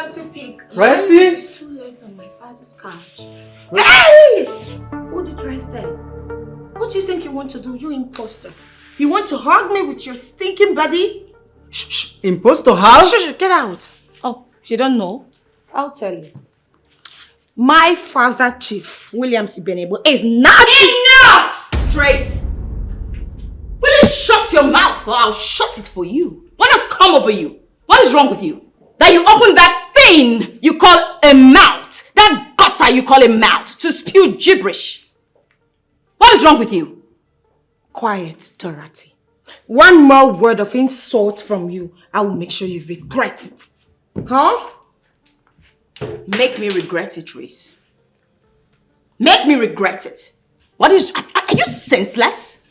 fancy pig. Tracy? Just 2 legs on my father's couch. Hey! Hold it right there. What do you think you want to do, you imposter? You want to hug me with your stinking body? Shh. Imposter how? Shh, get out. Oh, you don't know? I'll tell you. My father, Chief William Sibenebo, is not... Enough! Trace! Will you shut your mouth or I'll shut it for you? What has come over you? What is wrong with you? That you open that thing you call a mouth, that gutter you call a mouth, to spew gibberish. What is wrong with you? Quiet, Dorothy. One more word of insult from you, I will make sure you regret it. Huh? Make me regret it, Trace. Make me regret it. What is... Are you senseless?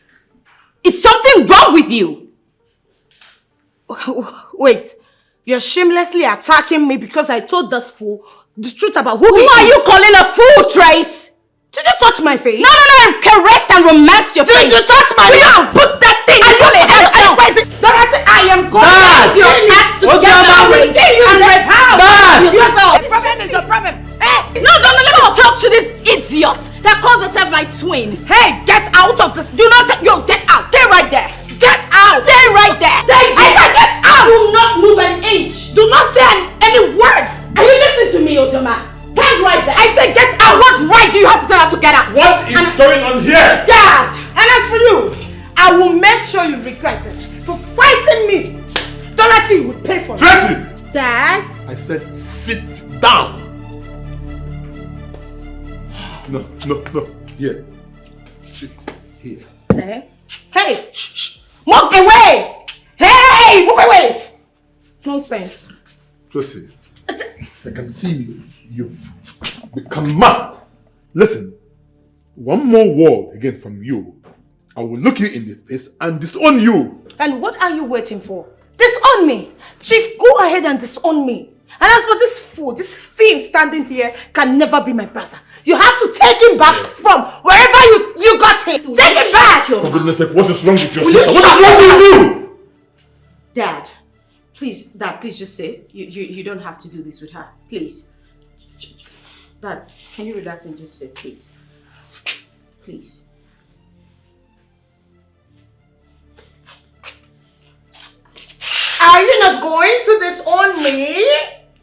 Is something wrong with you? Wait. You're shamelessly attacking me because I told this fool the truth about who are you calling a fool, Trace? Did you touch my face? No, I've caressed and romanced your face. Did you touch my face? Put that thing in your head. Dorothy, I am going to your act together and let's have the problem is a problem. Hey! No, let me talk to this idiot that calls herself my twin. Hey, get out of this. Do not, get out. Stay right there. Get out. Stay right there. Stay there. I said get out. Do not move an inch. Do not say any word. Are you listening to me, Ozoma? Stand right there. I said get out. What right do you have to tell her to get out? What is going on here? Dad! And as for you, I will make sure you regret this. For fighting me, Dorothy will pay for it. Tracy! Dad? I said sit down. No. Here. Sit here. Hey! Shh. Move away! Hey! Move away! Nonsense. Tracy, I can see you've become mad. Listen, one more word again from you, I will look you in the face and disown you. And what are you waiting for? Disown me! Chief, go ahead and disown me. And as for this fool, this fiend standing here can never be my brother. You have to take him back from wherever you got him. Take him back! For goodness sake, what is wrong with your sister? What is wrong with you? Dad, please just say it. You don't have to do this with her. Please. Dad, can you relax and just say please? Please. Are you not going to disown me?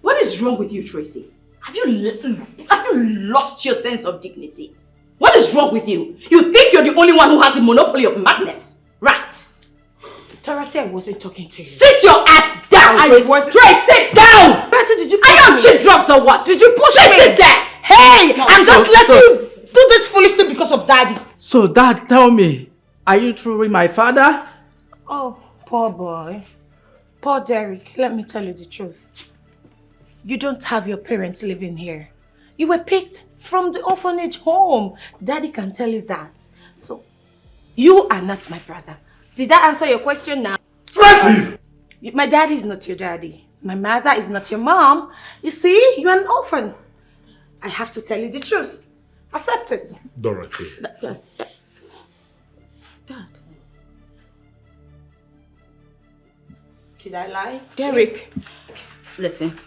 What is wrong with you, Tracy? Have you lost your sense of dignity? What is wrong with you? You think you're the only one who has the monopoly of madness, right? Dorothy, I wasn't talking to you. Sit your ass down, Tracy. Tracy, sit down! Dorothy, did you push me? Are you on cheap drugs or what? Did you push me? Sit there! Hey! I'm just letting you do this foolish thing because of Daddy. So, Dad, tell me, are you truly my father? Oh, poor boy. Poor Derek, let me tell you the truth. You don't have your parents living here. You were picked from the orphanage home. Daddy can tell you that. So, you are not my brother. Did that answer your question now? Tracy! My daddy is not your daddy. My mother is not your mom. You see, you're an orphan. I have to tell you the truth. Accept it. Dorothy. Dad. Did I lie? Derek. Listen.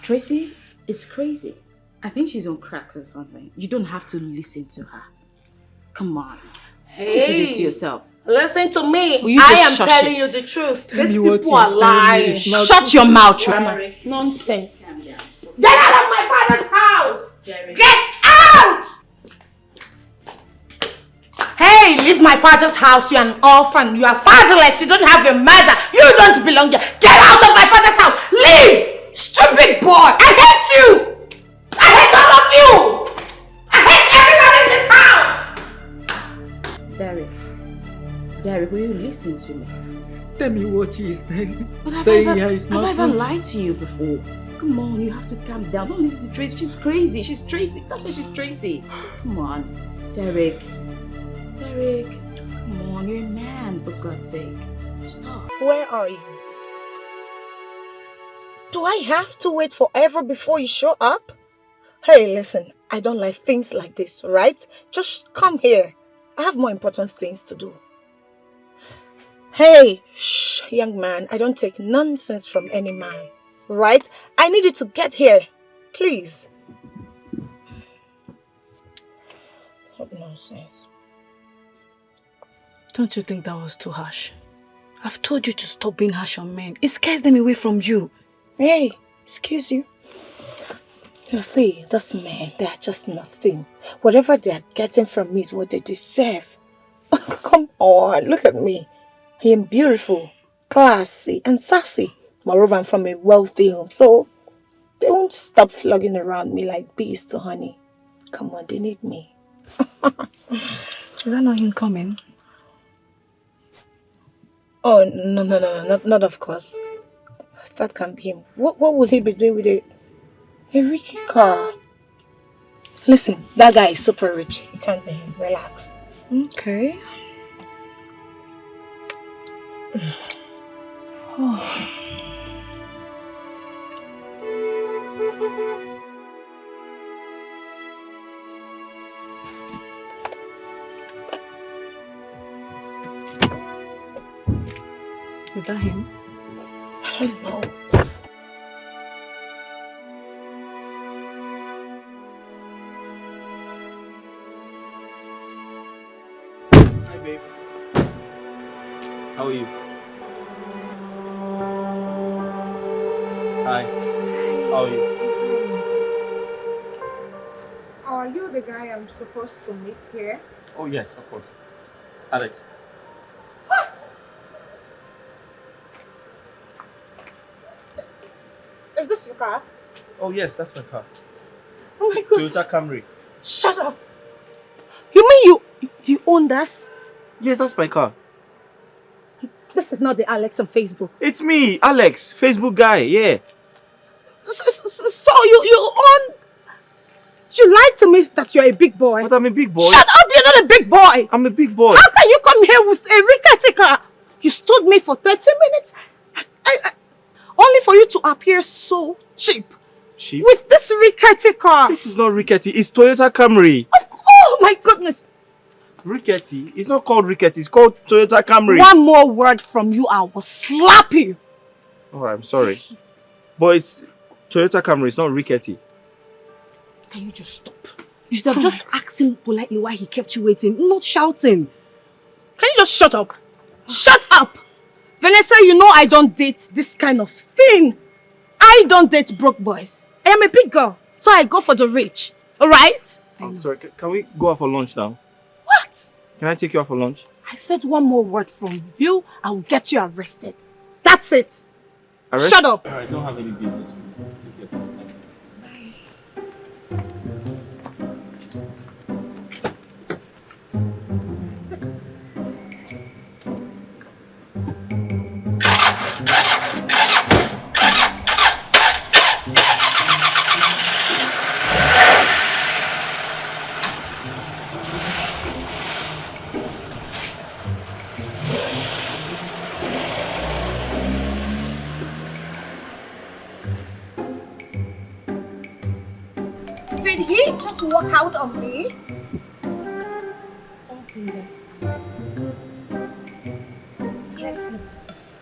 Tracy is crazy. I think she's on cracks or something. You don't have to listen to her. Come on. Hey. Don't do this to yourself. Listen to me. I am telling you the truth. These people are lying. Shut your mouth, Tracy. Nonsense. Get out of my father's house! Jerry. Get out! Hey, leave my father's house. You're an orphan. You are fatherless. You don't have a mother. You don't belong here. Get out of my father's house. Leave! Stupid boy. I hate you. I hate all of you. I hate everyone in this house. Derek, will you listen to me? Tell me what she is telling. Have I ever lied to you before? Come on, you have to calm down. Don't listen to Tracy. She's crazy. She's Tracy. That's why she's Tracy. Come on. Derek. Come on, you're a man, for God's sake. Stop. Where are you? Do I have to wait forever before you show up? Hey, listen, I don't like things like this, right? Just come here. I have more important things to do. Hey, shh, young man, I don't take nonsense from any man. right? I need you to get here. Please. What nonsense. Don't you think that was too harsh? I've told you to stop being harsh on men. It scares them away from you. Hey, excuse you. You see, those men, they are just nothing. Whatever they are getting from me is what they deserve. Come on, look at me. I am beautiful, classy, and sassy. Moreover, I'm from a wealthy home, so they won't stop flogging around me like bees to honey. Come on, they need me. Is that not him coming? Oh, no, not of course. That can't be him. What would he be doing with a Ricky car? Listen, that guy is super rich. It can't be him. Relax. Okay. Oh. Is that him? I don't know. Hi, babe. How are you? Hi. How are you? Are you the guy I'm supposed to meet here? Oh, yes, of course. Alex. What? Is this your car? Oh, yes, that's my car. Oh my god. Toyota Camry. Shut up. You mean you own this? Yes, that's my car. This is not the Alex on Facebook. It's me, Alex, Facebook guy, yeah. So you own... You lied to me that you're a big boy. But I'm a big boy. Shut up, you're not a big boy. I'm a big boy. How can you come here with a rickety car? You stood me for 30 minutes. Only for you to appear so cheap. Cheap? With this rickety car. This is not rickety, it's Toyota Camry. Oh my goodness. Rickety? It's not called rickety, it's called Toyota Camry. One more word from you, I will slap you. Alright, I'm sorry. But it's Toyota Camry, it's not rickety. Can you just stop? You should have just asked him politely why he kept you waiting, not shouting. Can you just shut up? Shut up! Vanessa, you know I don't date this kind of thing. I don't date broke boys. I am a big girl, so I go for the rich. Alright? I'm sorry, can we go out for lunch now? What? Can I take you out for lunch? I said one more word from you, I will get you arrested. That's it. Arrest? Shut up. I don't have any business. Take care. Did he just walk out on me? Let's leave this place.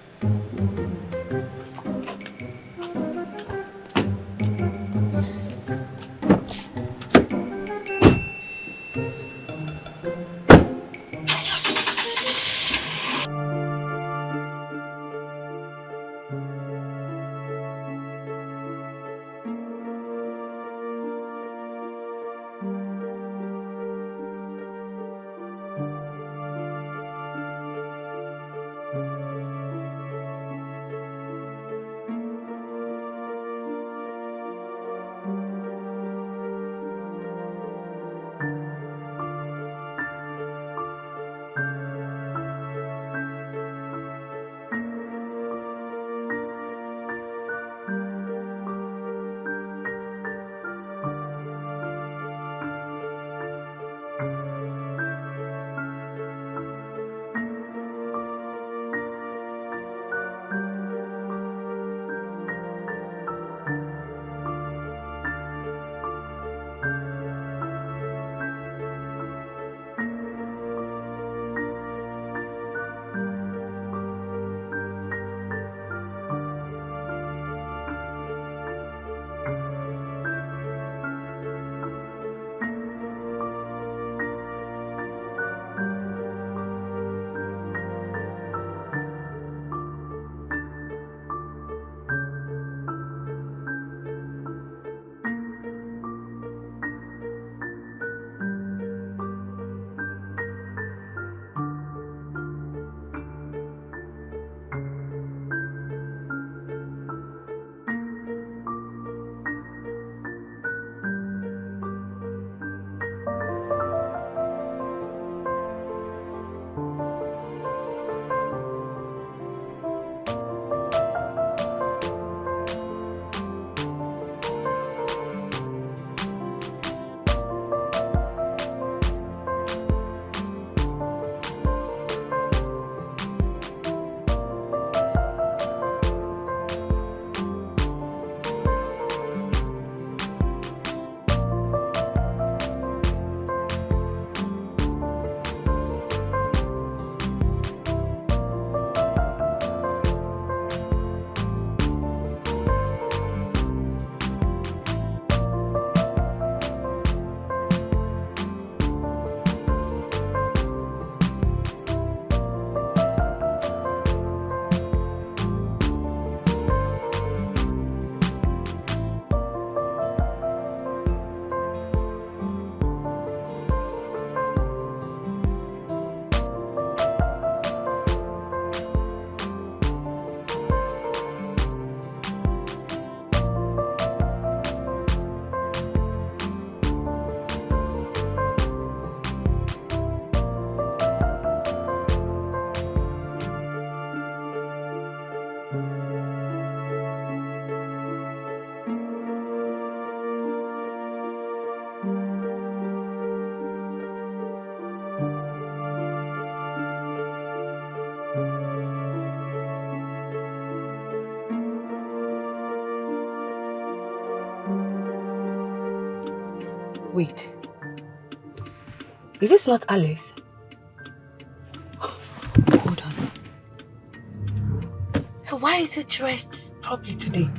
Wait. Is this not Alice? Hold on. So why is it dressed properly today?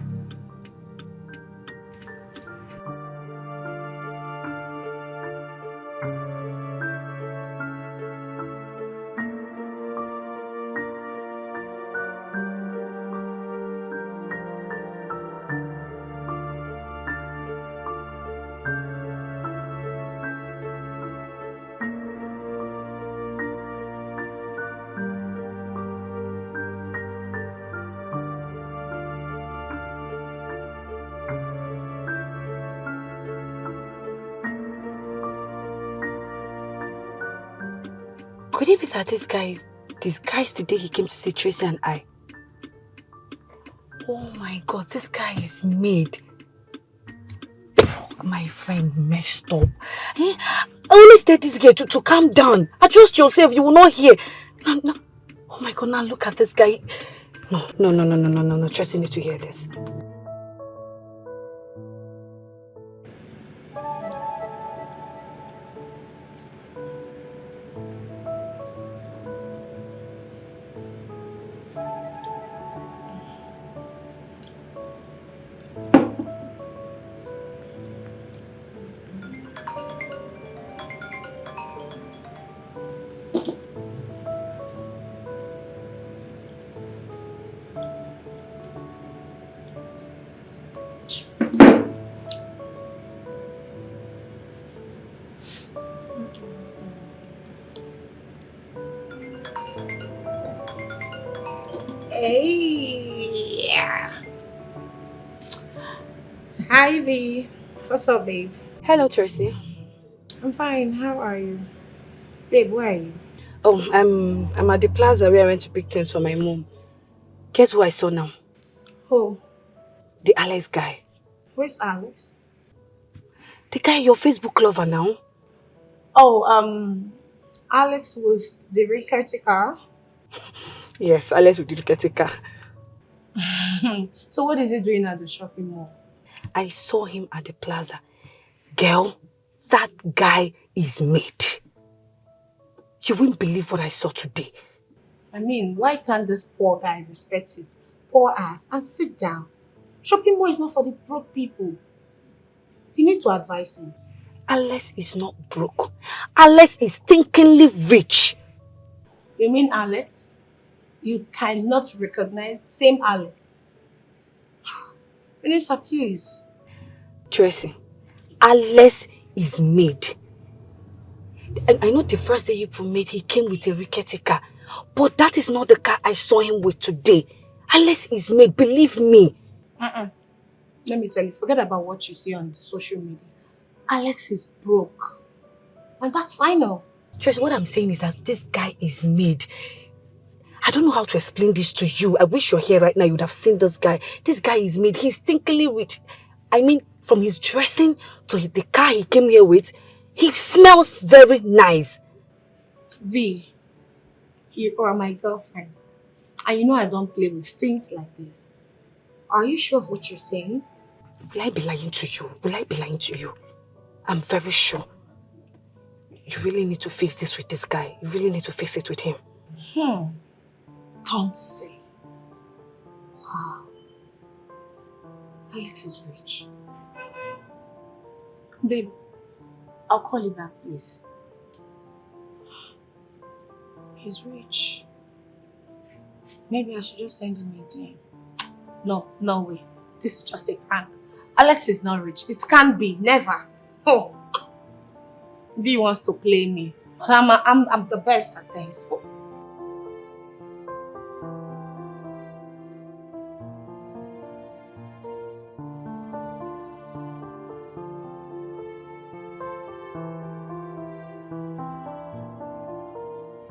Could it be that this guy is disguised the day he came to see Tracy and I? Oh my God, this guy is made. Fuck, my friend messed up. I only said this girl to calm down. Adjust yourself, you will not hear. No. Oh my God, now look at this guy. No. Tracy need to hear this. Hey, yeah. Hi, V. What's up, babe? Hello, Tracy. I'm fine. How are you? Babe, where are you? Oh, I'm at the plaza where I went to pick things for my mom. Guess who I saw now? Who? The Alex guy. Where's Alex? The guy, your Facebook lover now. Oh, Alex with the caretaker. Yes, Alex with the caretaker. So what is he doing at the shopping mall? I saw him at the plaza. Girl, that guy is made. You wouldn't believe what I saw today. I mean, why can't this poor guy respect his poor ass and sit down? Shopping mall is not for the broke people. You need to advise him. Alex is not broke. Alex is stinkingly rich. You mean Alex? You cannot recognize same Alex. Finish her, please. Tracy, Alex is made. I know the first day you made, he came with a caretaker. But that is not the car I saw him with today. Alex is made, believe me. Let me tell you, forget about what you see on the social media. Alex is broke. And that's final. Tracy, what I'm saying is that this guy is made. I don't know how to explain this to you. I wish you're here right now, you would have seen this guy. This guy is made. He's stinkingly rich. I mean, from his dressing to the car he came here with, he smells very nice. V, you are my girlfriend. And you know I don't play with things like this. Are you sure of what you're saying? Will I be lying to you? Will I be lying to you? I'm very sure. You really need to face this with this guy. You really need to face it with him. Don't say. Wow. Alex is rich. Babe, I'll call you back, please. He's rich. Maybe I should just send him a DM. No way. This is just a prank. Alex is not rich. It can't be. Never. Oh. V wants to play me. But I'm the best at this. Oh.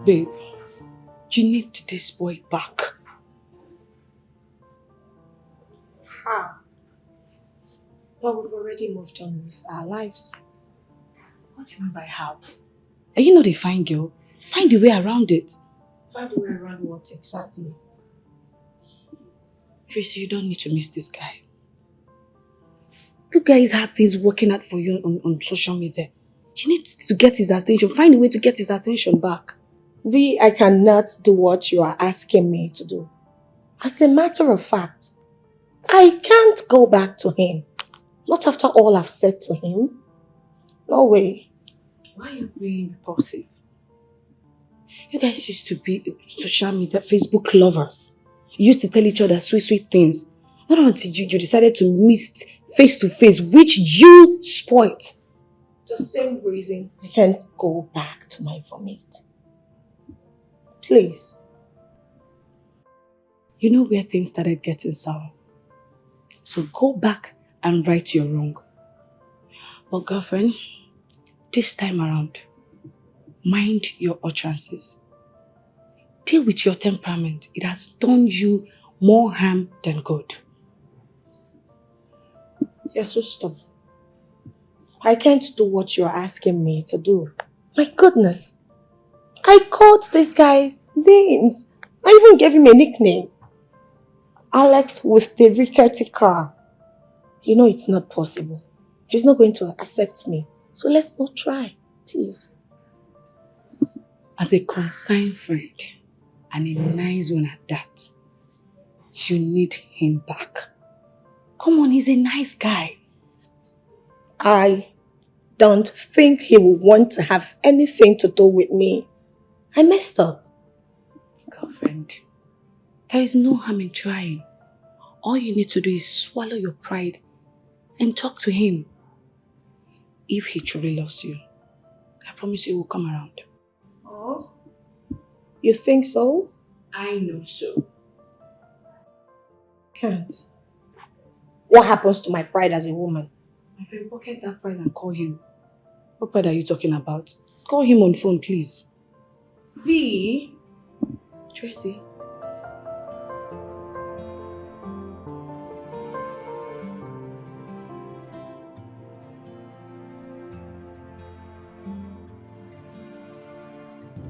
Babe, you need this boy back. How? But we've already moved on with our lives. What do you mean by how? Are you not a fine girl? Find a way around it. Find a way around what exactly? Tracy, you don't need to miss this guy. You guys have things working out for you on social media. You need to get his attention. Find a way to get his attention back. V, I cannot do what you are asking me to do. As a matter of fact, I can't go back to him. Not after all I've said to him. No way. Why are you being impulsive? You guys used to be social media, Facebook lovers. You used to tell each other sweet, sweet things. Not until you decided to meet face to face, which you spoiled. The same reason I can't go back to my vomit. Please. You know where things started getting sour. So go back and right your wrong. But girlfriend, this time around, mind your utterances. Deal with your temperament. It has done you more harm than good. You're so stubborn. I can't do what you're asking me to do. My goodness. I called this guy names. I even gave him a nickname. Alex with the rickety car. You know it's not possible. He's not going to accept me. So let's not try, please. As a concerned friend, and a nice one at that, you need him back. Come on, he's a nice guy. I don't think he will want to have anything to do with me. I messed up. Girlfriend, there is no harm in trying. All you need to do is swallow your pride and talk to him. If he truly loves you, I promise you he will come around. Oh, you think so? I know so. Can't. What happens to my pride as a woman? My friend, pocket that pride and call him. What pride are you talking about? Call him on phone, please. V. Tracy.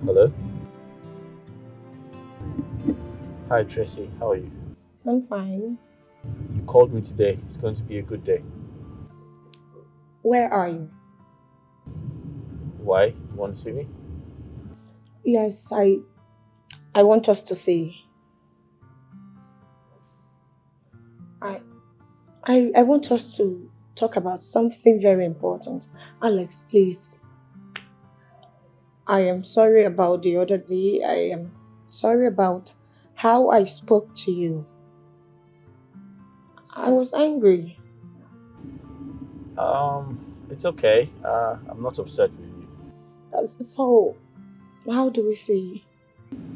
Hello? Hi Tracy, how are you? I'm fine. You called me today. It's going to be a good day. Where are you? Why? You want to see me? Yes, I want us to see. I want us to talk about something very important. Alex, please. I am sorry about the other day. I am sorry about how I spoke to you. I was angry. It's okay. I'm not upset with you. So, how do we see?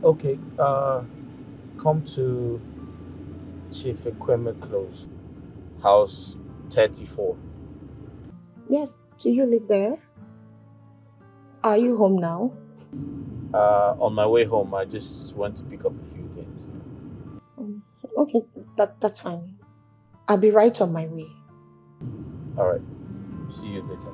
Okay, come to Chief Equipment Close, house 34. Yes, do you live there? Are you home now? On my way home, I just went to pick up a few things. Okay, that's fine. I'll be right on my way. Alright, see you later.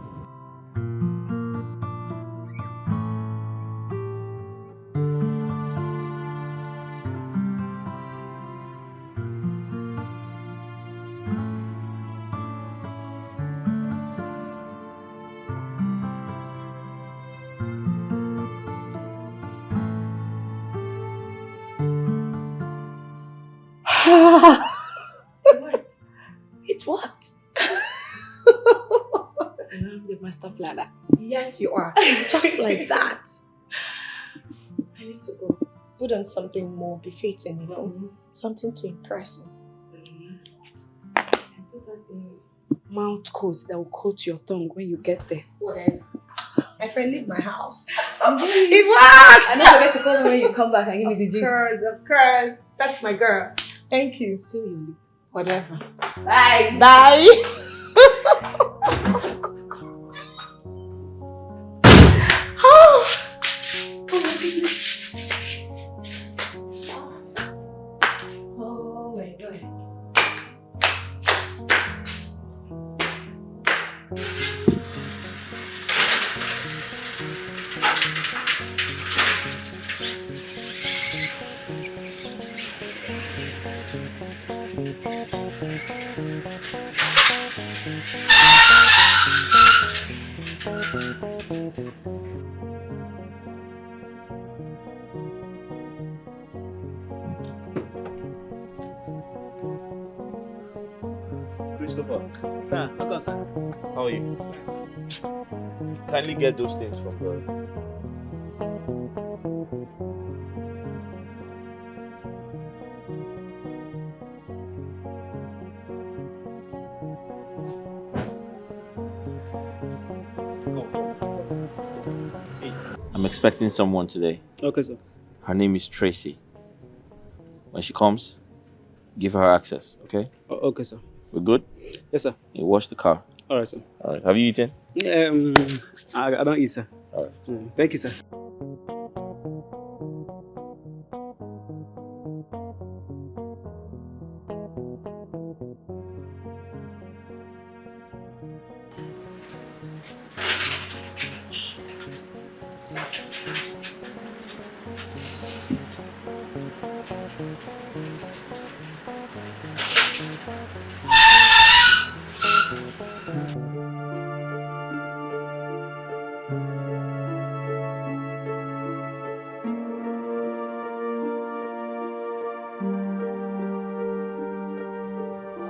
What? It's what? I'm the master planner. Yes, you are. Just like that. I need to go. Put on something more befitting, you know? Something to impress him. I put that in mouth coat that will coat your tongue when you get there. Whatever. My friend, leave my house. It worked! And don't forget to call me when you come back and give me the gist. Of course. That's my girl. Thank you. See you. Whatever. Bye. Bye. Oh my goodness. Oh my God. Christopher, Sir, how come, sir? how are you? Kindly get those things from her. See, I'm expecting someone today. Okay, sir. Her name is Tracy. When she comes, give her access, okay? Okay, sir. We're good? Yes, sir. You wash the car. All right, sir. All right. Have you eaten? I don't eat, sir. All right. Thank you, sir.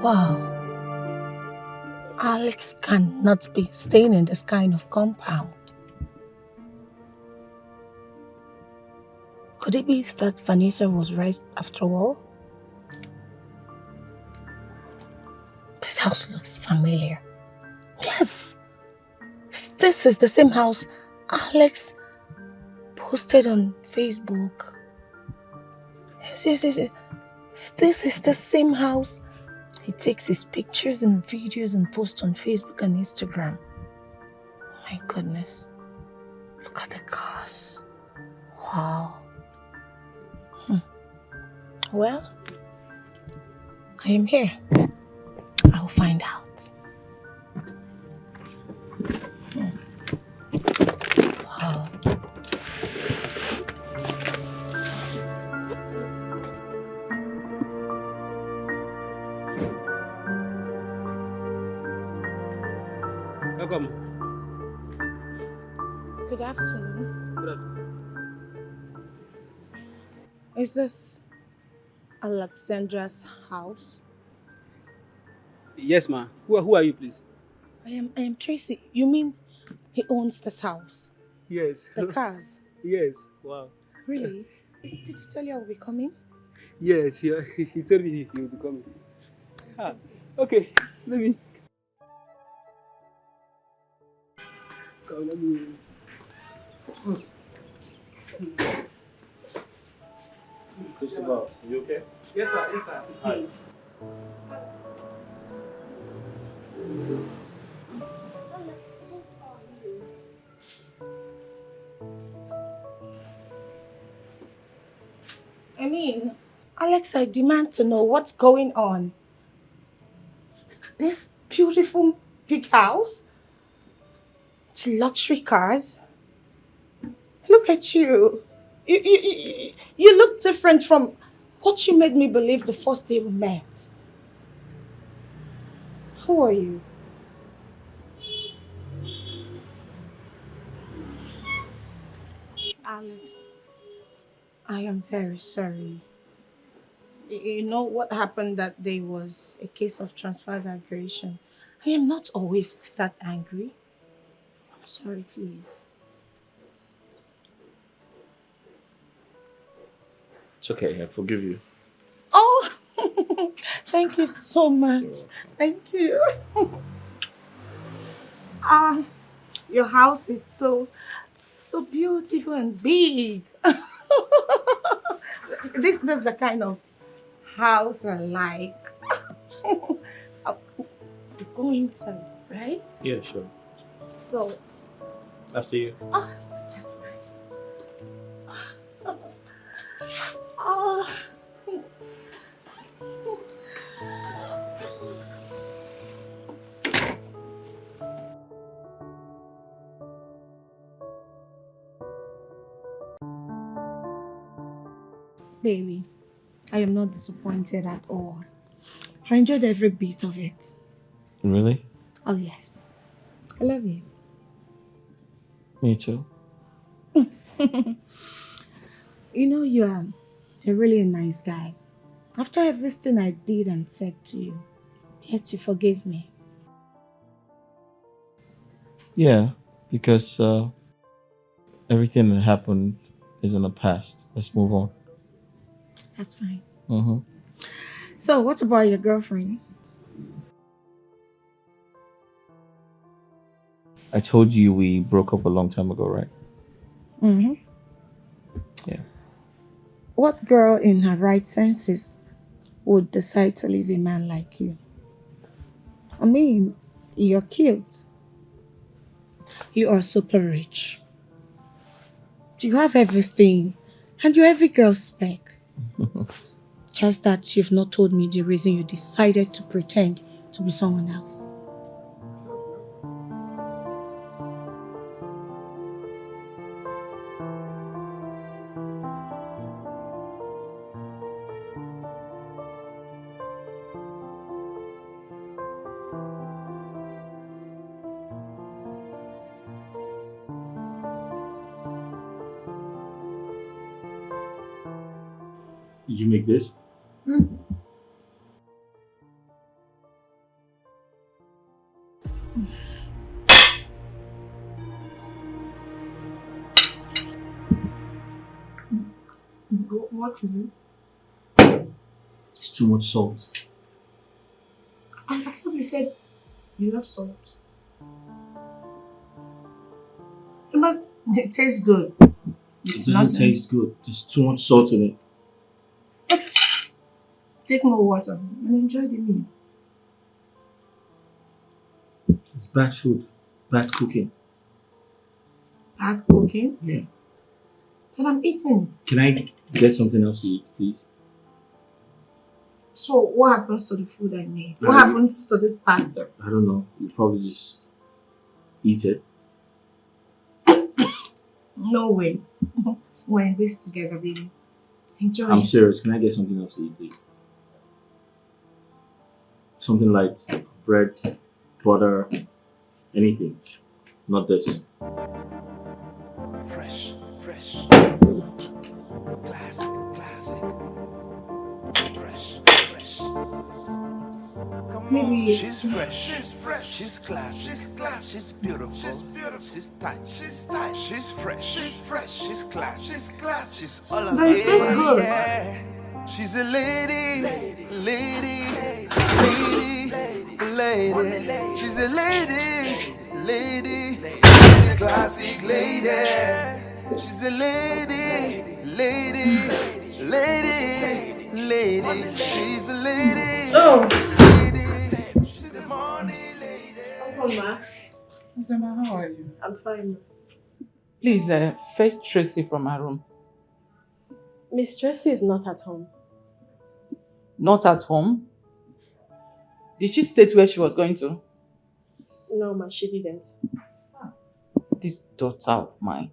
Wow. Alex cannot be staying in this kind of compound. Could it be that Vanessa was right after all? This house looks familiar. Yes! This is the same house Alex posted on Facebook. Yes. This is the same house he takes his pictures and videos and posts on Facebook and Instagram. My goodness. Look at the cars. Wow. Well, I am here. I'll find out. Wow. Welcome. Good afternoon. Good afternoon. Is this Alexandra's house? Yes, ma. Who are you, please? I am Tracy. You mean he owns this house? Yes. The cars? Yes. Wow. Really? Did he tell you I'll be coming? Yes, he told me he will be coming. Ah, okay. Let me. Come, let me. Christopher, are you okay? Yes, sir. Yes, sir. Hi. Alex, who are you? I mean, Alex, I demand to know what's going on. This beautiful big house, luxury cars. Look at you. You look different from what you made me believe the first day we met. Who are you? Alex, I am very sorry. You know what happened that day was a case of transferred aggression. I am not always that angry. I'm sorry, please. It's okay. I forgive you. Oh, thank you so much. Thank you. Your house is so beautiful and big. This is the kind of house I like. We're going inside, right? Yeah, sure. So, After you. that's right. Oh. Baby, I am not disappointed at all. I enjoyed every bit of it. Really? Oh yes. I love you. Me too. You know, you're really a nice guy. After everything I did and said to you, yet you forgave me. Yeah, because everything that happened is in the past. Let's move on. That's fine. Mm-hmm. So, what about your girlfriend? I told you we broke up a long time ago, right? Mm-hmm. Yeah. What girl in her right senses would decide to leave a man like you? I mean, you're cute. You are super rich. You have everything. And you're every girl's spec. Just that you've not told me the reason you decided to pretend to be someone else. Did you make this? What is it? It's too much salt. I thought you said you love salt. But it tastes good. It doesn't taste good. There's too much salt in it. Take more water and enjoy the meal. It's bad food. Bad cooking. Bad cooking? Yeah. But I'm eating. Can I get something else to eat, please? So what happens to the food I made? What happens to this pasta? I don't know. You probably just eat it. No way. We're in this together, baby. Enjoy I'm it. serious. Can I get something else to eat, please? Something like bread, butter, anything. Not this. Fresh. Classic. Fresh. Come Maybe on. She's fresh. She's classy. She's beautiful. She's tight. She's fresh. She's classy. She's all of But it tastes good. Yeah. She's a lady. She's a lady. She's a classic lady. She's a lady. She's a lady. Oh! She's a money lady. Welcome, ma. Uzoma, how are you? I'm fine. Please fetch Tracy from her room. Miss Tracy is not at home. Not at home? Did she state where she was going to? No, ma, she didn't. This daughter of mine.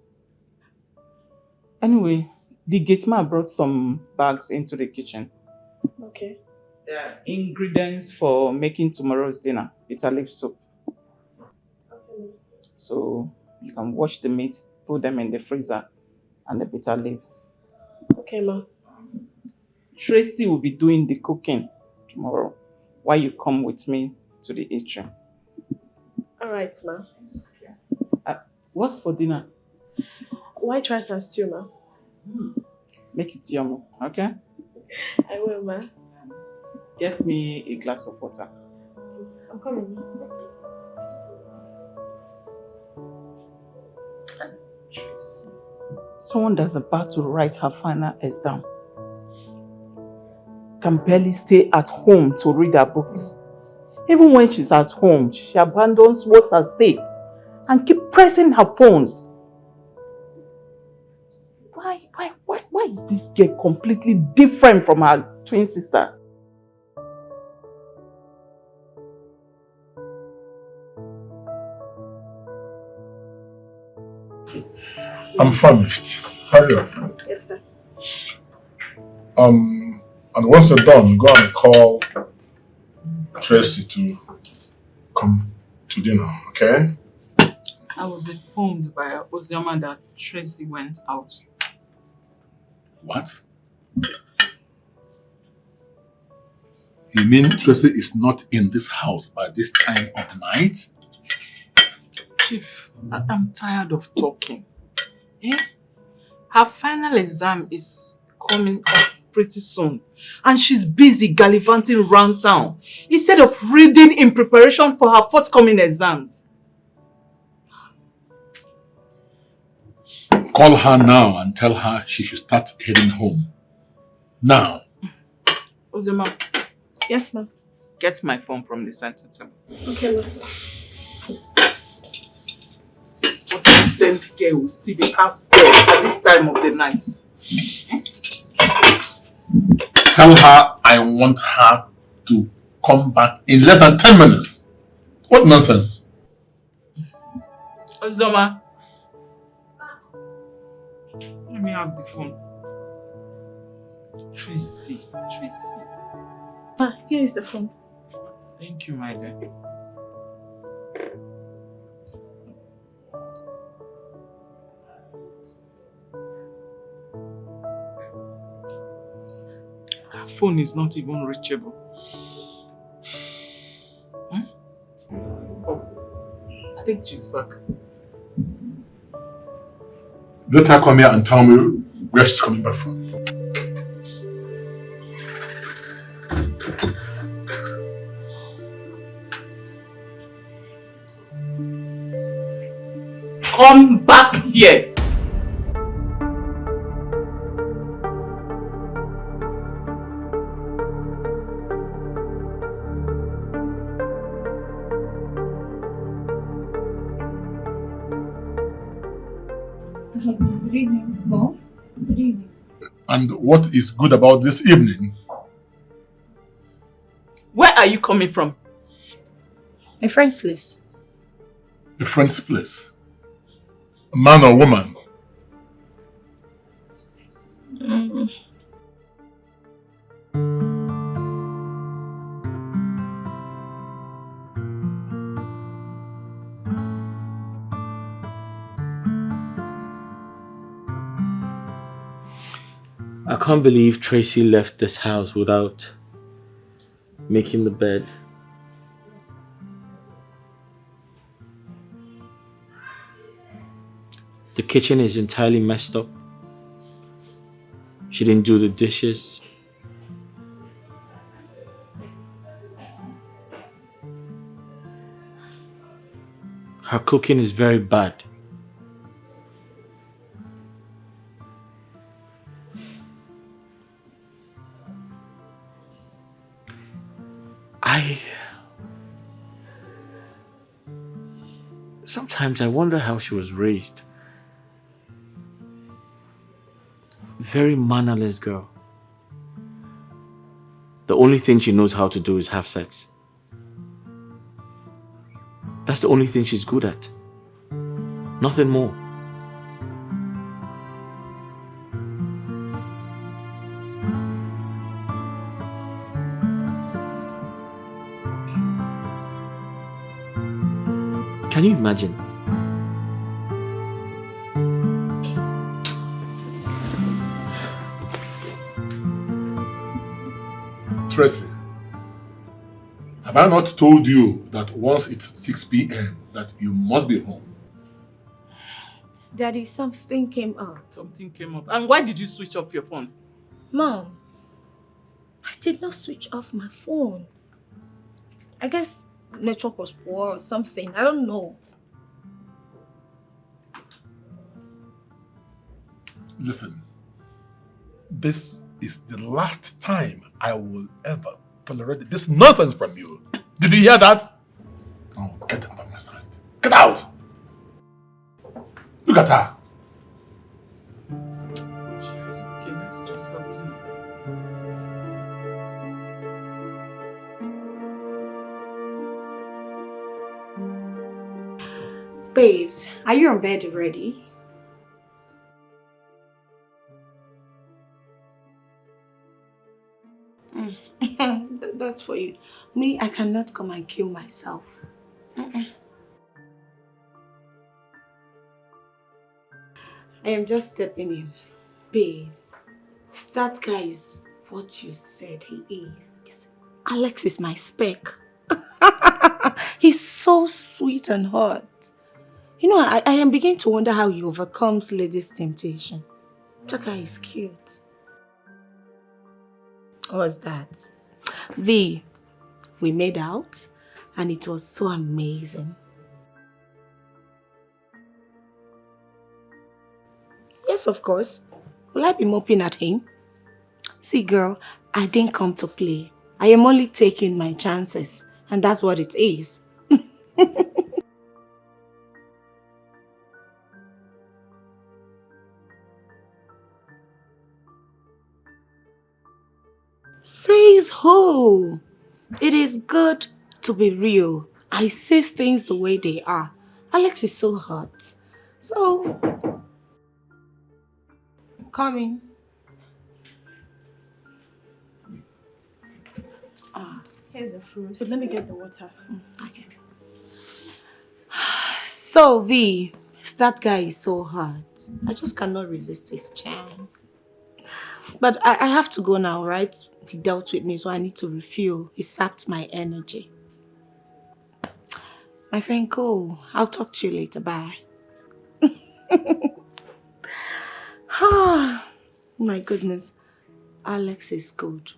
Anyway, the gate man brought some bags into the kitchen. Okay. They are ingredients for making tomorrow's dinner. Bitter leaf soup. Okay. So you can wash the meat, put them in the freezer, and the bitter leaf. Okay, ma. Tracy will be doing the cooking tomorrow while you come with me to the atrium. Alright, ma. What's for dinner? White rice and stew, ma. Make it yummy, okay? I will, ma. Get me a glass of water. I'm coming, ma. Tracy. Someone that's about to write her final exam can barely stay at home to read her books. Even when she's at home, she abandons what's at stake and keep pressing her phones. Why is this girl completely different from her twin sister? I'm famished. Hurry up. Yes, sir. And once you're done, go and call Tracy to come to dinner, okay? I was informed by Ozioma that Tracy went out. What? You mean Tracy is not in this house by this time of the night? Chief, I'm tired of talking. Eh? Her final exam is coming up pretty soon. And she's busy gallivanting around town instead of reading in preparation for her forthcoming exams. Call her now and tell her she should start heading home. Now. Ozioma. Yes, ma'am. Get my phone from the center table. Okay, ma'am. What decent girl will still be half dead at this time of the night? Tell her I want her to come back in less than 10 minutes. What nonsense? Ozioma. Let me have the phone. Tracy. Ah, here is the phone. Thank you, my dear. Her phone is not even reachable. Oh, I think she's back. Let her come here and tell me where she's coming back from. Come back here. Good evening, Mom. Good evening. And what is good about this evening? Where are you coming from? My friend's place. A friend's place. A man or woman? I can't believe Tracy left this house without making the bed. The kitchen is entirely messed up. She didn't do the dishes. Her cooking is very bad. Sometimes I wonder how she was raised. Very mannerless girl. The only thing she knows how to do is have sex. That's the only thing she's good at. Nothing more. Can you imagine? Tracy, have I not told you that once it's 6 p.m. that you must be home? Daddy, something came up. Something came up. And why did you switch off your phone? Mom, I did not switch off my phone. I guess network was poor or something. I don't know. Listen, this is the last time I will ever tolerate this nonsense from you. Did you hear that? Oh, get out of my sight. Get out! Look at her. Okay, let's just continue. Babes, are you on bed already? That's for you. Me, I cannot come and kill myself. I am just stepping in. Babes, if that guy is what you said he is, yes, Alex is my spec. He's so sweet and hot. You know, I am beginning to wonder how he overcomes ladies' temptation. That guy is cute. What's that? V, we made out and it was so amazing. Yes, of course. Will I be moping at him? See, girl, I didn't come to play. I am only taking my chances, and that's what it is. Says who? It is good to be real. I say things the way they are. Alex is so hot. So, coming. Here's the food, but let me get the water. Okay. So, V, if that guy is so hot, I just cannot resist his charms. But I have to go now, right? He dealt with me, so I need to refuel. He sapped my energy. My friend Cole, I'll talk to you later. Bye. My goodness. Alex is good.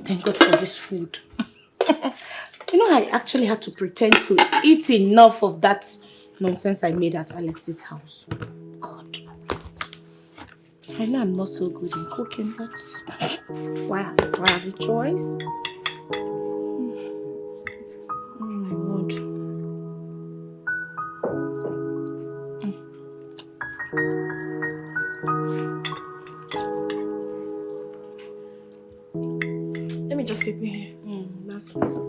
Thank God for this food. You know, I actually had to pretend to eat enough of that nonsense I made at Alex's house. God. I know I'm not so good in cooking, but why do I have a choice? Oh my word. Let me just keep it here. That's good.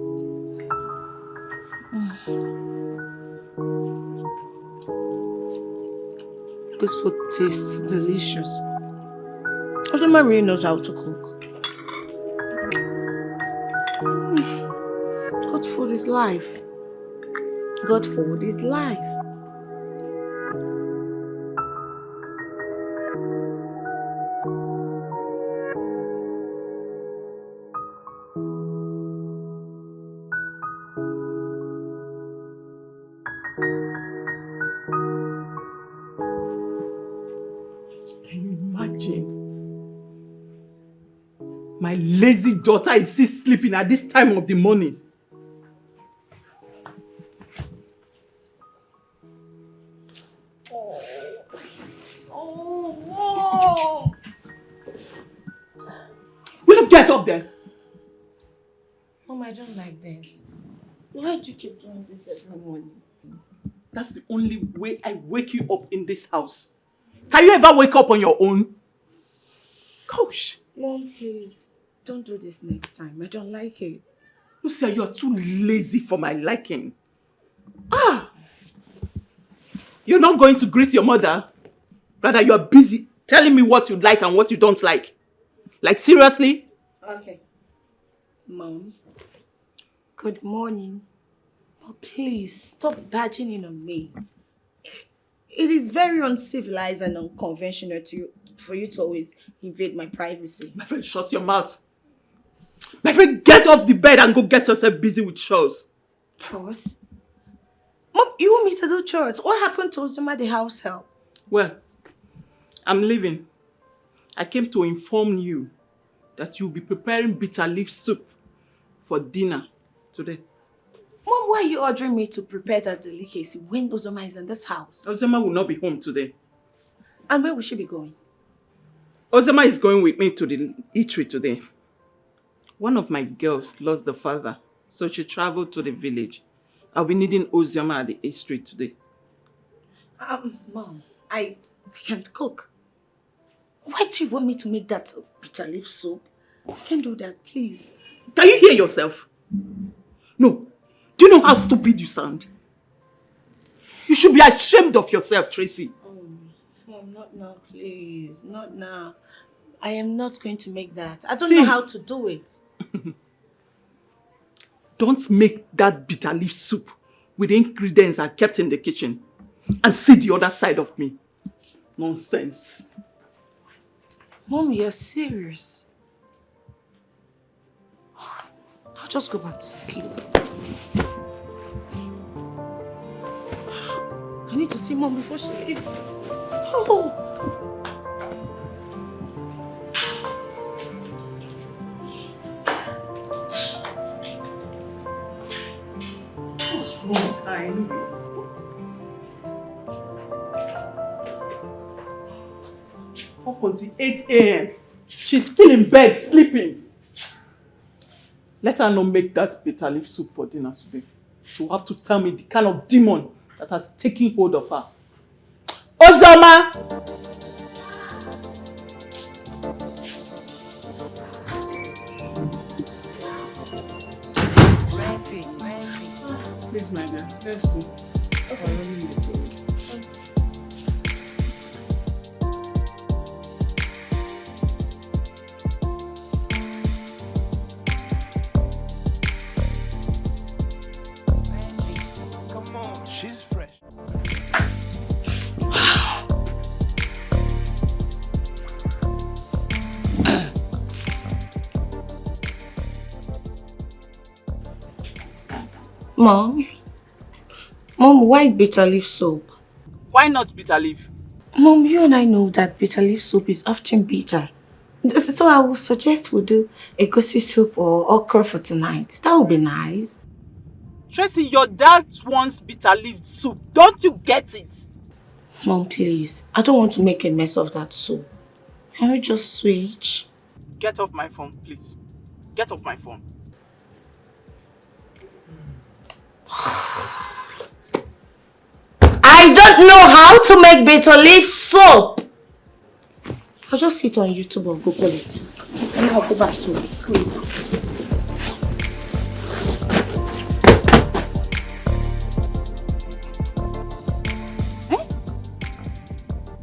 This food tastes delicious. Ozoma really knows how to cook. Good food is life. Good food is life. My lazy daughter is still sleeping at this time of the morning. Will you get up there? Mom, I don't like this. Why do you keep doing this every morning? That's the only way I wake you up in this house. Can you ever wake up on your own? Gosh. Mom, please, don't do this next time. I don't like it. Lucia, you are too lazy for my liking. You're not going to greet your mother? Rather, you are busy telling me what you like and what you don't like. Like, seriously? Okay. Mom, good morning. But please, stop badging in on me. It is very uncivilized and unconventional for you to always invade my privacy. My friend, shut your mouth. My friend, get off the bed and go get yourself busy with chores. Chores? Mom, you want me to do chores? What happened to Ozoma, the house help? Well, I'm leaving. I came to inform you that you'll be preparing bitter leaf soup for dinner today. Mom, why are you ordering me to prepare that delicacy when Ozoma is in this house? Ozoma will not be home today. And where will she be going? Ozoma is going with me to the eatery today. One of my girls lost the father, so she traveled to the village. I'll be needing Ozoma at the eatery today. Mom, I can't cook. Why do you want me to make that bitter leaf soup? I can't do that, please. Can you hear yourself? No. Do you know how stupid you sound? You should be ashamed of yourself, Tracy. Mom, not now, please. Not now. I am not going to make that. I don't See, know how to do it. Don't make that bitter leaf soup with the ingredients I kept in the kitchen and see the other side of me. Nonsense. Mom, you're serious? I'll just go back to sleep. I need to see Mom before she leaves. Oh. What's wrong with her anyway? Up until 8 a.m. She's still in bed, sleeping. Let her not make that bitter leaf soup for dinner today. She'll have to tell me the kind of demon that has taken hold of her. Ozoma! Please, my dear, let's go. Okay. She's fresh. Mom, why bitter leaf soup? Why not bitter leaf? Mom, you and I know that bitter leaf soup is often bitter. So I would suggest we do egusi soup or okra for tonight. That would be nice. Tracy, your dad wants bitter leaf soup. Don't you get it? Mom, please. I don't want to make a mess of that soup. Can we just switch? Get off my phone, please. Get off my phone. I don't know how to make bitter leaf soup. I'll just sit on YouTube or Google it. And I'll go back to my sleep.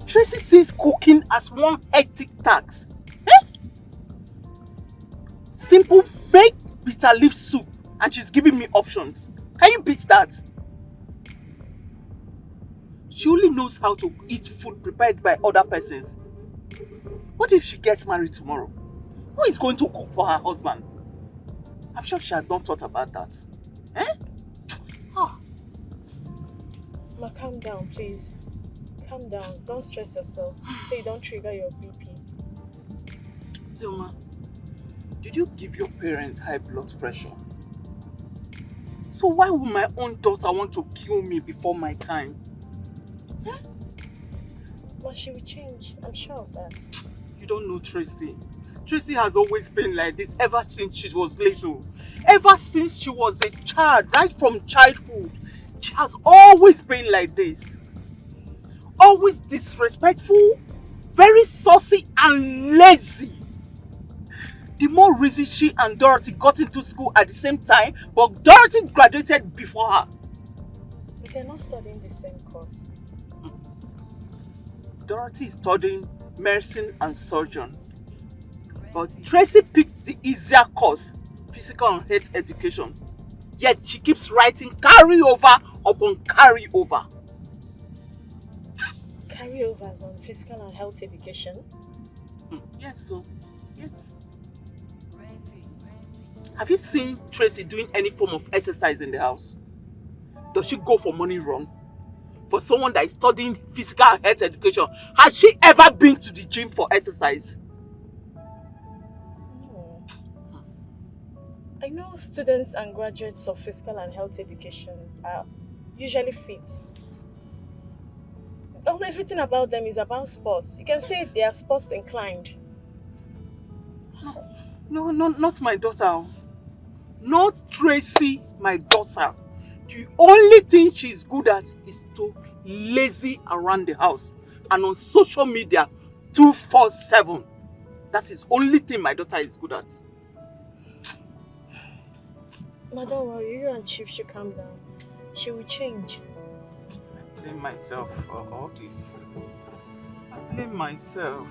Tracy sees cooking as one hectic task. Eh? Simple, make bitter leaf soup and she's giving me options. Can you beat that? She only knows how to eat food prepared by other persons. What if she gets married tomorrow? Who is going to cook for her husband? I'm sure she has not thought about that. Eh? Oh. Ma, calm down, please. Calm down. Don't stress yourself so you don't trigger your BP. Zoma, did you give your parents high blood pressure? So why would my own daughter want to kill me before my time? Eh? Ma, she will change. I'm sure of that. You don't know Tracy. Tracy has always been like this ever since she was little. Ever since she was a child, right from childhood. She has always been like this. Always disrespectful, very saucy and lazy. The more reason she and Dorothy got into school at the same time, but Dorothy graduated before her. But they're not studying the same course. Dorothy is studying medicine and surgeon. But Tracy picked the easier course, physical and health education. Yet she keeps writing carryover upon carryover. Carryovers on physical and health education? Yes, so, yes. Have you seen Tracy doing any form of exercise in the house? Does she go for morning run? For someone that is studying physical and health education, has she ever been to the gym for exercise? No. I know students and graduates of physical and health education are usually fit. Everything about them is about sports. You can say they are sports inclined. No, not my daughter. Not Tracy, my daughter. The only thing she's good at is to lazy around the house and on social media 247. That is only thing my daughter is good at. Ma, don't worry, you and Chief should calm down. She will change. I blame myself for all this. I blame myself.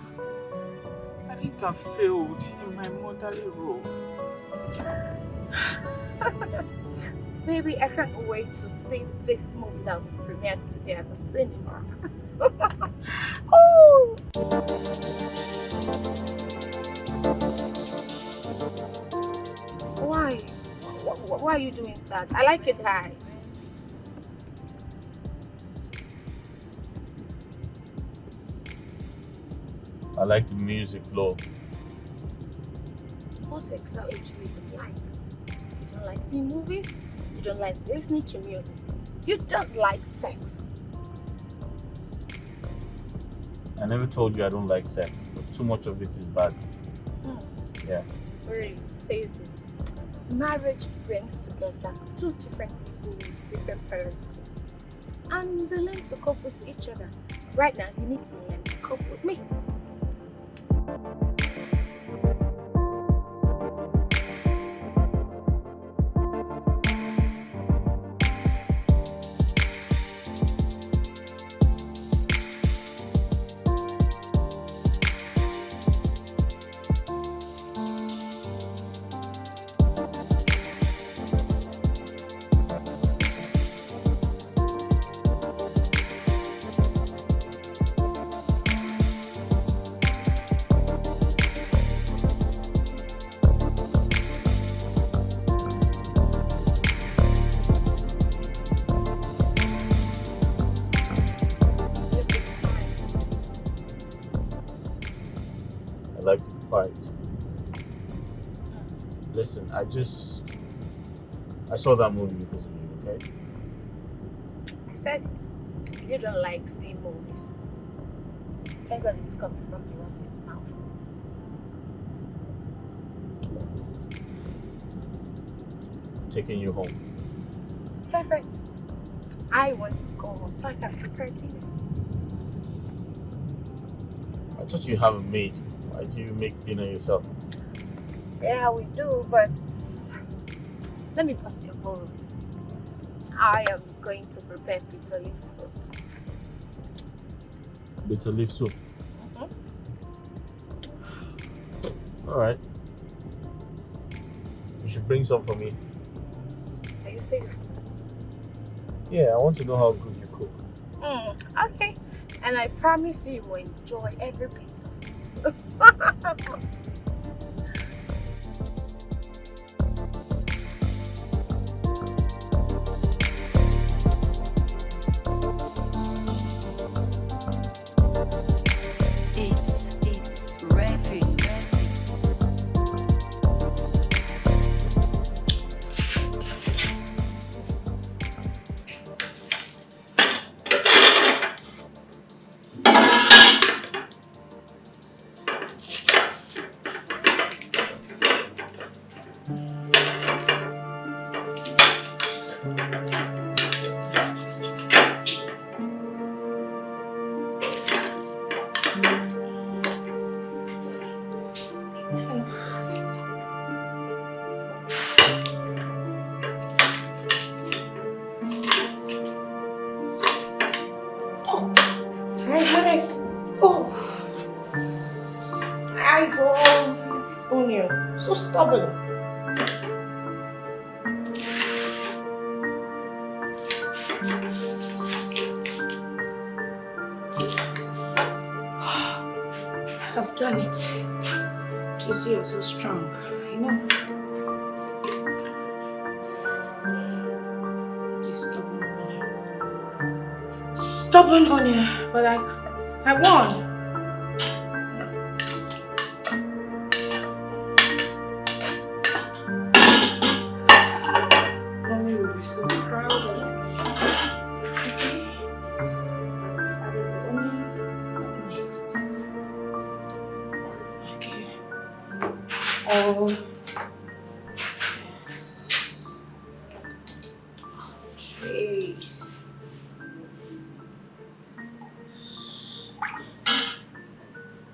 I think I failed in my motherly role. Baby, I can't wait to see this movie that will premiere today at the cinema. Oh! Why? Why are you doing that? I like it high. I like the music low. What exactly do you even like? You don't like seeing movies? You don't like listening to music? You don't like sex? I never told you I don't like sex, but too much of it is bad. Yeah. Really? Seriously? Marriage brings together two different people with different priorities. And they learn to cope with each other. Right now, you need to learn to cope with me. I like to fight. Listen, I saw that movie because of you, okay? I said it. You don't like seeing movies. Thank God it's coming from the horse's mouth. I'm taking you home. Perfect. I want to go home so I can prepare dinner. I thought you have a maid. Why do you make dinner yourself? Yeah, we do, but let me bust your balls. I am going to prepare bitter leaf soup. Bitter leaf soup. Mm-hmm. Alright. You should bring some for me. Are you serious? Yeah, I want to know how good you cook. Okay. And I promise you will enjoy every bit of it. It's ready. Nice. Oh, my eyes are all this onion. So stubborn. I've done it. Just you're so strong, you know. This stubborn onion, but I won. Mommy will be so proud of me. I've added the onion. Next. Okay. Oh. Yes. Trace.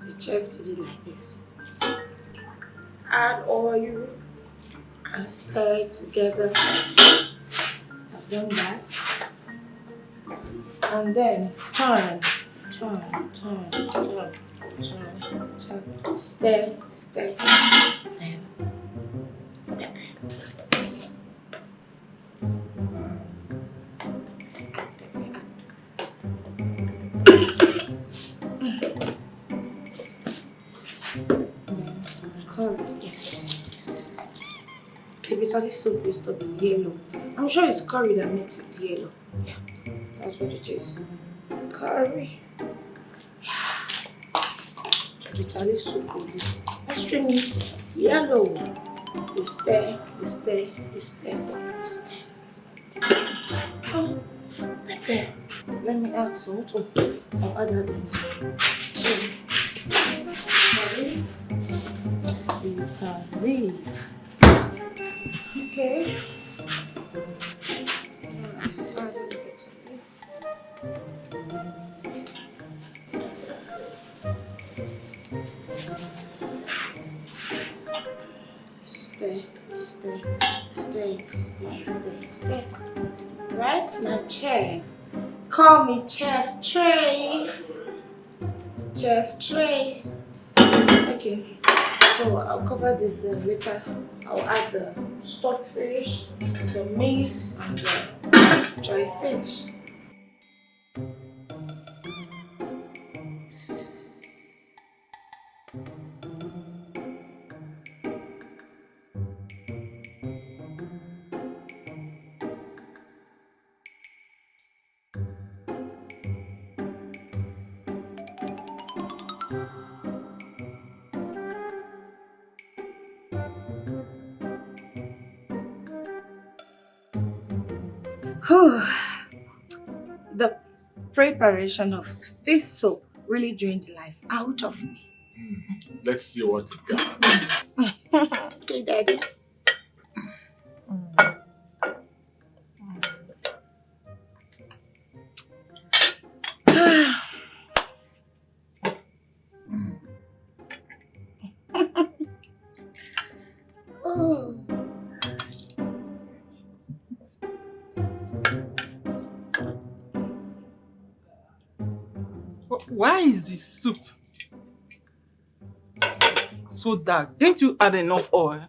The chef did it like this. Add oil and stir it together. I've done that. And then turn. Stir. And pepper. curry, yes. The bitter leaf soup used to be yellow. I'm sure it's curry that makes it yellow. Yeah, that's what it is. Curry. The bitter leaf soup will be extremely yellow. You stir, you stir, you stir, you stir, you stir. Oh, pepper. Let me add salt. I'll add that later. Bitter leaf. Okay. Stay, stay, stay, stay, stay, stay. Right, my chef. Call me Chef Trace. Chef Trace. Okay. So I'll cover this then later. I'll add the stockfish, the meat, and the dry fish. The preparation of this soup really drains life out of me. Let's see what it got. Okay, Daddy. Oh. Why is this soup so dark? Didn't you add enough oil?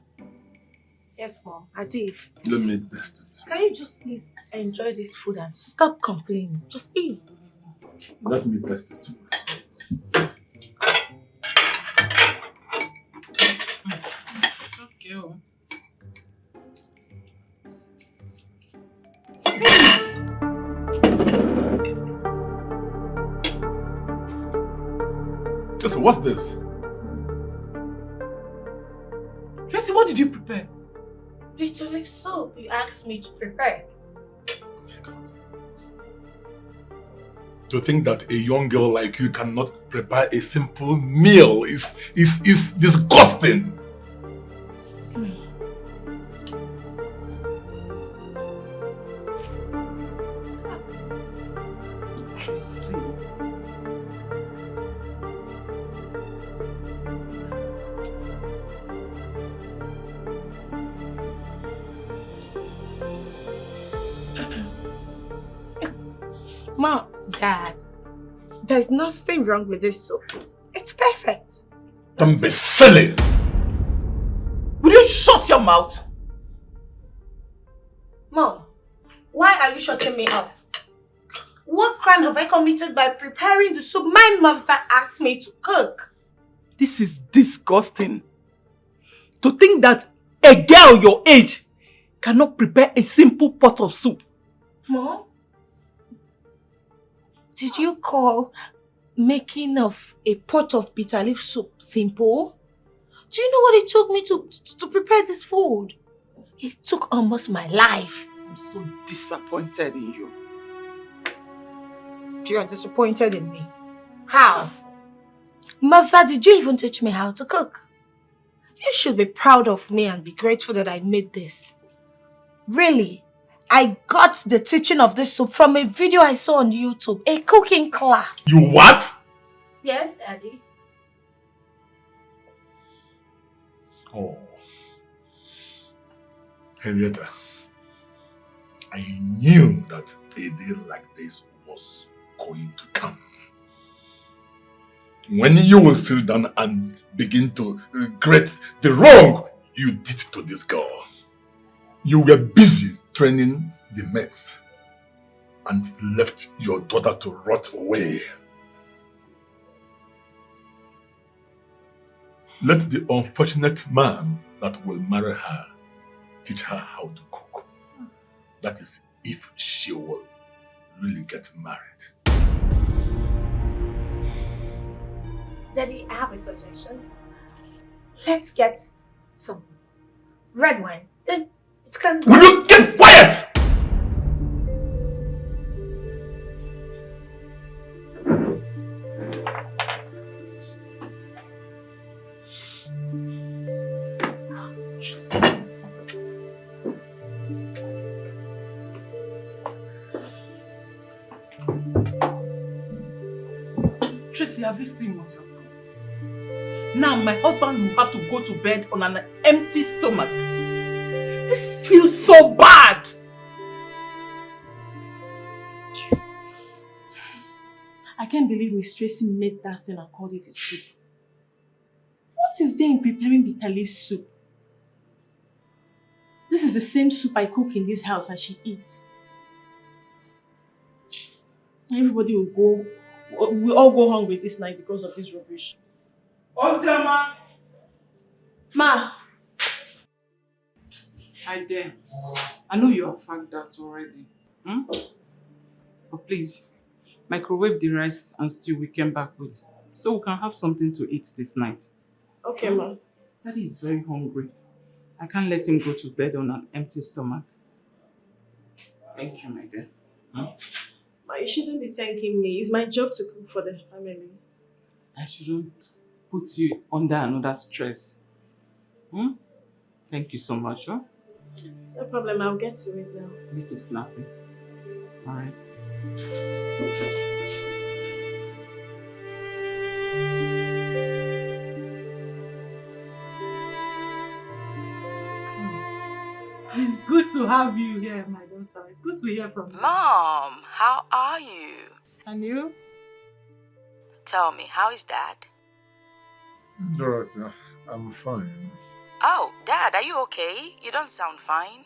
Yes, Mom, I did. Let me test it. Can you just please enjoy this food and stop complaining? Just eat. Let me test it first. It's okay. Oh. Just what's this? Tracy, what did you prepare? Bitter leaf soup you asked me to prepare. Oh my God. To think that a young girl like you cannot prepare a simple meal is disgusting. Tracy. Mom, Dad, there's nothing wrong with this soup. It's perfect. Don't be silly. Will you shut your mouth? Mom, why are you shutting me up? What crime have I committed by preparing the soup my mother asked me to cook? This is disgusting. To think that a girl your age cannot prepare a simple pot of soup. Mom? Did you call making of a pot of bitter leaf soup simple? Do you know what it took me to prepare this food? It took almost my life. I'm so disappointed in you. You are disappointed in me. How? Mother, did you even teach me how to cook? You should be proud of me and be grateful that I made this. Really? I got the teaching of this soup from a video I saw on YouTube, a cooking class. You what? Yes, Daddy. Oh. Henrietta, I knew that a day like this was going to come. When you will sit down and begin to regret the wrong you did to this girl. You were busy training the mates and left your daughter to rot away. Let the unfortunate man that will marry her teach her how to cook. That is, if she will really get married. Daddy, I have a suggestion. Let's get some red wine. Then it can... Will you get quiet? Tracy, have you seen what you're doing? Now my husband will have to go to bed on an empty stomach. This feels so bad. I can't believe Miss Tracy made that thing and called it a soup. What is there in preparing bitter leaf soup? This is the same soup I cook in this house and she eats. Everybody we all go hungry this night because of this rubbish. Ozioma! Ma! Hi there. I know you have fagged that already. But please, microwave the rice and stew we came back with so we can have something to eat this night. Okay, ma. Daddy is very hungry. I can't let him go to bed on an empty stomach. Thank you, my dear. Ma, you shouldn't be thanking me. It's my job to cook for the family. I shouldn't put you under another stress. Thank you so much. Huh? No problem, I'll get to it now. Make it snappy. Alright. It's good to have you here, my daughter. It's good to hear from you. Mom, how are you? And you? Tell me, how is Dad? Dorothy, I'm fine. Oh, Dad, are you okay? You don't sound fine.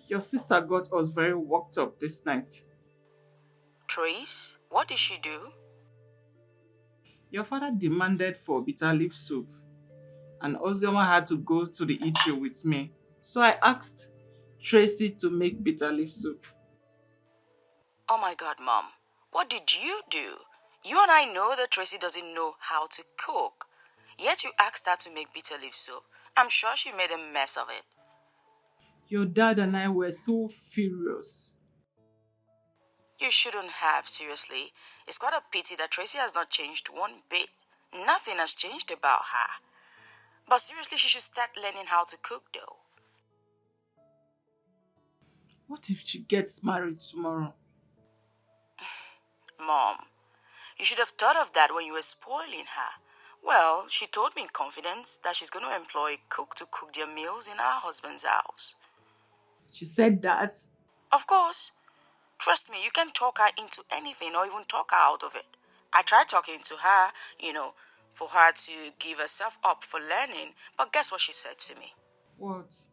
Your sister got us very worked up this night. Trace, what did she do? Your father demanded for bitter leaf soup, and Ozioma had to go to the eatery with me. So I asked Tracy to make bitter leaf soup. Oh my God, Mom. What did you do? You and I know that Tracy doesn't know how to cook. Yet you asked her to make bitter leaf soup. I'm sure she made a mess of it. Your dad and I were so furious. You shouldn't have, seriously. It's quite a pity that Tracy has not changed one bit. Nothing has changed about her. But seriously, she should start learning how to cook though. What if she gets married tomorrow? Mom, you should have thought of that when you were spoiling her. Well, she told me in confidence that she's going to employ a cook to cook their meals in her husband's house. She said that? Of course. Trust me, you can talk her into anything or even talk her out of it. I tried talking to her, for her to give herself up for learning, but guess what she said to me? What?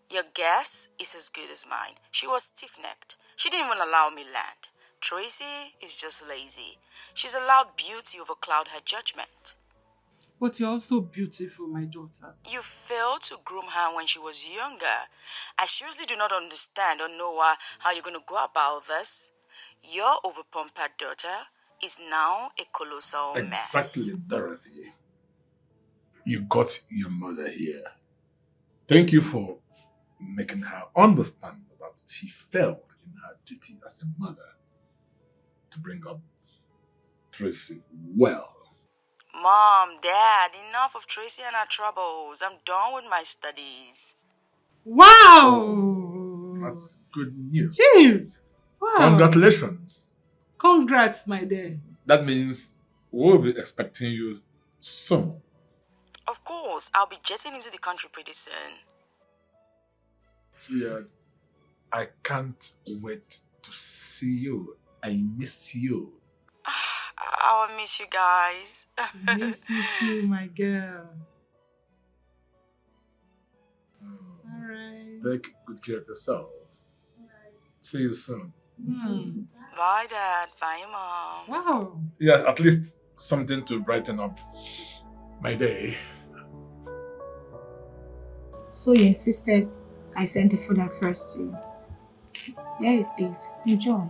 Your guess is as good as mine. She was stiff-necked. She didn't even allow me land. Tracy is just lazy. She's allowed beauty overcloud her judgment. But you're also beautiful, my daughter. You failed to groom her when she was younger. I seriously do not understand or know how you're going to go about this. Your overpampered daughter is now a colossal mess. Exactly, Dorothy. You got your mother here. Thank you for making her understand that she failed in her duty as a mother to bring up Tracy well. Mom, Dad, enough of Tracy and her troubles. I'm done with my studies. Wow! That's good news. Chief! Wow! Congratulations. Congrats, my dear. That means we'll be expecting you soon. Of course, I'll be jetting into the country pretty soon. Sweetheart, I can't wait to see you. I miss you. I'll miss you guys. Miss you too, my girl. Alright. Take good care of yourself. See you soon. Bye, Dad. Bye, Mom. Wow. Yeah, at least something to brighten up my day. So you insisted I send the food across to you. There it is. Enjoy.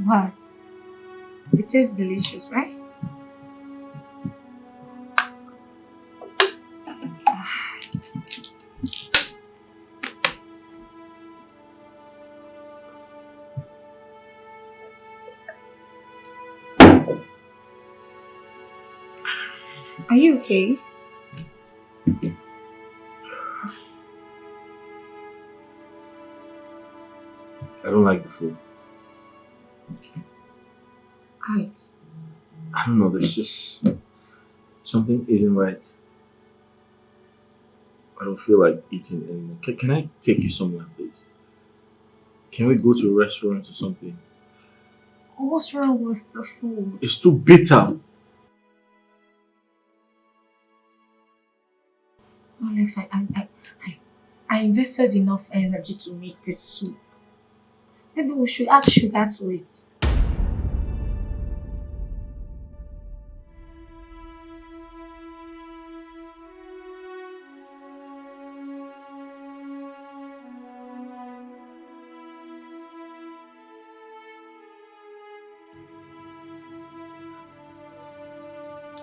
What? It tastes delicious, right? Are you okay? I don't like the food. Right. I don't know, there's just something isn't right. I don't feel like eating anymore. Can I take you somewhere, please? Can we go to a restaurant or something? What's wrong with the food? It's too bitter. Alex, I invested enough energy to make this soup. Maybe we should add sugar to it.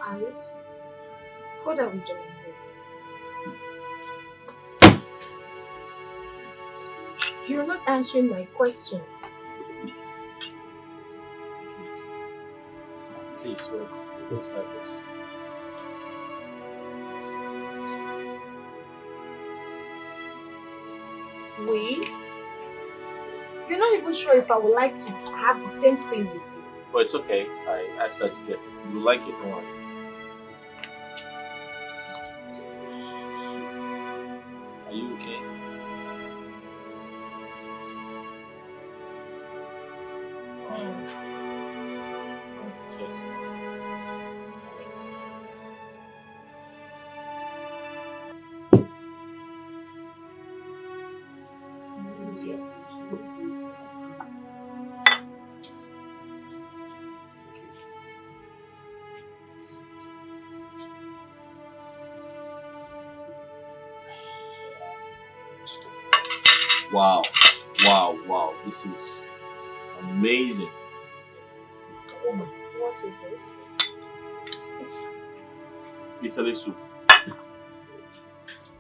Alex, what are we doing here? You're not answering my question. Please, we're going to have this. We? You're not even sure if I would like to have the same thing with you. But it's okay. I asked her to get it. You like it, don't worry. Are you okay? Cheers. Yeah. Wow, wow, wow. This is amazing. What is this? Bitter leaf soup.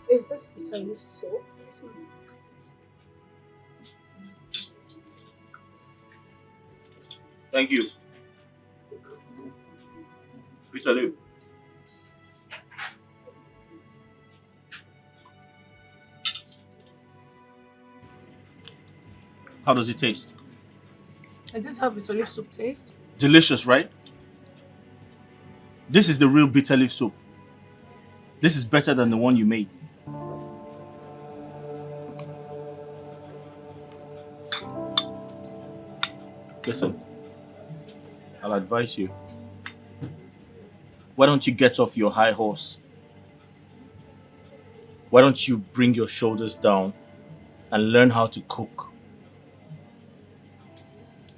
Is this bitter leaf soup? Thank you. Bitter leaf. How does it taste? Is this how bitter leaf soup tastes? Delicious, right? This is the real bitter leaf soup. This is better than the one you made. Listen, I'll advise you. Why don't you get off your high horse? Why don't you bring your shoulders down and learn how to cook?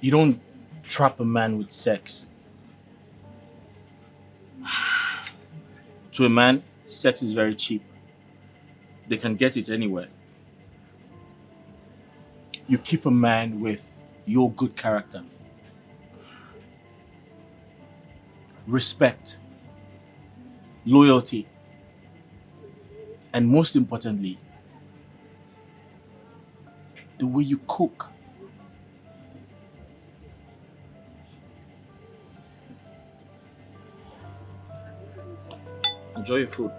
You don't trap a man with sex. To a man, sex is very cheap. They can get it anywhere. You keep a man with your good character, respect, loyalty, and most importantly, the way you cook. Enjoy your food.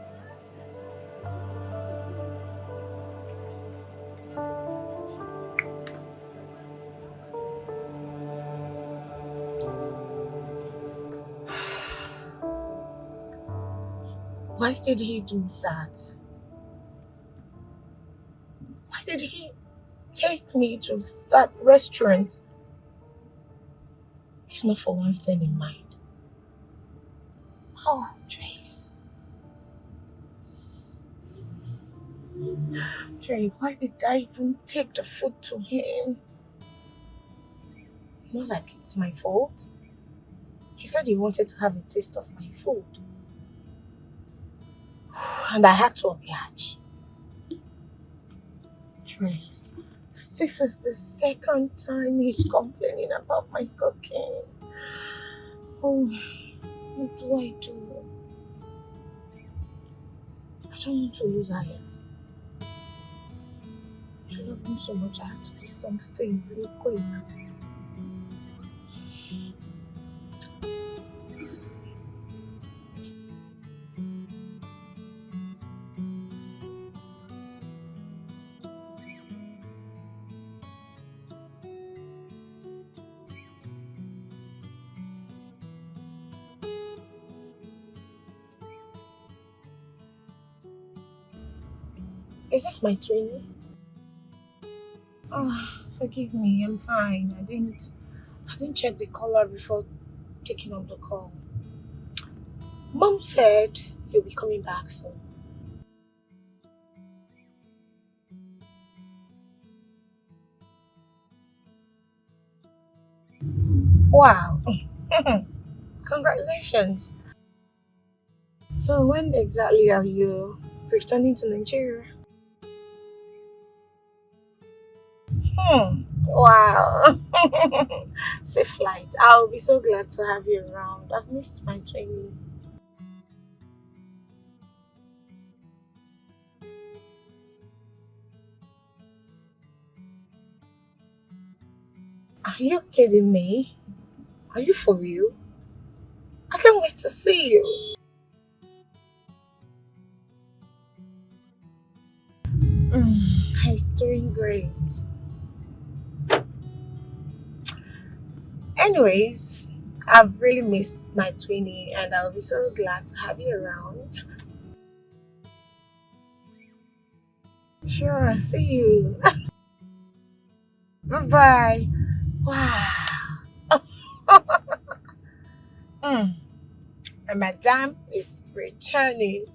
Why did he do that? Why did he take me to that restaurant? If not for one thing in mind. Oh, Trace. Trace, why did I even take the food to him? Not like it's my fault. He said he wanted to have a taste of my food. And I had to oblige. Trace, this is the second time he's complaining about my cooking. Oh, what do I do? I don't want to lose Alex. I love him so much I had to do something real quick. Is this my twinnie? Oh, forgive me, I'm fine. I didn't check the color before picking up the call. Mom said you'll be coming back soon. Wow. Congratulations. So when exactly are you returning to Nigeria? Wow. Safe flight. I'll be so glad to have you around. I've missed my training. Are you kidding me? Are you for real? I can't wait to see you. He's doing great. Anyways, I've really missed my twinnie and I'll be so glad to have you around. Sure, see you. Bye-bye. Wow. And Madame is returning.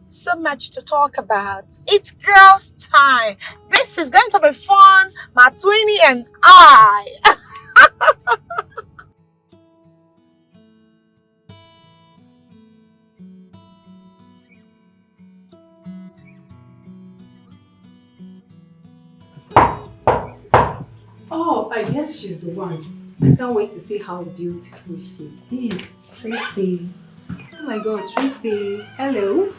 So much to talk about. It's girls' time. This is going to be fun. My twinnie and I. Oh, I guess she's the one. I can't wait to see how beautiful she is. Tracy. Oh my God, Tracy. Hello.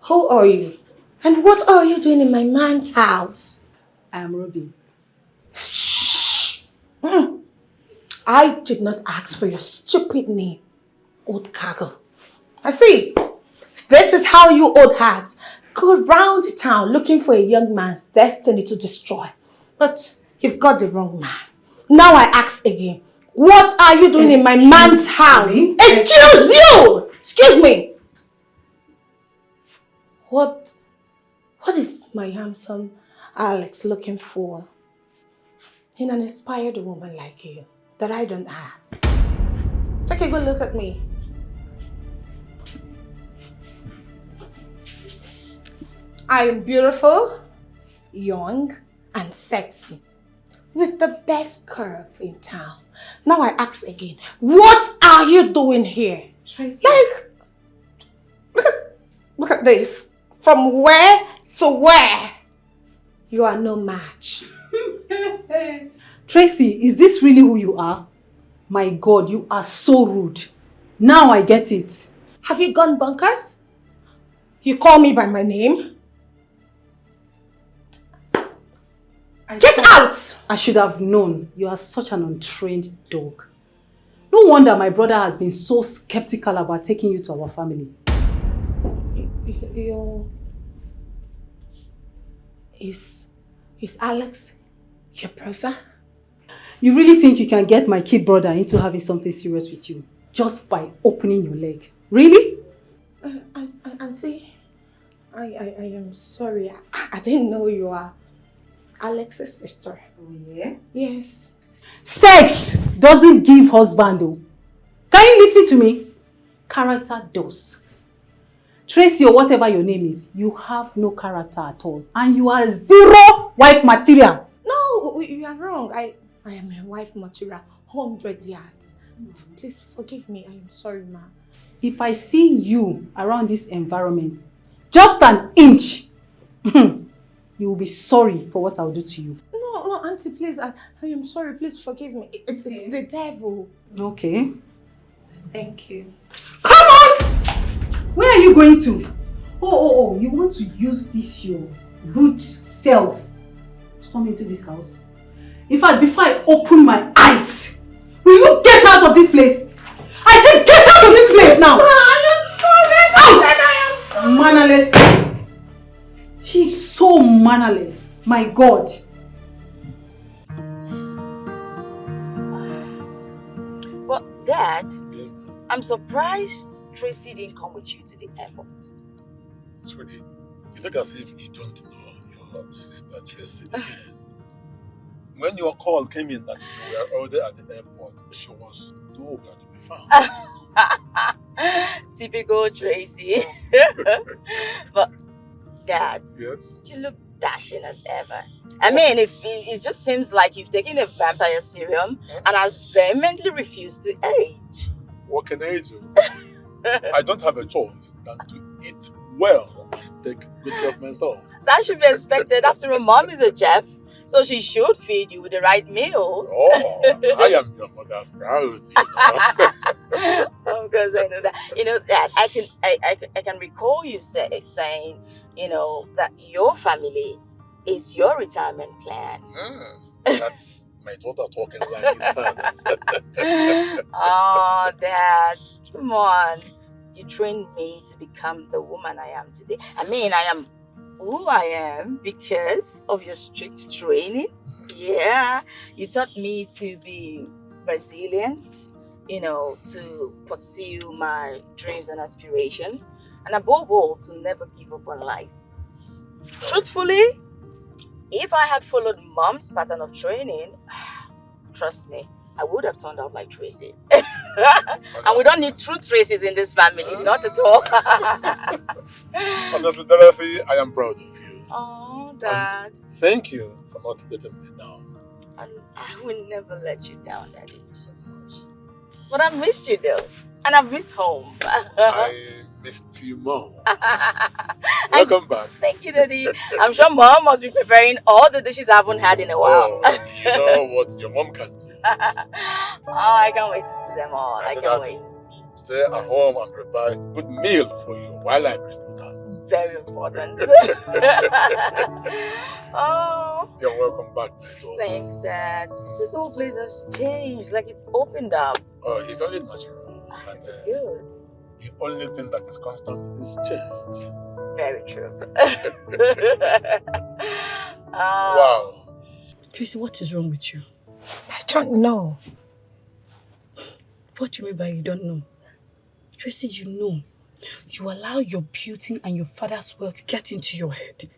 Who are you? And what are you doing in my man's house? I am Ruby. Shh! I did not ask for your stupid name, old cargo. I see. This is how you old hags go round town looking for a young man's destiny to destroy. But you've got the wrong man. Now I ask again, what are you doing in my man's house? Excuse you! Excuse me! What is my handsome Alex looking for in an inspired woman like you that I don't have? Take a good look at me. I am beautiful, young, and sexy, with the best curve in town. Now I ask again, what are you doing here? Tracy. Look at this. From where to where? You are no match. Tracy, is this really who you are? My God, you are so rude. Now I get it. Have you gone bonkers? You call me by my name? Get out! I should have known. You are such an untrained dog. No wonder my brother has been so skeptical about taking you to our family. Is Alex your brother? You really think you can get my kid brother into having something serious with you just by opening your leg? Really? Auntie, I am sorry. I didn't know you are Alex's sister. Oh, yeah? Yes. Sex doesn't give husband, though. Can you listen to me? Character does. Tracy or whatever your name is, you have no character at all. And you are zero wife material. No, you are wrong. I am a wife material. 100 yards. Please forgive me. I am sorry, ma. If I see you around this environment, just an inch, you will be sorry for what I'll do to you. No, auntie, please. I am sorry. Please forgive me. It's the devil. Okay. Thank you. Come on! Where are you going to? Oh, you want to use this your rude self to come into this house? In fact, before I open my eyes, will you get out of this place? I said get out of this place now! I am sorry, mannerless. She's so mannerless. My God. Well, Dad, I'm surprised Tracy didn't come with you to the airport. Sweetie, you look as if you don't know your sister Tracy again. When your call came in that you were already at the airport, she was nowhere to be found. Typical Tracy. But Dad, Yes? you look dashing as ever. I mean, it just seems like you've taken a vampire serum and has vehemently refused to age. What can I do? I don't have a choice than to eat well and take good care of myself. That should be expected. After all, Mom is a chef, so she should feed you with the right meals. Oh, I am your mother's priority. Of course, I know that. You know that I can recall you saying, that your family is your retirement plan. That's my daughter talking like his father. Oh, Dad, come on. You trained me to become the woman I am today. I mean, I am who I am because of your strict training. Yeah, you taught me to be resilient, to pursue my dreams and aspiration, and above all, to never give up on life. Truthfully, if I had followed Mom's pattern of training, trust me, I would have turned out like Tracy. And we don't need true Traces in this family, not at all. Honestly, Dorothy, I am proud of you. Oh, Dad. And thank you for not letting me down. And I will never let you down, Daddy. So much. But I missed you though. And I've missed home. I missed you more. Welcome back. Thank you, Daddy. I'm sure Mom must be preparing all the dishes I haven't had in a while. Oh, you know what your mom can do. Oh, I can't wait to see them all. I can't wait. Stay at home and prepare a good meal for you while I bring you down. Very important. Oh. You're welcome back, my daughter. Thanks, Dad. This whole place has changed. Like it's opened up. Oh, it's only natural. This is good. The only thing that is constant is change. Very true. Wow. Tracy, what is wrong with you? I don't know. What do you mean by you don't know? Tracy, you know. You allow your beauty and your father's wealth get into your head.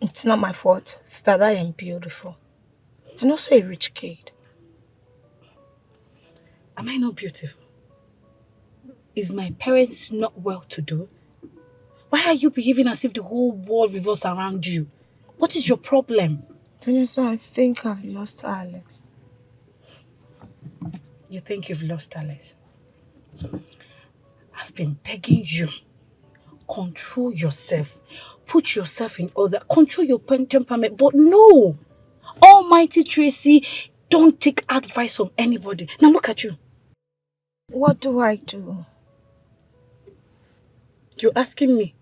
It's not my fault that I am beautiful. And also a rich kid. Am I not beautiful? Is my parents not well-to-do? Why are you behaving as if the whole world revolves around you? What is your problem? Vanessa, I think I've lost Alex. You think you've lost Alex? I've been begging you. Control yourself. Put yourself in order. Control your temperament. But no! Almighty Tracy, don't take advice from anybody. Now look at you. What do I do? You're asking me?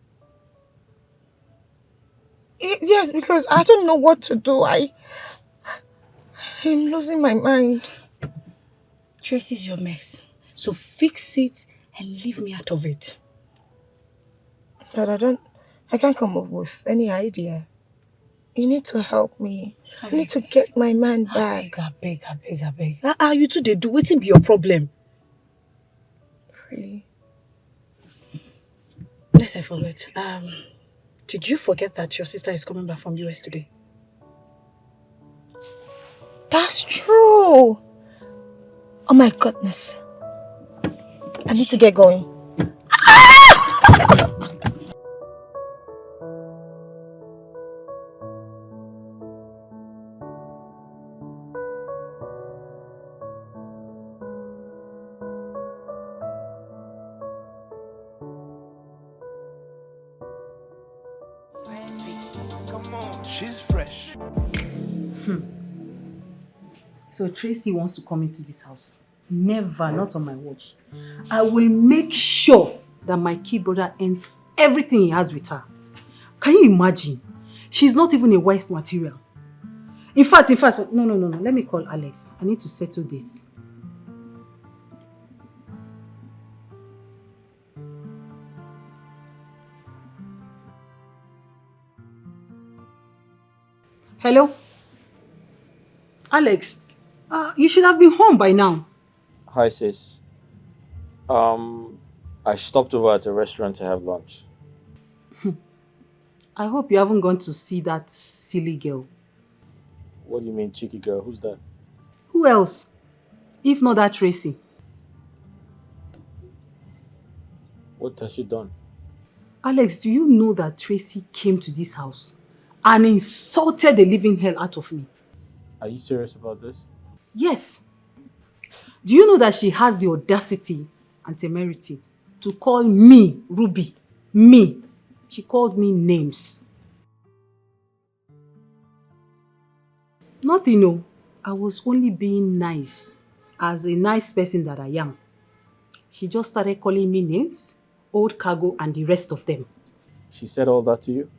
Yes, because I don't know what to do. I'm losing my mind. Tracy's your mess. So fix it and leave me out of it. But I can't come up with any idea. You need to help me. I need to get my man back. I beg. You two they do. Wetin be your problem? Really? Yes, I forgot. Did you forget that your sister is coming back from US today? That's true. Oh my goodness. I need to get going. Come on, she's fresh. So Tracy wants to come into this house. Never, not on my watch. I will make sure that my kid brother ends everything he has with her. Can you imagine? She's not even a wife material. In fact, no. Let me call Alex. I need to settle this. Hello? Alex, you should have been home by now. Hi, sis. I stopped over at a restaurant to have lunch. I hope you haven't gone to see that silly girl. What do you mean, cheeky girl? Who's that? Who else? If not that Tracy. What has she done? Alex, do you know that Tracy came to this house and insulted the living hell out of me? Are you serious about this? Yes. Do you know that she has the audacity and temerity to call me, Ruby, me? She called me names. Nothing, no. I was only being nice, as a nice person that I am. She just started calling me names, old cargo and the rest of them. She said all that to you?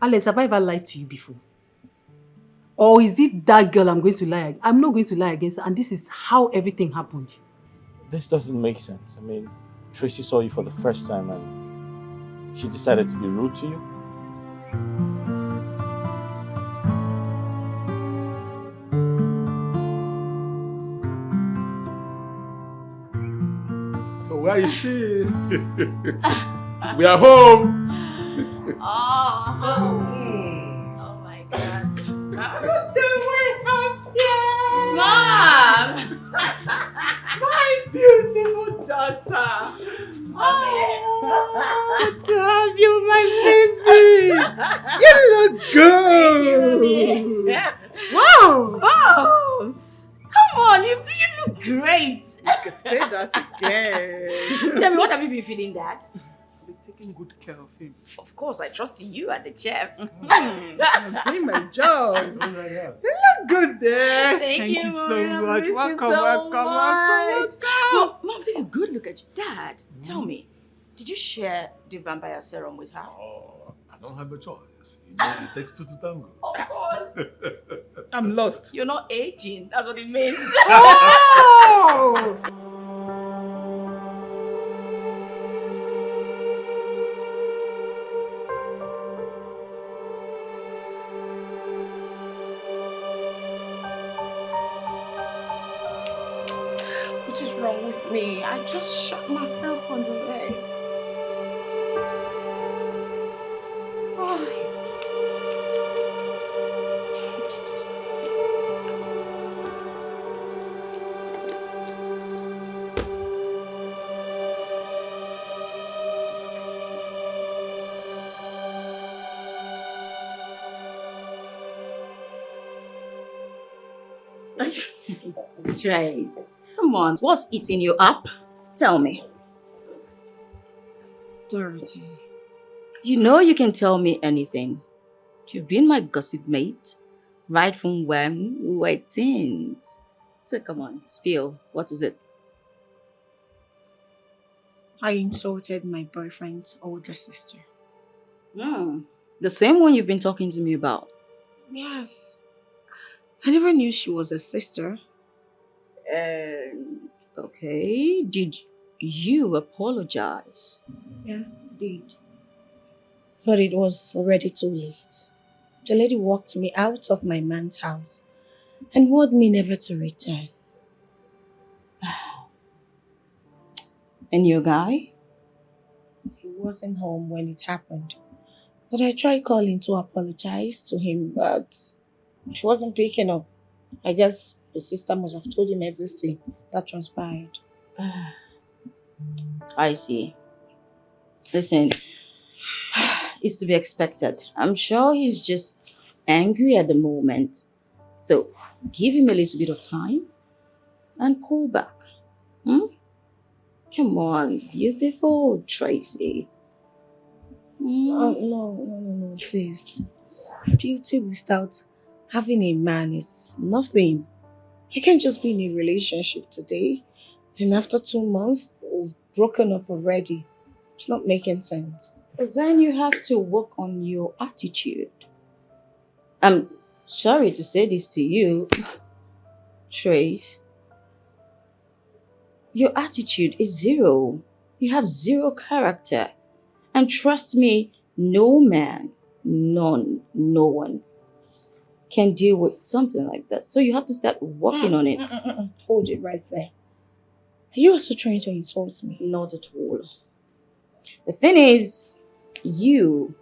Alex, have I ever lied to you before? Or is it that girl I'm going to lie? I'm not going to lie against her, and this is how everything happened. This doesn't make sense. I mean, Tracy saw you for the first time and she decided to be rude to you? So where is she? We are home. Oh my God. Mom! My beautiful daughter. Oh, to have you, my baby. You look good. Wow. Oh! Come on, you look great. You can say that again. Tell me, what have you been feeding, Dad? I've been taking good care of him. Of course, I trust you as the chef. I'm doing my job. You look good there. Thank you so Mom. much. I miss you Welcome. Well, Mom, take a good look at you. Dad, tell me, did you share the vampire serum with her? Oh, I don't have a choice. You know, it takes two to tango. Of course. I'm lost. You're not aging. That's what it means. Oh! What is wrong with me? I just shot myself on the leg. Oh. Trace, come on. What's eating you up? Tell me. Dorothy. You know you can tell me anything. You've been my gossip mate right from when we were teens. So come on, spill. What is it? I insulted my boyfriend's older sister. The same one you've been talking to me about. Yes. I never knew she was a sister. Okay. Did you apologize? Yes, did. But it was already too late. The lady walked me out of my man's house and warned me never to return. And your guy? He wasn't home when it happened. But I tried calling to apologize to him, but she wasn't picking up. I guess the sister must have told him everything that transpired. I see. Listen, it's to be expected. I'm sure he's just angry at the moment. So give him a little bit of time and call back. Come on, beautiful Tracy. No, sis. Beauty without having a man is nothing. I can't just be in a relationship today and after 2 months we've broken up already. It's not making sense. Then you have to work on your attitude. I'm sorry to say this to you, Trace. Your attitude is zero. You have zero character. And trust me, no man, no one can deal with something like that. So you have to start working on it. Hold it right there. Are you also trying to insult me? Not at all. The thing is, you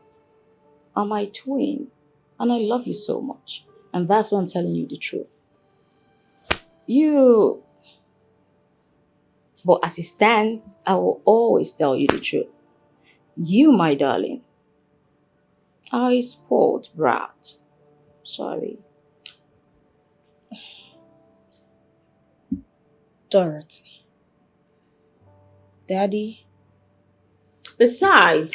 are my twin. And I love you so much. And that's why I'm telling you the truth. But as it stands, I will always tell you the truth. You, my darling, are a spoiled brat. Sorry. Dorothy. Daddy. Besides,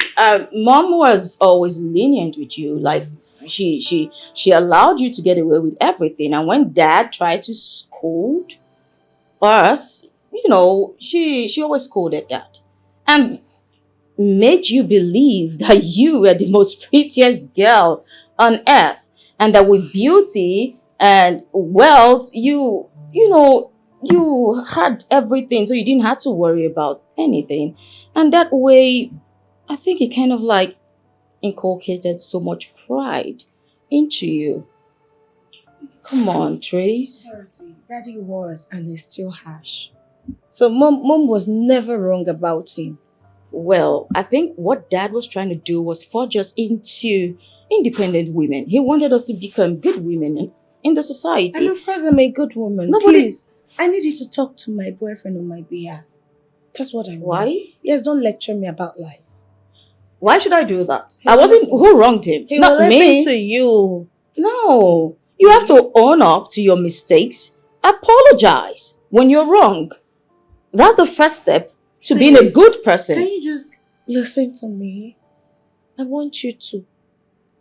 Mom was always lenient with you. Like, she allowed you to get away with everything. And when Dad tried to scold us, she always scolded Dad. And made you believe that you were the most prettiest girl on earth. And that with beauty and wealth, you had everything. So you didn't have to worry about anything. And that way, I think it kind of like inculcated so much pride into you. Come on, Trace. Daddy was and is still harsh. So mom was never wrong about him. Well, I think what Dad was trying to do was forge us into independent women. He wanted us to become good women in the society. And of course I'm a good woman. Please, I need you to talk to my boyfriend on my behalf. That's what I want. Why? Yes, don't lecture me about life. Why should I do that? Who wronged him? He Not will me. listen to you. No. You have to own up to your mistakes. Apologize when you're wrong. That's the first step to being a good person. Can you just listen to me? I want you to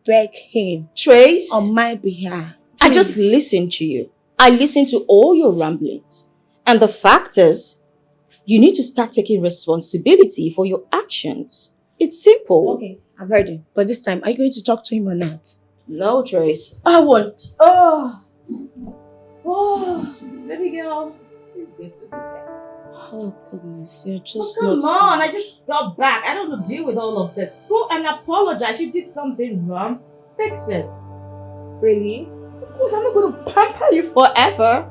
beg him. Trace. On my behalf. Please. I just listened to you. I listened to all your ramblings. And the fact is, you need to start taking responsibility for your actions. It's simple. Okay, I've heard him. But this time, are you going to talk to him or not? No, Trace. I won't. Oh, baby girl. It's good to be there. Oh, goodness. You're just come on. I just got back. I don't want to deal with all of this. Go and apologize. You did something wrong. Fix it. Really? Of course, I'm not going to pamper you forever.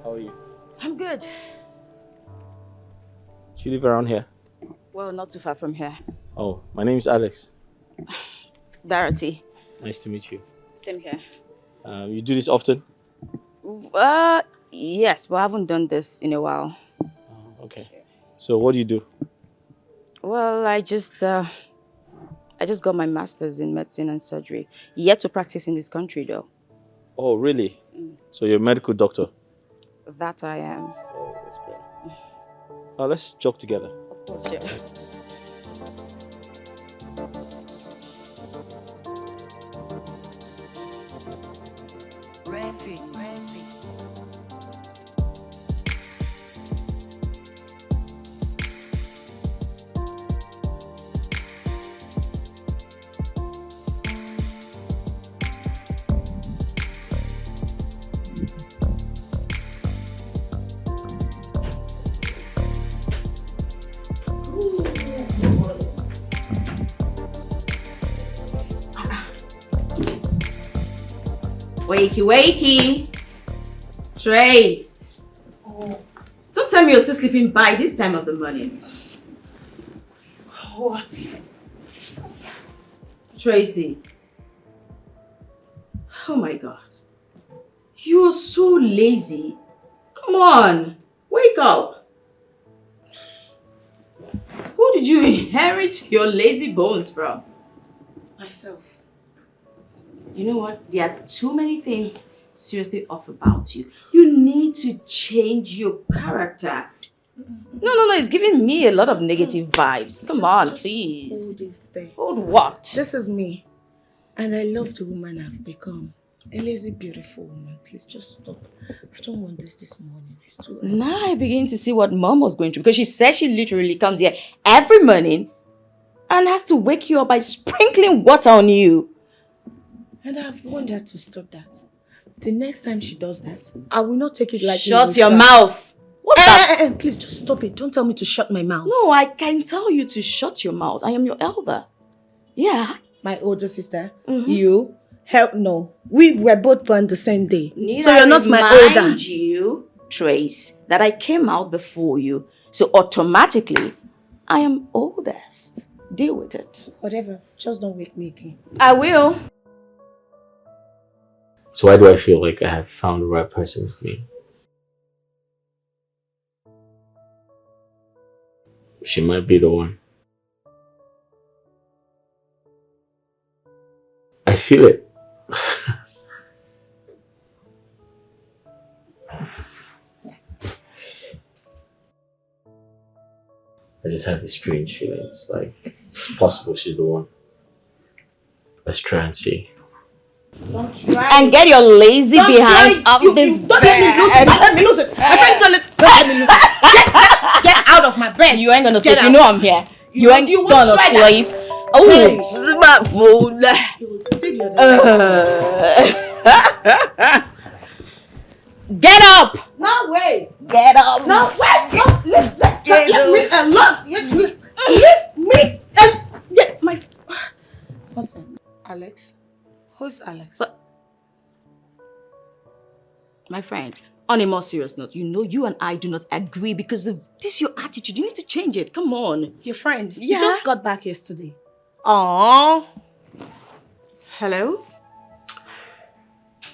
How are you? I'm good. Do you live around here? Well, not too far from here. Oh, my name is Alex. Dorothy. Nice to meet you. Same here. You do this often? Yes, but I haven't done this in a while. Oh, okay. So what do you do? Well, I just got my master's in medicine and surgery. Yet to practice in this country, though. Oh, really? So you're a medical doctor? That I am. Oh, that's great. Let's jog together. Of course, yeah. Wakey, wakey. Trace. Oh. Don't tell me you're still sleeping by this time of the morning. What? Tracy. Oh my God. You are so lazy. Come on. Wake up. Who did you inherit your lazy bones from? Myself. You know what? There are too many things seriously off about you. You need to change your character. No. It's giving me a lot of negative vibes. Come on, please. Hold it there. Hold what? This is me. And I love the woman I've become. A lazy, beautiful woman. Please just stop. I don't want this morning. It's too early. Now I begin to see what Mom was going through. Because she said she literally comes here every morning and has to wake you up by sprinkling water on you. And I've warned her to stop that. The next time she does that, I will not take it like Shut your mouth. What's that? Please just stop it. Don't tell me to shut my mouth. No, I can tell you to shut your mouth. I am your elder. Yeah. My older sister, you, hell no. We were both born the same day. So you're not my older. Remind you, Trace, that I came out before you. So automatically, I am oldest. Deal with it. Whatever. Just don't wake me again. I will. So why do I feel like I have found the right person with me? She might be the one. I feel it. I just have this strange feeling. It's like, it's possible she's the one. Let's try and see. Don't try. And get your lazy Don't behind try. up this Don't bed. let me lose it. My friend, don't let me lose it. Get out of my bed. You ain't gonna sleep. Get You out. know I'm here. You ain't won't gonna try that. sleep. Oh, Hey. smartphone. You will see the other side. Get up! No way. Get up! No way. No, let me alone. Leave me alone. Get my. What's that? Alex? Who's Alex? But, my friend, on a more serious note, you know you and I do not agree because of this your attitude. You need to change it. Come on. Your friend? Yeah. You just got back yesterday. Aww. Hello?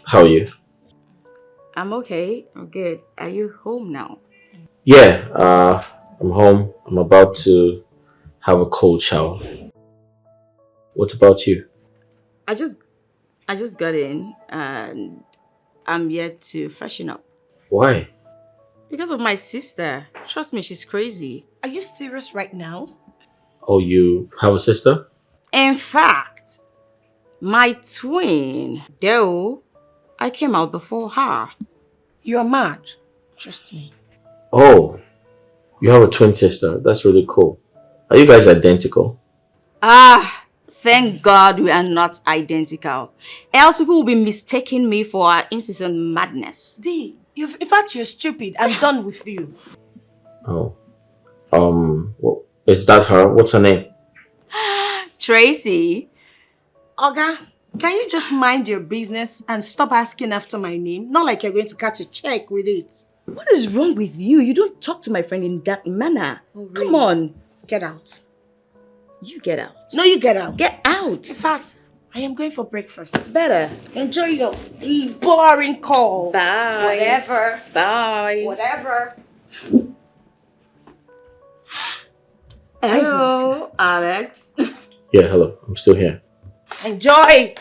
How are you? I'm okay. I'm good. Are you home now? Yeah, I'm home. I'm about to have a cold shower. What about you? I just got in and I'm yet to freshen up. Why? Because of my sister. Trust me, she's crazy. Are you serious right now? Oh, you have a sister? In fact, my twin, though, I came out before her. You are mad. Trust me. Oh, you have a twin sister. That's really cool. Are you guys identical? Ah, thank God we are not identical. Else people will be mistaking me for our incessant madness. D, in fact, you're stupid. I'm done with you. Oh. Well, is that her? What's her name? Tracy. Oga, can you just mind your business and stop asking after my name? Not like you're going to catch a check with it. What is wrong with you? You don't talk to my friend in that manner. Oh, really? Come on. Get out. You get out. No, you get out. Get out. In fact, I am going for breakfast. Better. Enjoy your boring call. Bye. Whatever. Bye. Whatever. Hello, Alex. Yeah, hello. I'm still here. Enjoy it.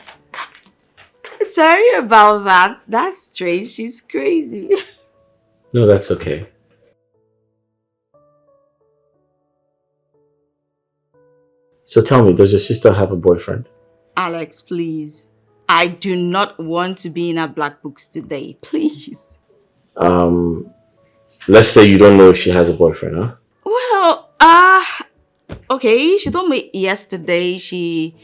Sorry about that. That's strange. She's crazy. No, that's okay. So tell me, does your sister have a boyfriend? Alex, please. I do not want to be in our black books today. Please. Let's say you don't know if she has a boyfriend, huh? Well, okay. She told me yesterday she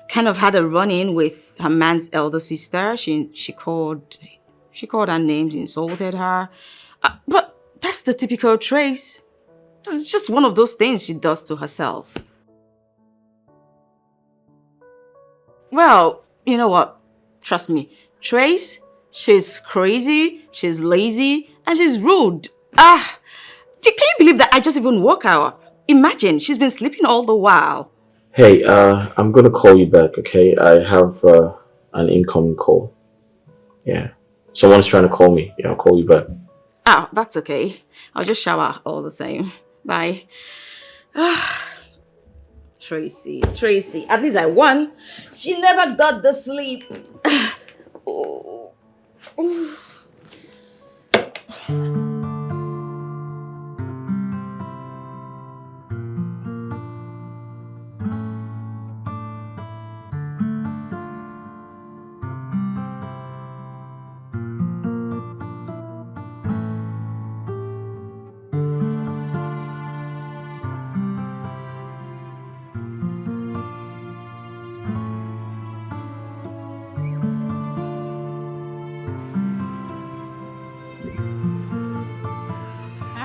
kind of had a run-in with her man's elder sister. She called her names, insulted her. But that's the typical Trace. It's just one of those things she does to herself. Well, you know what? Trust me. Trace, she's crazy, she's lazy, and she's rude. Can you believe that I just even woke her up? Imagine, she's been sleeping all the while. Hey, I'm gonna call you back, okay? I have an incoming call. Yeah. Someone's trying to call me. Yeah, I'll call you back. That's okay. I'll just shower all the same. Bye. Tracy. At least I won. She never got the sleep. Oh.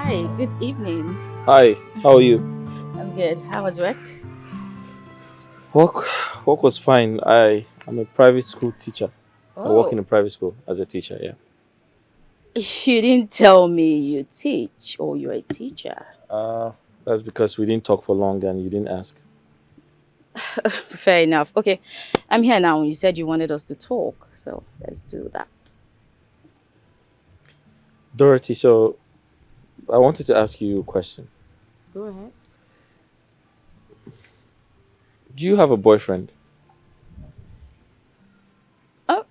Hi, good evening. Hi, how are you? I'm good. How was work? Work was fine. I'm a private school teacher. I work in a private school as a teacher, yeah. You didn't tell me you teach or you're a teacher. That's because we didn't talk for long and you didn't ask. Fair enough. Okay, I'm here now. You said you wanted us to talk, so let's do that. Dorothy, so I wanted to ask you a question. Go ahead. Do you have a boyfriend? Oh,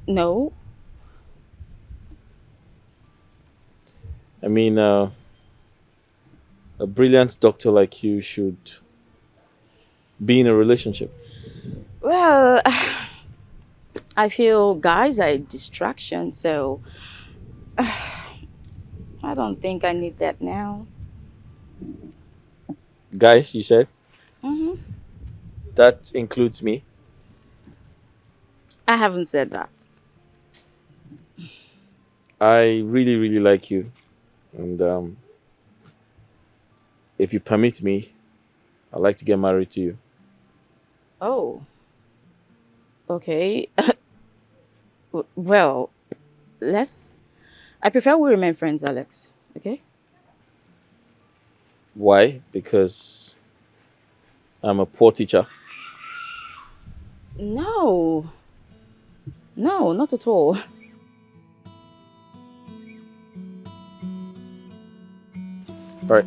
no. I mean, a brilliant doctor like you should be in a relationship. Well, I feel guys are a distraction, so I don't think I need that now. Guys, you said? Mm-hmm. That includes me. I haven't said that. I really, really like you. And if you permit me, I'd like to get married to you. Oh. Okay. Well, I prefer we remain friends, Alex. Okay? Why? Because I'm a poor teacher. No. No, not at all. All right.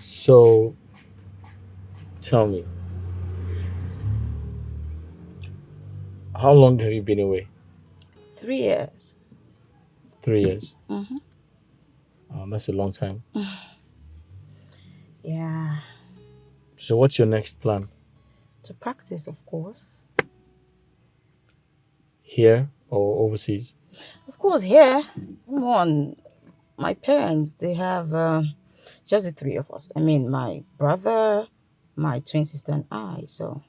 So, tell me, how long have you been away? 3 years. 3 years. Mm-hmm. That's a long time. Yeah. So, what's your next plan? To practice, of course. Here or overseas? Of course, here. Come on. My parents, they have just the 3 of us. I mean, my brother, my twin sister, and I, so.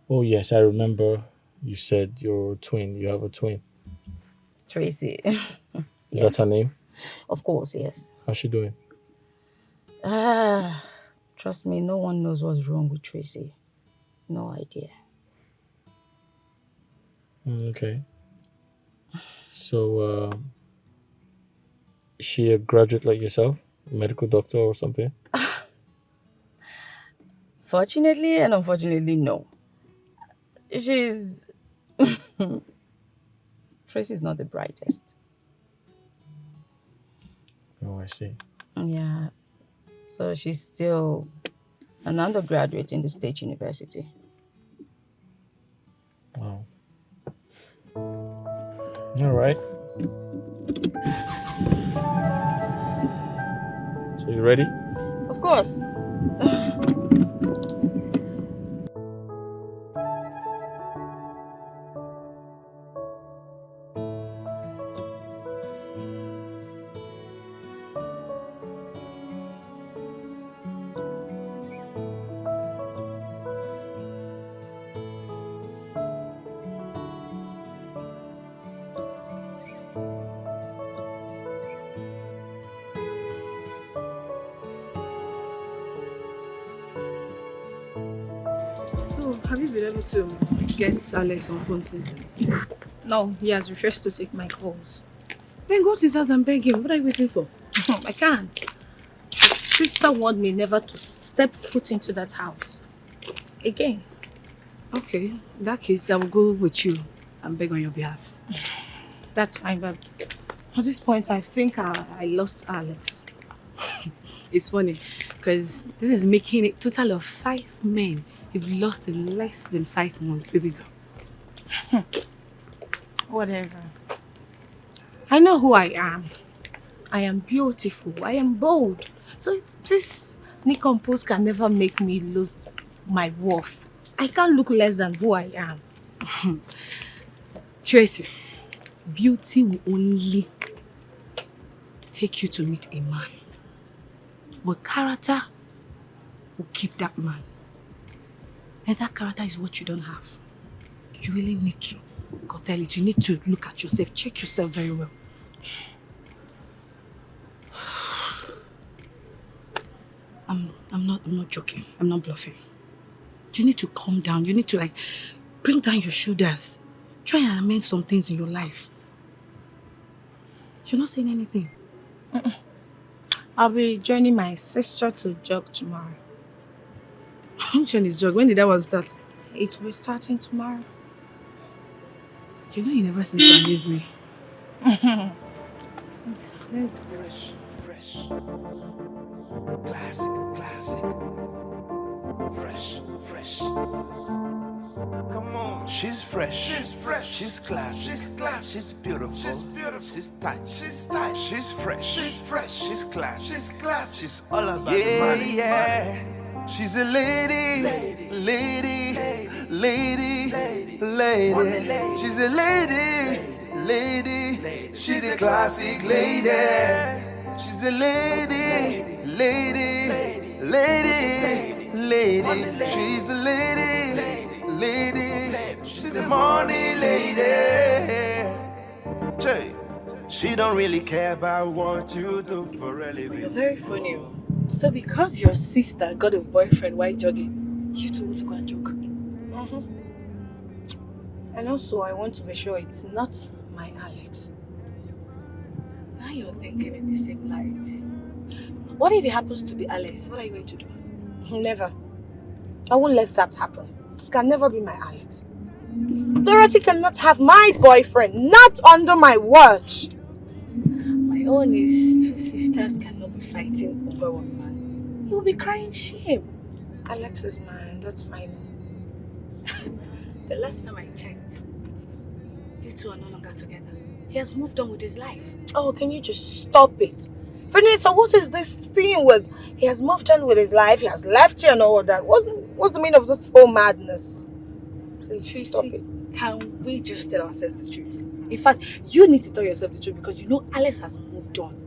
Oh, yes, I remember you said you're a twin. You have a twin. Tracy. Is that her name? Of course, yes. How's she doing? Trust me, no one knows what's wrong with Tracy. No idea. Okay. So, is she a graduate like yourself? A medical doctor or something? Fortunately and unfortunately, no. She's... Tracy's not the brightest. Oh, I see. Yeah. So she's still an undergraduate in the State University. Wow. All right. So you ready? Of course. So, have you been able to get Alex on phone since then? No, he has refused to take my calls. Then go to his house and beg him. What are you waiting for? I can't. His sister warned me never to step foot into that house. Again. Okay, in that case, I will go with you and beg on your behalf. That's fine, but at this point, I think I lost Alex. It's funny, because this is making a total of 5 men you've lost in less than 5 months, baby girl. Whatever. I know who I am. I am beautiful. I am bold. So this Nikon post can never make me lose my worth. I can't look less than who I am. Tracy, beauty will only take you to meet a man. But character will keep that man. And that character is what you don't have. You really need to curtail it. You need to look at yourself, check yourself very well. I'm not joking. I'm not bluffing. You need to calm down. You need to bring down your shoulders. Try and amend some things in your life. You're not saying anything. I'll be joining my sister to jog tomorrow. Which one is jog? When did that one start? It will be starting tomorrow. You know you never seem to amaze me. Fresh, fresh. Classic, classic. Fresh, fresh. Come on. She's fresh. She's fresh. She's classy. She's classy. She's beautiful. She's beautiful. She's tight. She's tight. She's fresh. She's fresh. She's classy. She's classy. She's all about the money. Yeah. She's a lady. Lady. Lady. Lady. She's a lady. Lady. She's a classic lady. She's a lady. Lady. Lady. Lady. She's a lady. Lady, she's a money lady. Jay, she don't really care about what you do for a living. You're very funny. So because your sister got a boyfriend while jogging, you two want to go and jog? And also, I want to be sure it's not my Alex. Now you're thinking in the same light. What if it happens to be Alex? What are you going to do? Never. I won't let that happen. This can never be my Alex. Dorothy cannot have my boyfriend, not under my watch. My own is 2 sisters cannot be fighting over one man. You will be crying shame. Alex is mine, that's fine. The last time I checked, you two are no longer together. He has moved on with his life. Oh, can you just stop it? Vanessa, what is this thing with he has moved on with his life, he has left you and all that? What's the meaning of this whole madness? Please Tracy, stop it. Can we just tell ourselves the truth? In fact, you need to tell yourself the truth because you know Alex has moved on.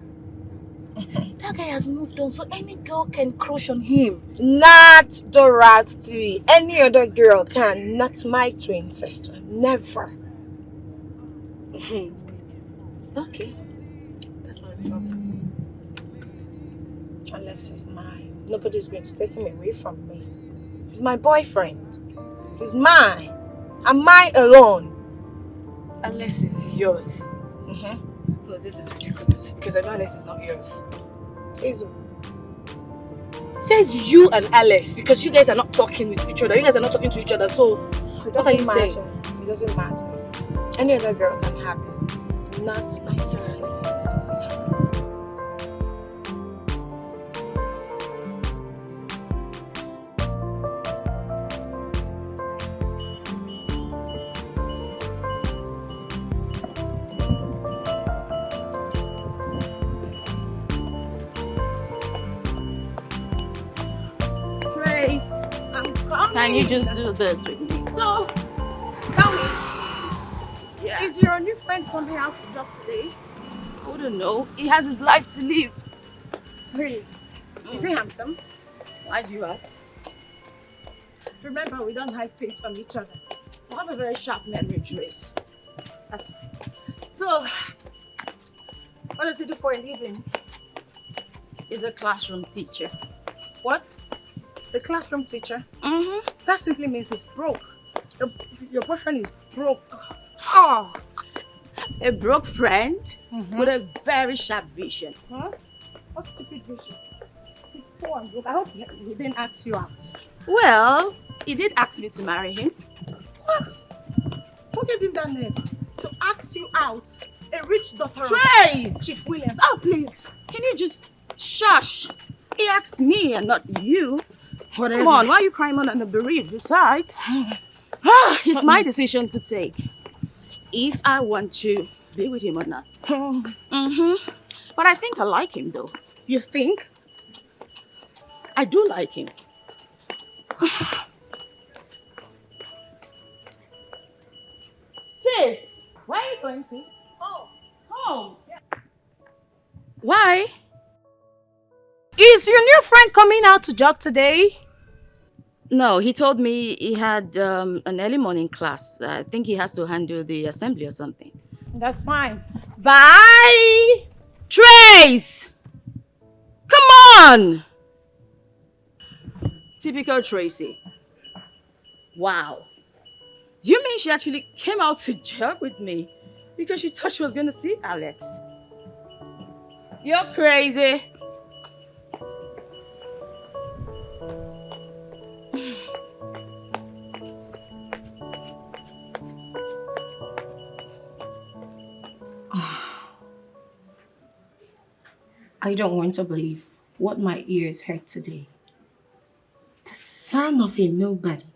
That guy has moved on, so any girl can crush on him. Not Dorothy. Any other girl can, not my twin sister. Never. Okay, that's not a problem. Alex is mine. Nobody's going to take him away from me. He's my boyfriend. He's mine. I'm mine alone. Alex is yours. No, this is ridiculous because I know Alex is not yours. Tezu. Says you and Alex because you guys are not talking with each other. You guys are not talking to each other. So what are you saying? It doesn't matter. Any other girl can have it. Not my sister. Can you just do this with me? So, tell me, Yeah. is your new friend coming out to job today? I wouldn't know. He has his life to live. Really? Is he handsome? Why do you ask? Remember, we don't hide things from each other. I have a very sharp memory, Trace. That's fine. So, what does he do for a living? He's a classroom teacher. What? The classroom teacher? Mm-hmm. That simply means he's broke. Your boyfriend is broke. Oh. A broke friend with a very sharp vision. Huh? What stupid vision? He's poor and broke. I hope he didn't ask you out. Well, he did ask me to marry him. What? Who gave him that nerves to ask you out? A rich daughter Trace! of Chief Williams. Oh, please. Can you just shush? He asked me and not you. Whatever. Come on, why are you crying on the bereaved? Besides, it's my decision to take. If I want to be with him or not. But I think I like him though. You think? I do like him. Sis, where are you going to? Home. Why? Is your new friend coming out to jog today? No, he told me he had an early morning class. I think he has to handle the assembly or something. That's fine. Bye! Trace! Come on! Typical Tracy. Wow. Do you mean she actually came out to jog with me because she thought she was going to see Alex? You're crazy. I don't want to believe what my ears heard today. The son of a nobody,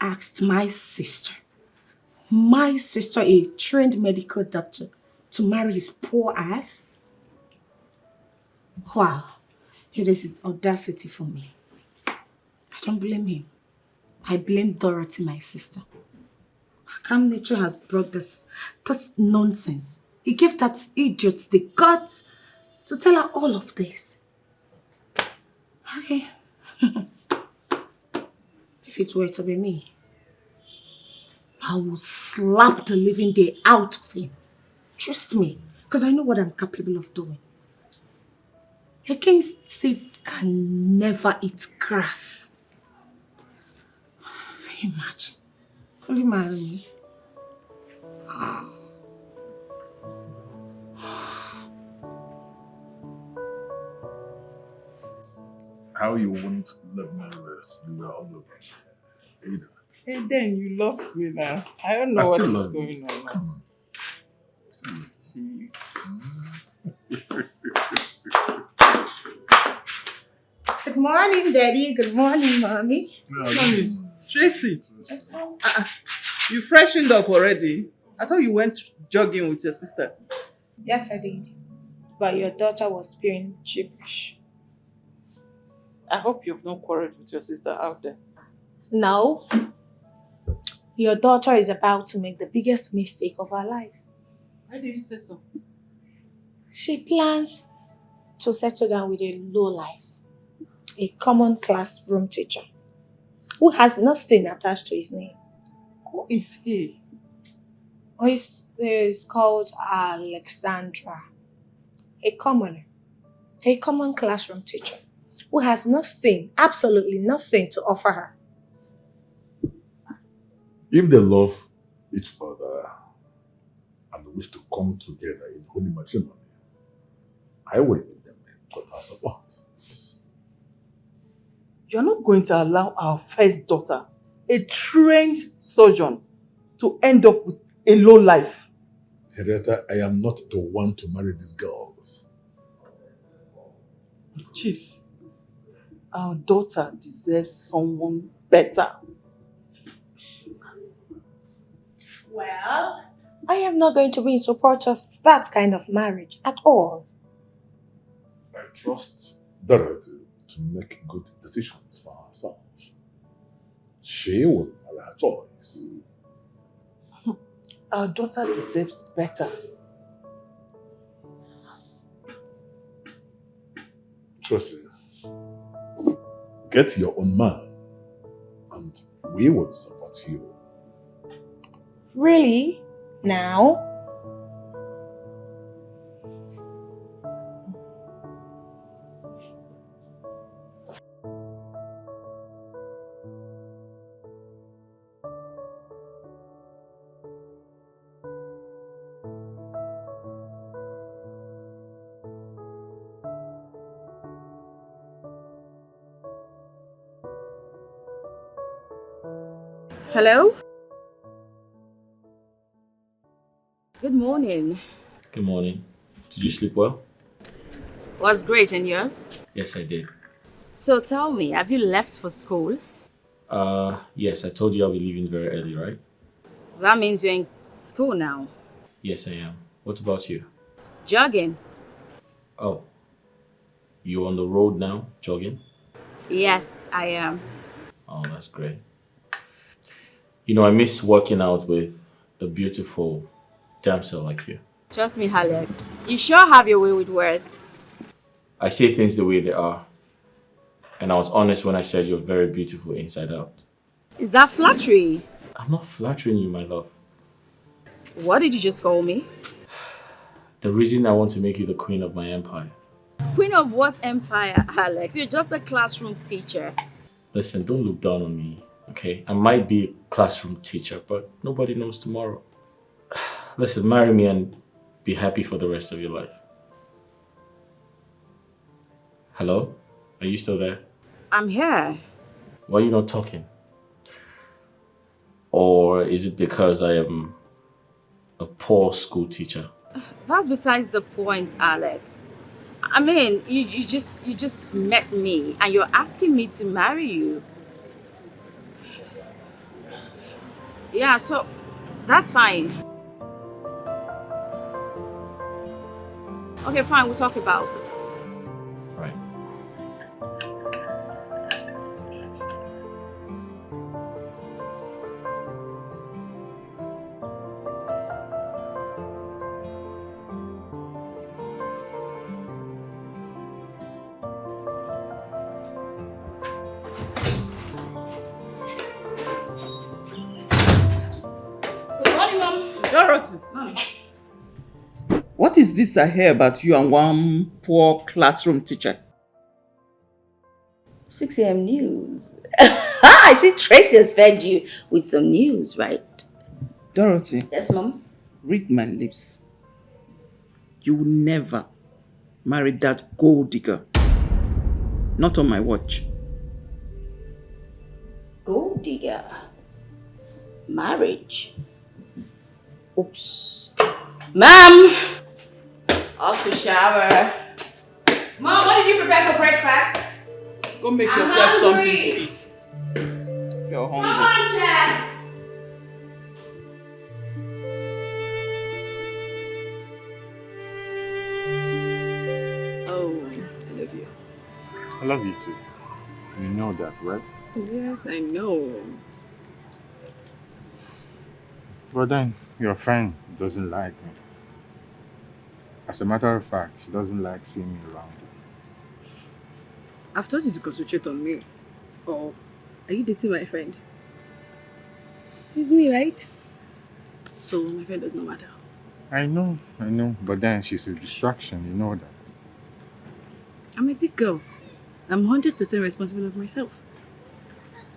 asked my sister, a trained medical doctor, to marry his poor ass? Wow, it is his audacity for me. I don't blame him. I blame Dorothy, my sister. Calm nature has brought this nonsense. He gave that idiot the guts to tell her all of this. Okay. If it were to be me, I will slap the living day out of him. Trust me, because I know what I'm capable of doing. A king's seed can never eat grass. Imagine. Will you marry me? How you won't let me rest? You were all over. How you doing? And then you loved me now. I don't know I what still is love you. going on now. Come on. Still love you. Good morning, Daddy. Good morning, Mommy. Tracy, you freshened up already? I thought you went jogging with your sister. Yes, I did. But your daughter was being cheapish. I hope you've not quarreled with your sister out there. No. Your daughter is about to make the biggest mistake of her life. Why did you say so? She plans to settle down with a lowlife, a common classroom teacher, who has nothing attached to his name. Who is he? He's called Alexandra, a common classroom teacher, who has nothing, absolutely nothing to offer her. If they love each other, wish to come together in holy matrimony, I will give them a total support. You're not going to allow our first daughter, a trained surgeon, to end up with a low life. Henrietta, I am not the one to marry these girls. Chief, our daughter deserves someone better. Well, I am not going to be in support of that kind of marriage at all. I trust Dorothy to make good decisions for herself. She will marry her choice. Our daughter deserves better. Tracy, get your own man and we will support you. Really? Now? Hello? Good morning. Good morning. Did you sleep well? Was great, and yours? Yes, I did. So tell me, have you left for school? Yes, I told you I'll be leaving very early, right? That means you're in school now. Yes, I am. What about you? Jogging? Oh. You on the road now, jogging? Yes, I am. Oh, that's great. You know, I miss working out with a beautiful damsel like you. Trust me, Halek. You sure have your way with words. I say things the way they are. And I was honest when I said you're very beautiful inside out. Is that flattery? I'm not flattering you, my love. What did you just call me? The reason I want to make you the queen of my empire. Queen of what empire, Alex? You're just a classroom teacher. Listen, don't look down on me, okay? I might be a classroom teacher, but nobody knows tomorrow. Listen, marry me and be happy for the rest of your life. Hello? Are you still there? I'm here. Why are you not talking? Or is it because I am a poor school teacher? That's besides the point, Alex. I mean, you just met me and you're asking me to marry you. Yeah, so that's fine. Okay, fine, we'll talk about it. Right. Good morning, Mom. Dorothy, Mom. what is this I hear about you and one poor classroom teacher? 6 a.m. news. I see Tracy has fed you with some news, right? Dorothy, Yes, Mom. read my lips. You will never marry that gold digger. Not on my watch. Gold digger. Marriage. Oops. Mom! Off to shower. Mom, what did you prepare for breakfast? Go make I'm yourself something hungry. to eat. You're Come hungry. on, Chef. Oh, I love you. I love you too. You know that, right? Yes, I know. But then, your friend doesn't like me. As a matter of fact, she doesn't like seeing me around. I've told you to concentrate on me. Or are you dating my friend? It's me, right? So my friend does not matter. I know. But then she's a distraction, you know that. I'm a big girl. I'm 100% responsible of myself.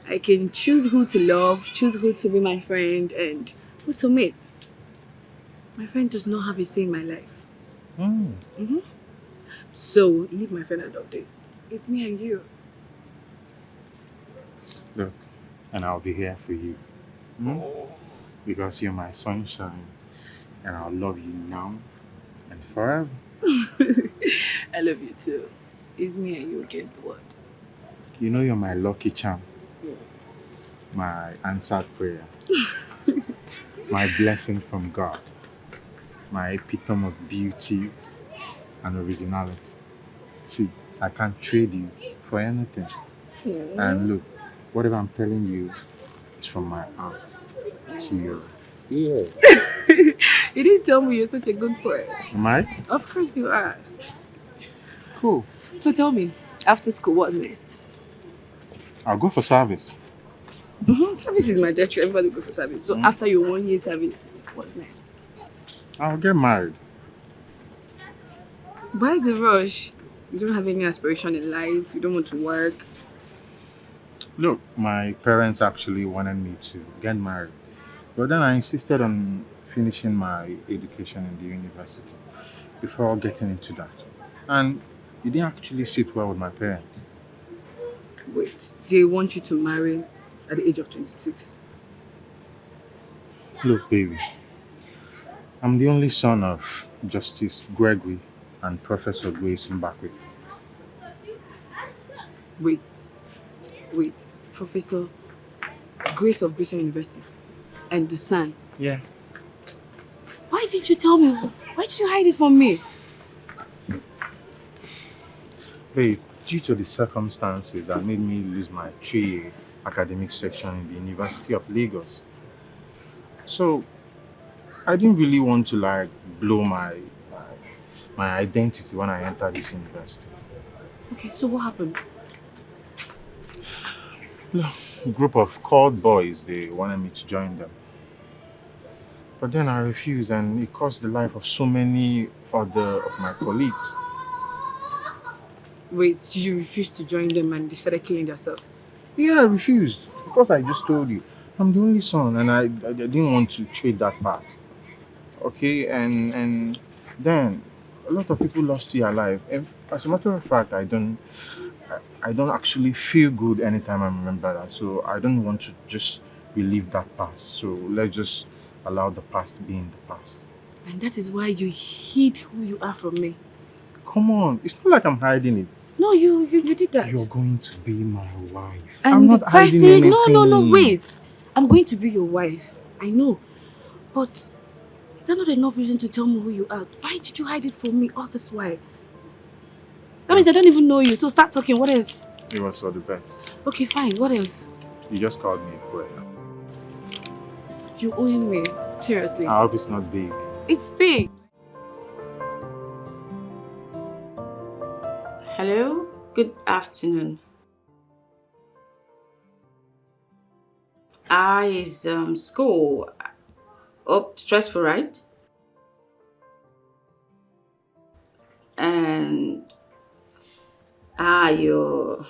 I can choose who to love, choose who to be my friend, and who to meet. My friend does not have a say in my life. Mm. So leave my friend out of this. It's me and you. Look, and I'll be here for you. Because you're my sunshine. And I'll love you now and forever. I love you too. It's me and you against the world. You know you're my lucky charm. My answered prayer. My blessing from God. My epitome of beauty and originality. See, I can't trade you for anything. And look, whatever I'm telling you is from my heart to you. Yeah. You didn't tell me you're such a good boy. Am I? Of course you are. Cool. So tell me, after school, what's next? I'll go for service. Service is mandatory. Everybody go for service. So after your 1 year service, what's next? I'll get married. Why the rush? You don't have any aspiration in life. You don't want to work. Look, my parents actually wanted me to get married. But then I insisted on finishing my education in the university before getting into that. And it didn't actually sit well with my parents. Wait, they want you to marry at the age of 26? Look, baby, I'm the only son of Justice Gregory and Professor Grace Mbakwe. Wait, Professor Grace of Grayson University and the son? Yeah. Why did you tell me? Why did you hide it from me? Babe, due to the circumstances that made me lose my 3A academic section in the University of Lagos. So, I didn't really want to blow my identity when I entered this university. Okay, so what happened? A group of called boys, they wanted me to join them. But then I refused, and it cost the life of so many other of my colleagues. Wait, you refused to join them and they started killing themselves? Yeah, I refused. Because I just told you, I'm the only son, and I didn't want to trade that part. Okay, and then a lot of people lost their life. And as a matter of fact, I don't actually feel good anytime I remember that. So I don't want to just relive that past. So let's just allow the past to be in the past. And that is why you hid who you are from me. Come on, it's not like I'm hiding it. No, you did that. You're going to be my wife. And I'm not hiding anything. No, wait. I'm going to be your wife. I know. But is that not enough reason to tell me who you are? Why did you hide it from me all this while? That means I don't even know you, so start talking. What else? It was for the best. Okay, fine. What else? You just called me a quitter. You owing me. Seriously. I hope it's not big. It's big. Hello, good afternoon. Is school stressful, right? And your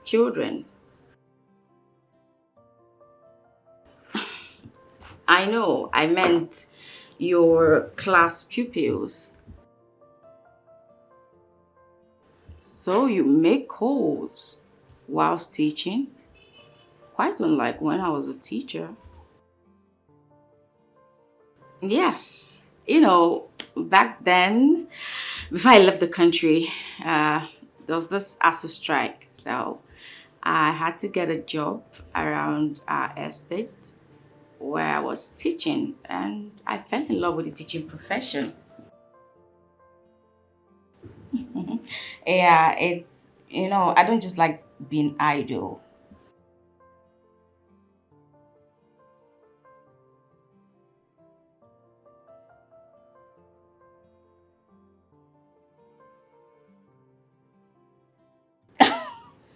children? I know, I meant your class pupils. So you make calls whilst teaching? Quite unlike when I was a teacher. Yes, back then, before I left the country, there was this ASU strike. So I had to get a job around our estate where I was teaching, and I fell in love with the teaching profession. Yeah, it's, I don't just like being idle.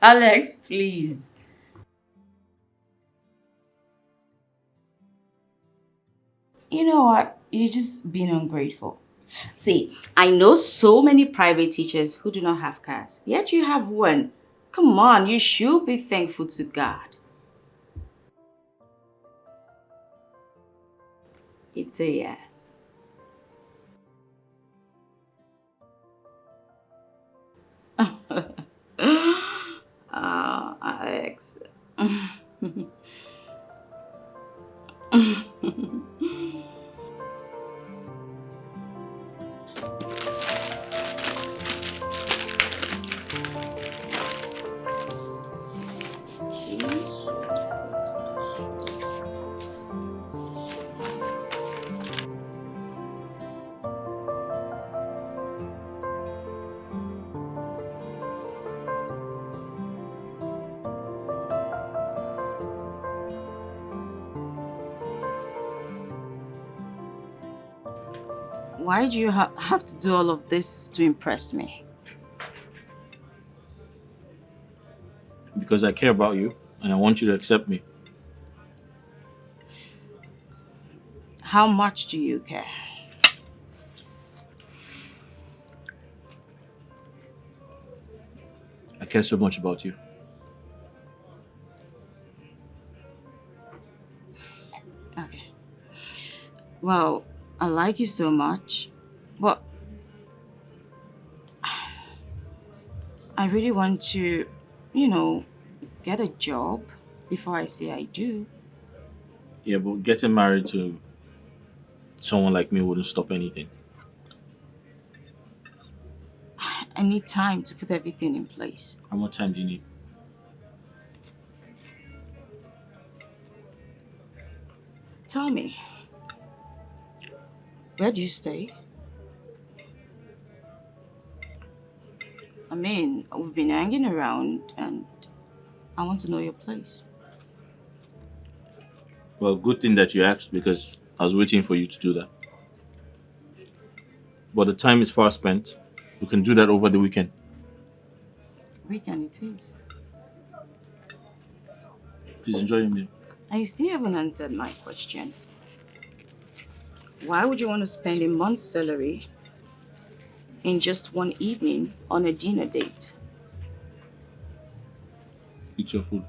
Alex, please. You know what? You're just being ungrateful. See, I know so many private teachers who do not have cars, yet you have one. Come on, you should be thankful to God. It's a yes. Why do you have to do all of this to impress me? Because I care about you and I want you to accept me. How much do you care? I care so much about you. Okay. Well, I like you so much, but I really want to, get a job before I say I do. Yeah, but getting married to someone like me wouldn't stop anything. I need time to put everything in place. How much time do you need? Tell me, where do you stay? I mean, we've been hanging around and I want to know your place. Well, good thing that you asked because I was waiting for you to do that. But the time is far spent. We can do that over the weekend. Weekend it is. Please enjoy your meal. And you still haven't answered my question. Why would you want to spend a month's salary in just one evening on a dinner date? Eat your food.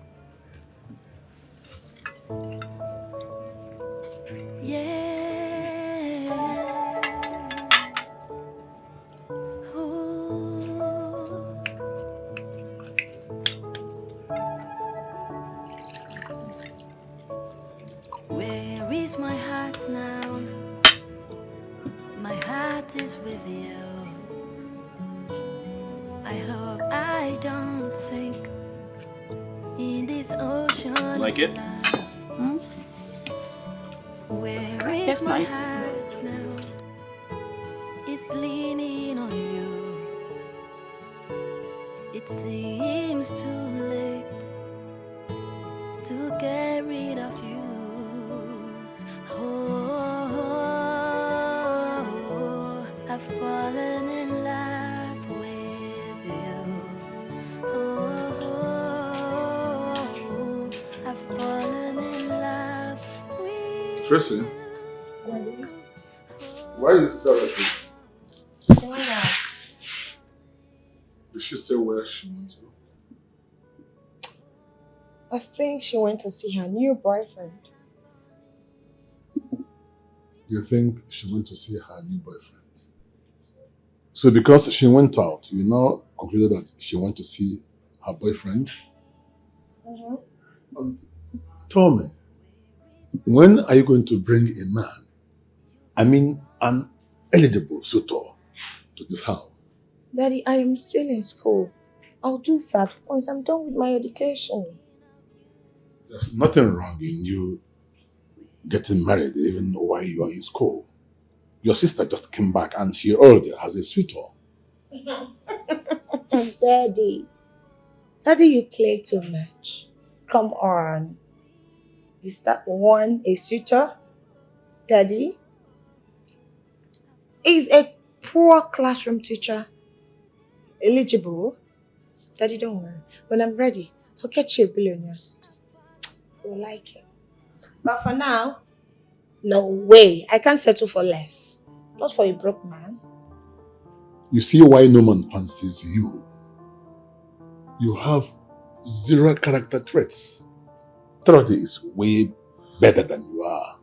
Where is my heart now? My heart is with you. I hope I don't sink in this ocean. Like it? Where is That's my nice. heart now? It's leaning on you. It seems too late to get rid of you. Oh, I've fallen in love with you. Oh, I've fallen in love with Tracy, you. why is Dorothy? Why not? Did she say where she went to? I think she went to see her new boyfriend. You think she went to see her new boyfriend? So because she went out, you now concluded that she went to see her boyfriend? And tell me, when are you going to bring a man, an eligible suitor, to this house? Daddy, I am still in school. I'll do that once I'm done with my education. There's nothing wrong in you getting married even while you are in school. Your sister just came back and she already has a suitor. Daddy, you play too much. Come on. Is that one a suitor? Daddy? Is a poor classroom teacher eligible? Daddy, don't worry. When I'm ready, I'll get you a billionaire suitor. You'll like it. But for now, no way. I can't settle for less. Not for a broke man. You see why no man fancies you. You have zero character traits. Dorothy is way better than you are.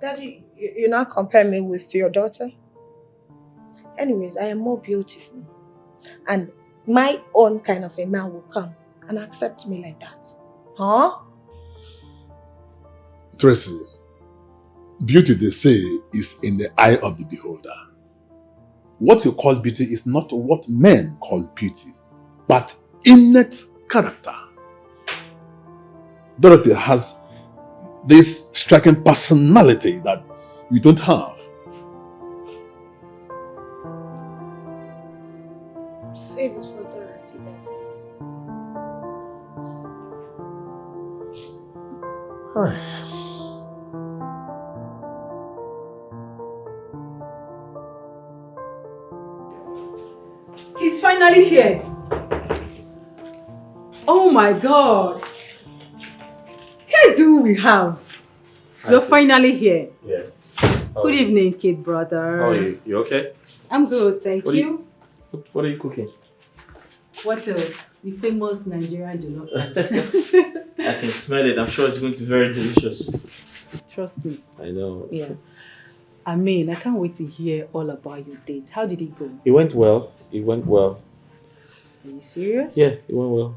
Daddy, you're not comparing me with your daughter? Anyways, I am more beautiful. And my own kind of a man will come and accept me like that? Huh? Tracy, beauty, they say, is in the eye of the beholder. What you call beauty is not what men call beauty, but innate character. Dorothy has this striking personality that you don't have. Save it for Dorothy, Daddy. He's finally here. Oh my God. Here's who we have. You're finally here. Yeah. Good evening, kid brother. How are you? You okay? I'm good, thank What you. What are you cooking? What else? The famous Nigerian jollof rice. I can smell it. I'm sure it's going to be very delicious. Trust me. I know. Yeah. I mean, I can't wait to hear all about your date. How did it go? It went well. It went well. Are you serious? Yeah, it went well.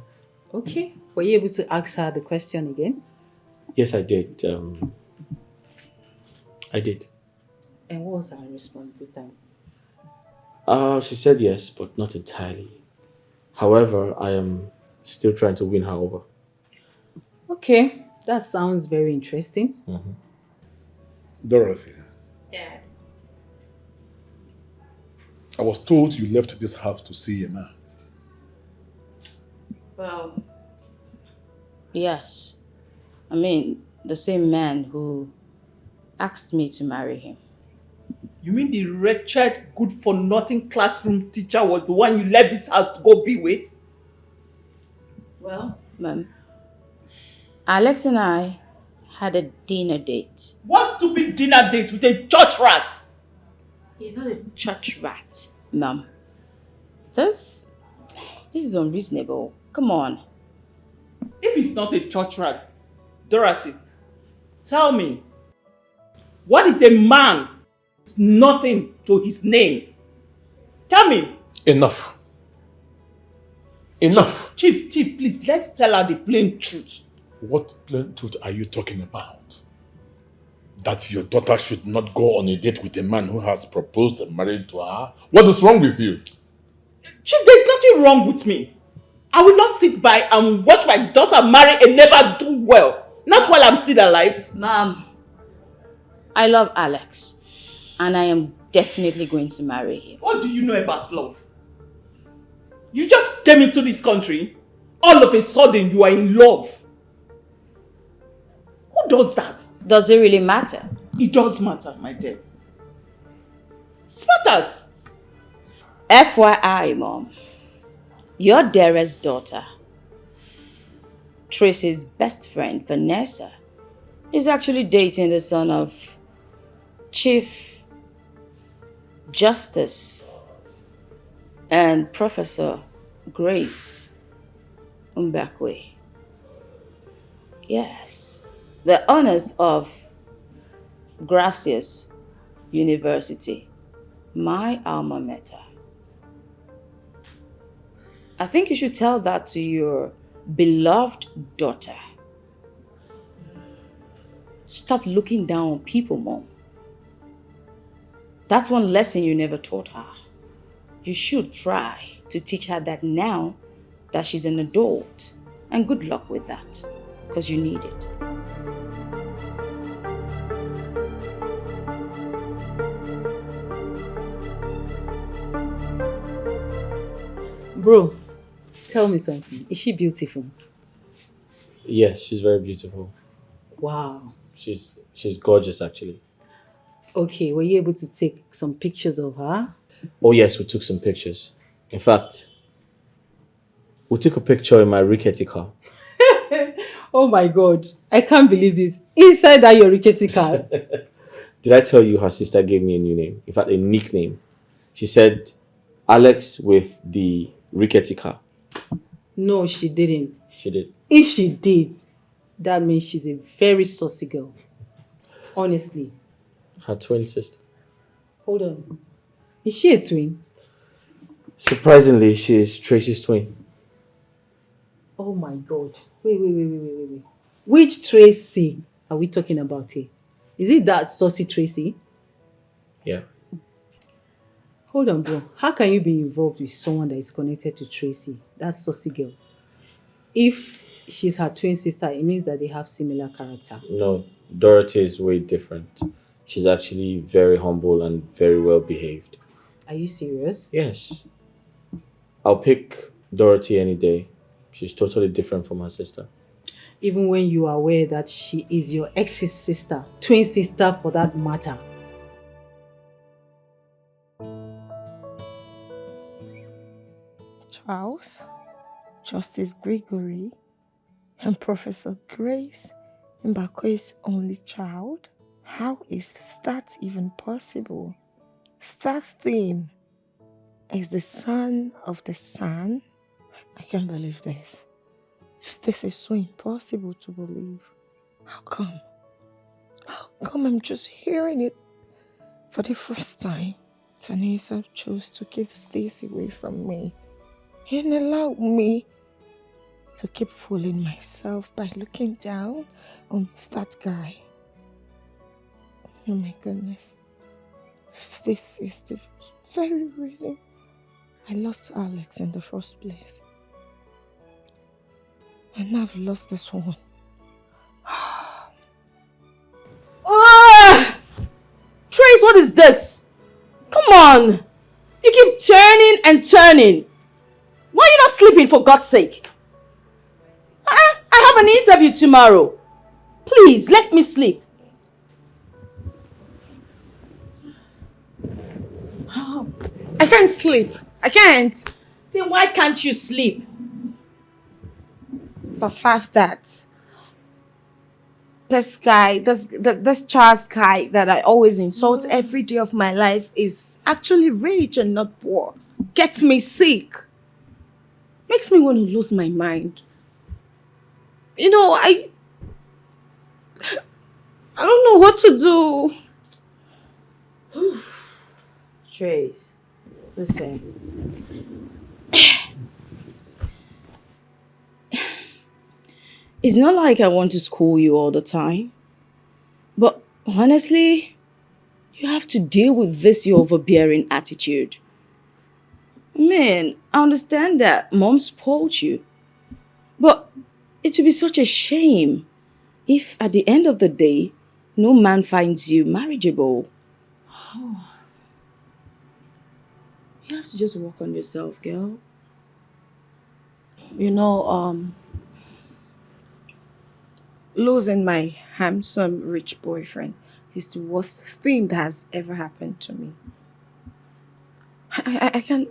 Okay. Were you able to ask her the question again? Yes, I did. I did. And what was her response this time? She said yes, but not entirely. However, I am still trying to win her over. Okay. That sounds very interesting. Mm-hmm. Dorothy, Yeah. I was told you left this house to see a man. Well, yes. I mean, the same man who asked me to marry him. You mean the wretched, good-for-nothing classroom teacher was the one you left this house to go be with? Well, Ma'am, Alex and I had a dinner date. What stupid dinner date with a church rat? He's not a church rat, Ma'am. This is unreasonable. Come on. If he's not a church rat, Dorothy, tell me, what is a man? Nothing to his name. Tell me. Enough. Enough. Chief, please, let's tell her the plain truth. What plain truth are you talking about? That your daughter should not go on a date with a man who has proposed a marriage to her? What is wrong with you? Chief, there's nothing wrong with me. I will not sit by and watch my daughter marry and never do well. Not while I'm still alive. Ma'am, I love Alex. And I am definitely going to marry him. What do you know about love? You just came into this country. All of a sudden, you are in love. Who does that? Does it really matter? It does matter, my dear. It matters. FYI, Mom. Your dearest daughter, Tracy's best friend, Vanessa, is actually dating the son of Chief Justice and Professor Grace Mbakwe. Yes, the honors of Gracias University, my alma mater. I think you should tell that to your beloved daughter. Stop looking down on people, Mom. That's one lesson you never taught her. You should try to teach her that now that she's an adult. And good luck with that, because you need it. Bro, tell me something. Is she beautiful? Yes, she's very beautiful. Wow. She's gorgeous, actually. Okay, were you able to take some pictures of her? Oh yes, we took some pictures. In fact, we took a picture in my rickety car. Oh my God, I can't believe this. Inside that your rickety car. Did I tell you her sister gave me a new name? In fact, a nickname. She said, Alex with the rickety car. No, she didn't. She did. If she did, that means she's a very saucy girl. Honestly. Her twin sister. Hold on. Is she a twin? Surprisingly, she is Tracy's twin. Oh Oh my God. Wait. Which Tracy are we talking about here? Is it that saucy Tracy? Yeah. Hold on, bro. How can you be involved with someone that is connected to Tracy, that saucy girl? If she's her twin sister, it means that they have similar character. No, Dorothy is way different. She's actually very humble and very well behaved. Are you serious? Yes. I'll pick Dorothy any day. She's totally different from her sister. Even when you are aware that she is your ex's sister, twin sister for that matter. Charles, Justice Gregory, and Professor Grace Mbakoe's only child? How is that even possible? That thing is the son of the sun? I can't believe this. This is so impossible to believe. How come? How come I'm just hearing it for the first time? Vanessa chose to keep this away from me and allow me to keep fooling myself by looking down on that guy. Oh my goodness. This is the very reason I lost Alex in the first place. And now I've lost this one. Trace, what is this? Come on! You keep turning and turning. Why are you not sleeping, for God's sake? I have an interview tomorrow. Please, let me sleep. I can't sleep. I can't. Then why can't you sleep? The fact that this guy, this Charles guy that I always insult every day of my life is actually rich and not poor. Gets me sick. Makes me want to lose my mind. You know, I don't know what to do. Trace, listen. It's not like I want to school you all the time. But honestly, you have to deal with this your overbearing attitude. Man, I understand that mom spoiled you. But it would be such a shame if at the end of the day, no man finds you marriageable. You have to just work on yourself, girl. You know, losing my handsome, rich boyfriend is the worst thing that has ever happened to me. I can't,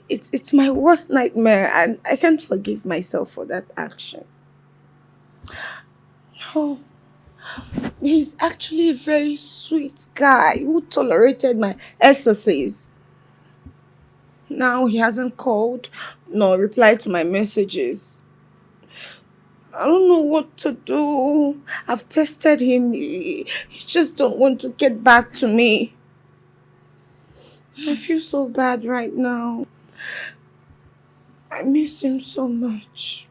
it's my worst nightmare and I can't forgive myself for that action. Oh, he's actually a very sweet guy who tolerated my excesses. Now he hasn't called nor replied to my messages. I don't know what to do. I've tested him. He just don't want to get back to me. I feel so bad right now. I miss him so much.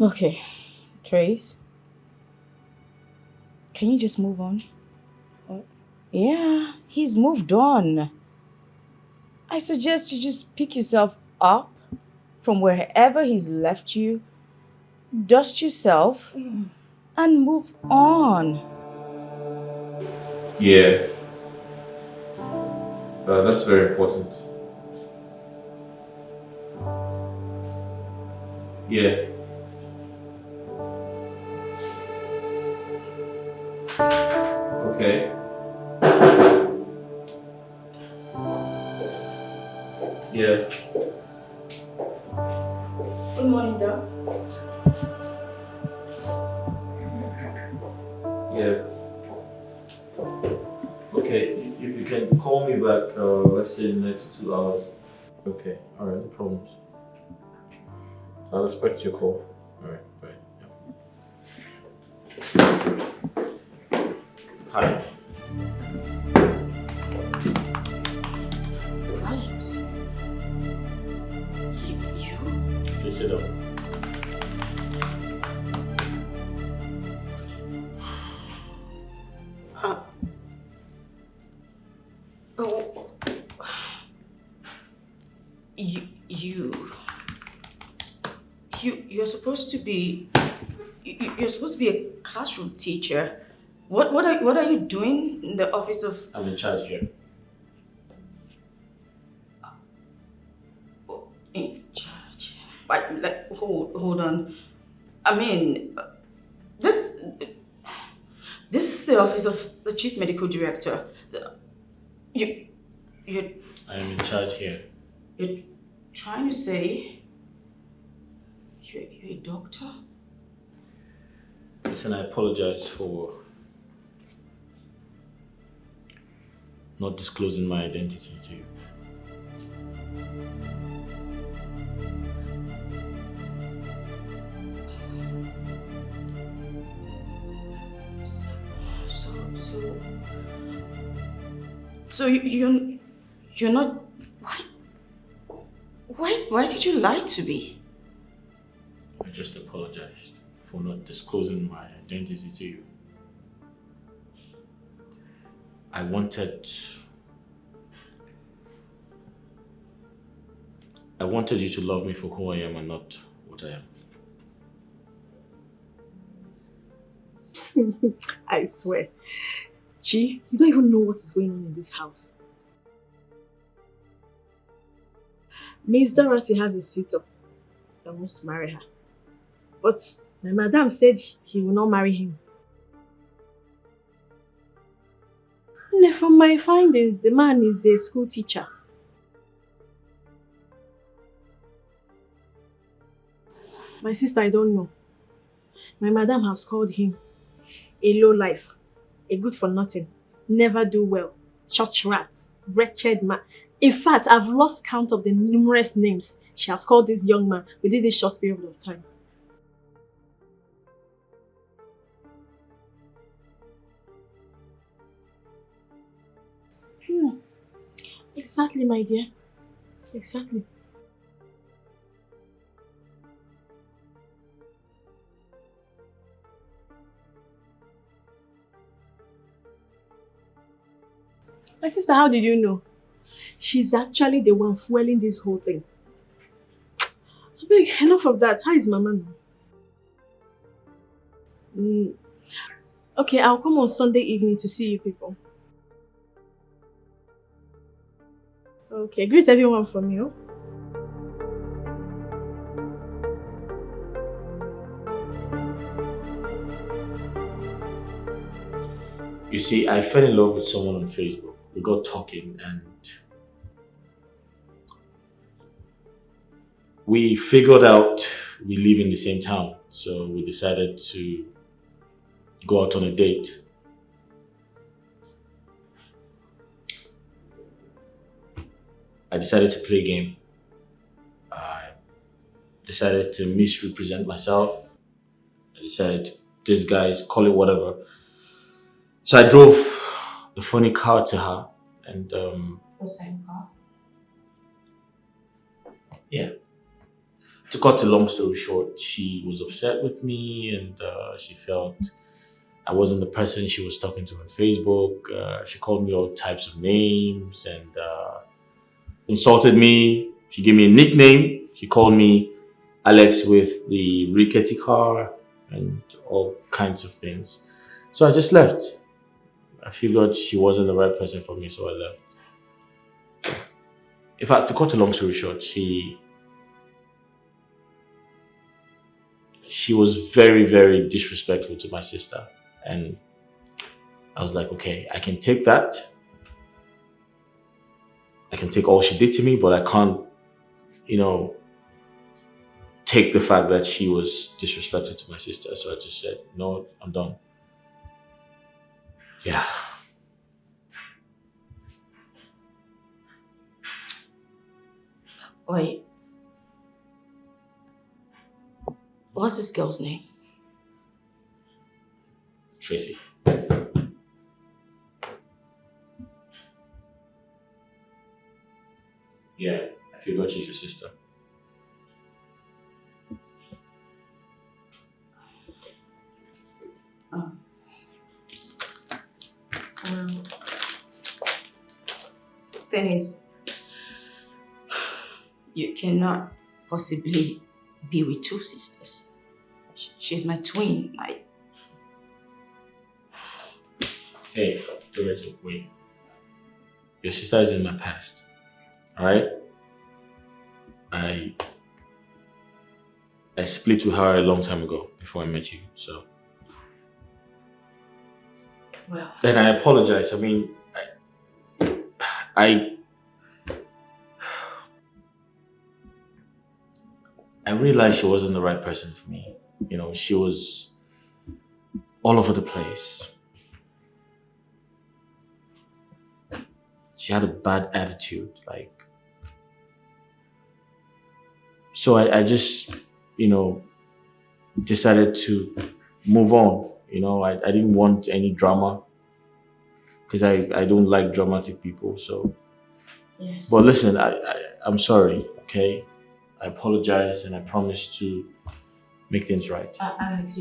Okay, Trace. Can you just move on? What? Yeah, he's moved on. I suggest you just pick yourself up from wherever he's left you, dust yourself, and move on. Yeah. That's very important. Yeah. Okay. Yeah. Good morning, Doc. Yeah. Okay, you can call me back, let's say in the next 2 hours. Okay, alright, no problems. I'll expect your call. Alright, bye. Yeah. Hi. Alex. You? Please sit down. Oh, you're supposed to be you're supposed to be a classroom teacher. What are you doing in the office of? I'm in charge here. In charge. Like hold on. I mean, this is the office of the chief medical director. You I am in charge here. You're trying to say you're a doctor? Listen, I apologize for not disclosing my identity to you. So you're not. Why did you lie to me? I just apologized for not disclosing my identity to you. I wanted you to love me for who I am and not what I am. I swear. Chi, you don't even know what is going on in this house. Miss Dorothy has a suitor that wants to marry her. But my madam said he will not marry him. And from my findings, the man is a school teacher. My sister, I don't know. My madam has called him a lowlife, a good for nothing, never do well, church rat, wretched man. In fact, I've lost count of the numerous names she has called this young man within this short period of time. Exactly, my dear. Exactly. My sister, how did you know? She's actually the one fueling this whole thing. Big, enough of that. How is Mama now? Okay, I'll come on Sunday evening to see you people. Okay, greet everyone from you. You see, I fell in love with someone on Facebook. We got talking and we figured out we live in the same town. So we decided to go out on a date. I decided to play a game. I decided to misrepresent myself. I decided to disguise, call it whatever. So I drove the funny car to her and The same car? Yeah. To cut a long story short, she was upset with me and she felt I wasn't the person she was talking to on Facebook. She called me all types of names and insulted me. She gave me a nickname. She called me Alex with the rickety car and all kinds of things. So I just left. I figured she wasn't the right person for me, so I left. In fact, to cut a long story short, she was very, very disrespectful to my sister. And I was like, okay, I can take that. I can take all she did to me, but I can't, take the fact that she was disrespectful to my sister. So I just said, no, I'm done. Yeah. Wait. What's this girl's name? Tracy. Yeah, I figured she's your sister. thing is, you cannot possibly be with two sisters. She's my twin. Hey, Dorothy, wait. Your sister is in my past. Alright? I split with her a long time ago before I met you, so. Well. Then I apologize. I mean, I realized she wasn't the right person for me. You know, she was all over the place. She had a bad attitude, like. So I just, you know, decided to move on. You know, I didn't want any drama because I don't like dramatic people. So, yes. But listen, I'm sorry. Okay, I apologize and I promise to make things right. Alex,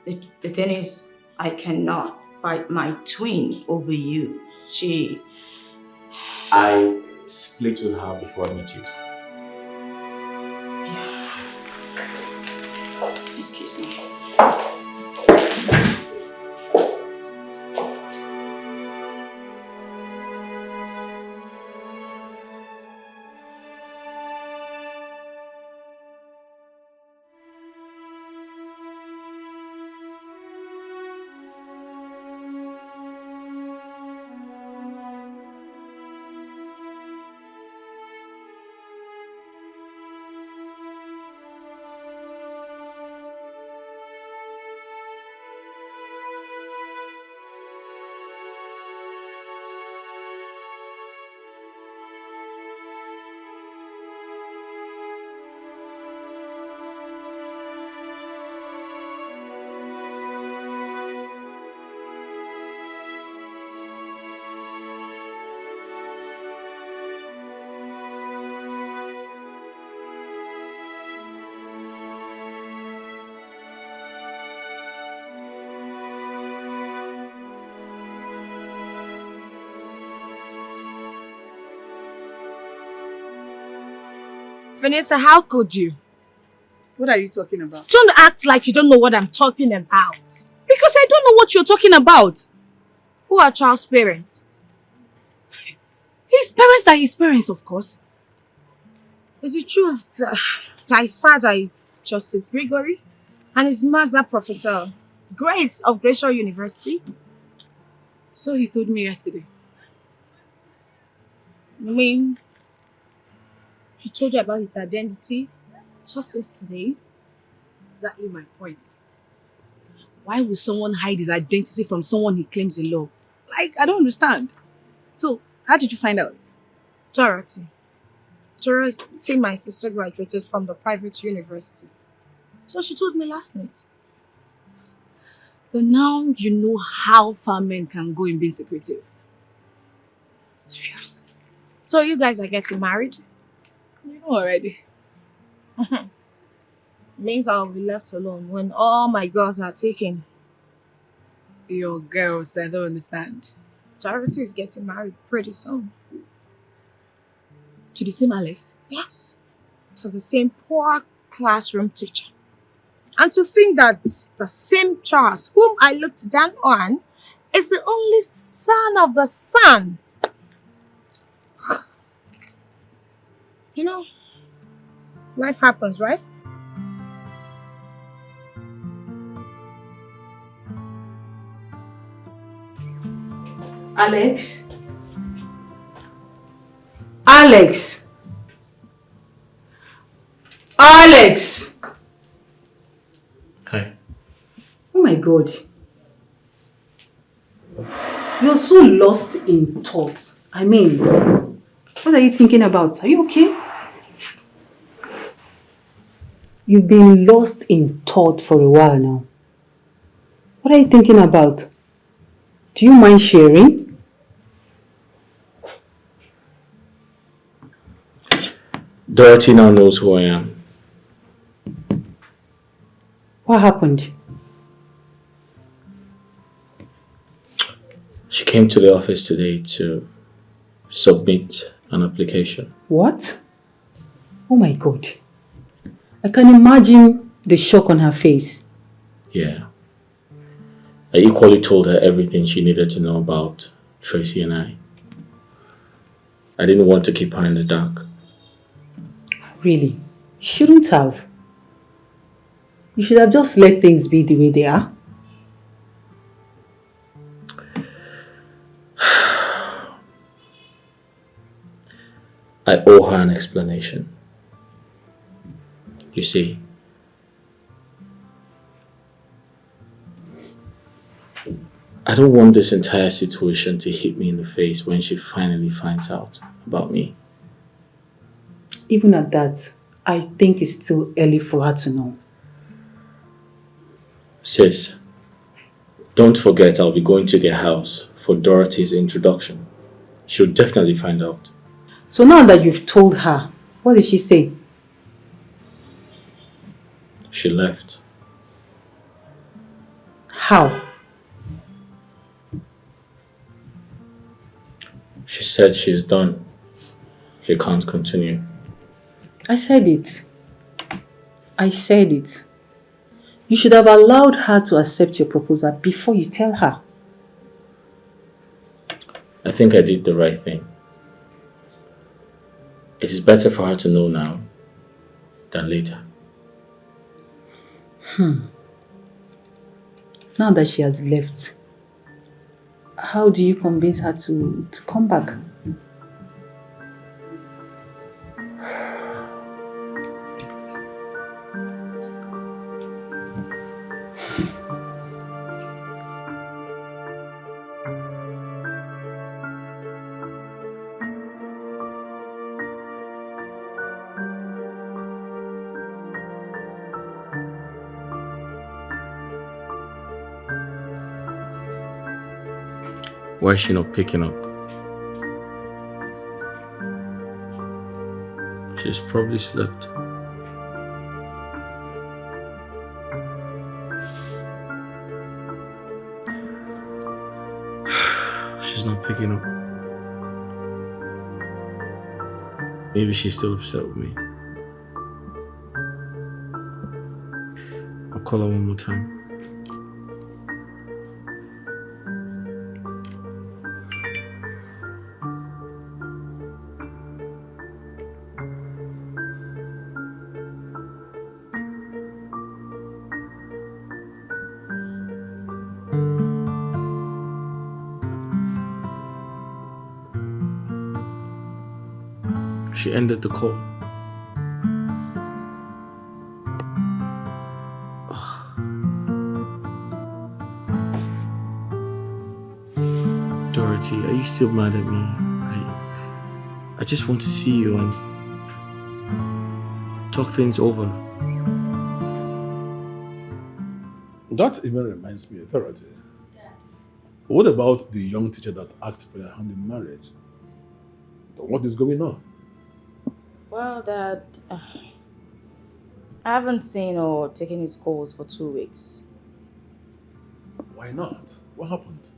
the thing is, I cannot fight my twin over you. I split with her before I met you. Yeah. Excuse me. Vanessa, how could you? What are you talking about? Don't act like you don't know what I'm talking about. Because I don't know what you're talking about. Who are Charles' parents? His parents are his parents, of course. Is it true that his father is Justice Gregory and his mother Professor Grace of Glacier University? So he told me yesterday. You mean he told you about his identity just yesterday? Exactly my point. Why would someone hide his identity from someone he claims he loves? Like, I don't understand. So, how did you find out? Dorothy, my sister graduated from the private university. So she told me last night. So now you know how far men can go in being secretive. Seriously. So you guys are getting married? You know already. Means I'll be left alone when all my girls are taken. Your girls, I don't understand. Dorothy is getting married pretty soon. To the same Alex? Yes. To the same poor classroom teacher. And to think that the same Charles, whom I looked down on, is the only son of the sun. You know, life happens, right? Alex? Alex? Alex! Hi. Oh my God. You're so lost in thoughts. I mean, what are you thinking about? Are you okay? You've been lost in thought for a while now. What are you thinking about? Do you mind sharing? Dorothy now knows who I am. What happened? She came to the office today to submit an application. What? Oh my God. I can imagine the shock on her face. Yeah. I equally told her everything she needed to know about Tracy and I. I didn't want to keep her in the dark. Really? You shouldn't have. You should have just let things be the way they are. I owe her an explanation. You see, I don't want this entire situation to hit me in the face when she finally finds out about me. Even at that, I think it's still early for her to know. Sis, don't forget I'll be going to their house for Dorothy's introduction. She'll definitely find out. So now that you've told her, what did she say? She left. How? She said she's done. She can't continue. I said it. I said it. You should have allowed her to accept your proposal before you tell her. I think I did the right thing. It is better for her to know now than later. Now that she has left, how do you convince her to come back? Why is she not picking up? She's probably slept. She's not picking up. Maybe she's still upset with me. I'll call her one more time. She ended the call. Dorothy, are you still mad at me? I just want to see you and talk things over. That even reminds me, Dorothy. What about the young teacher that asked for your hand in marriage? What is going on? Well, Dad, I haven't seen or taken his calls for 2 weeks. Why not? What happened?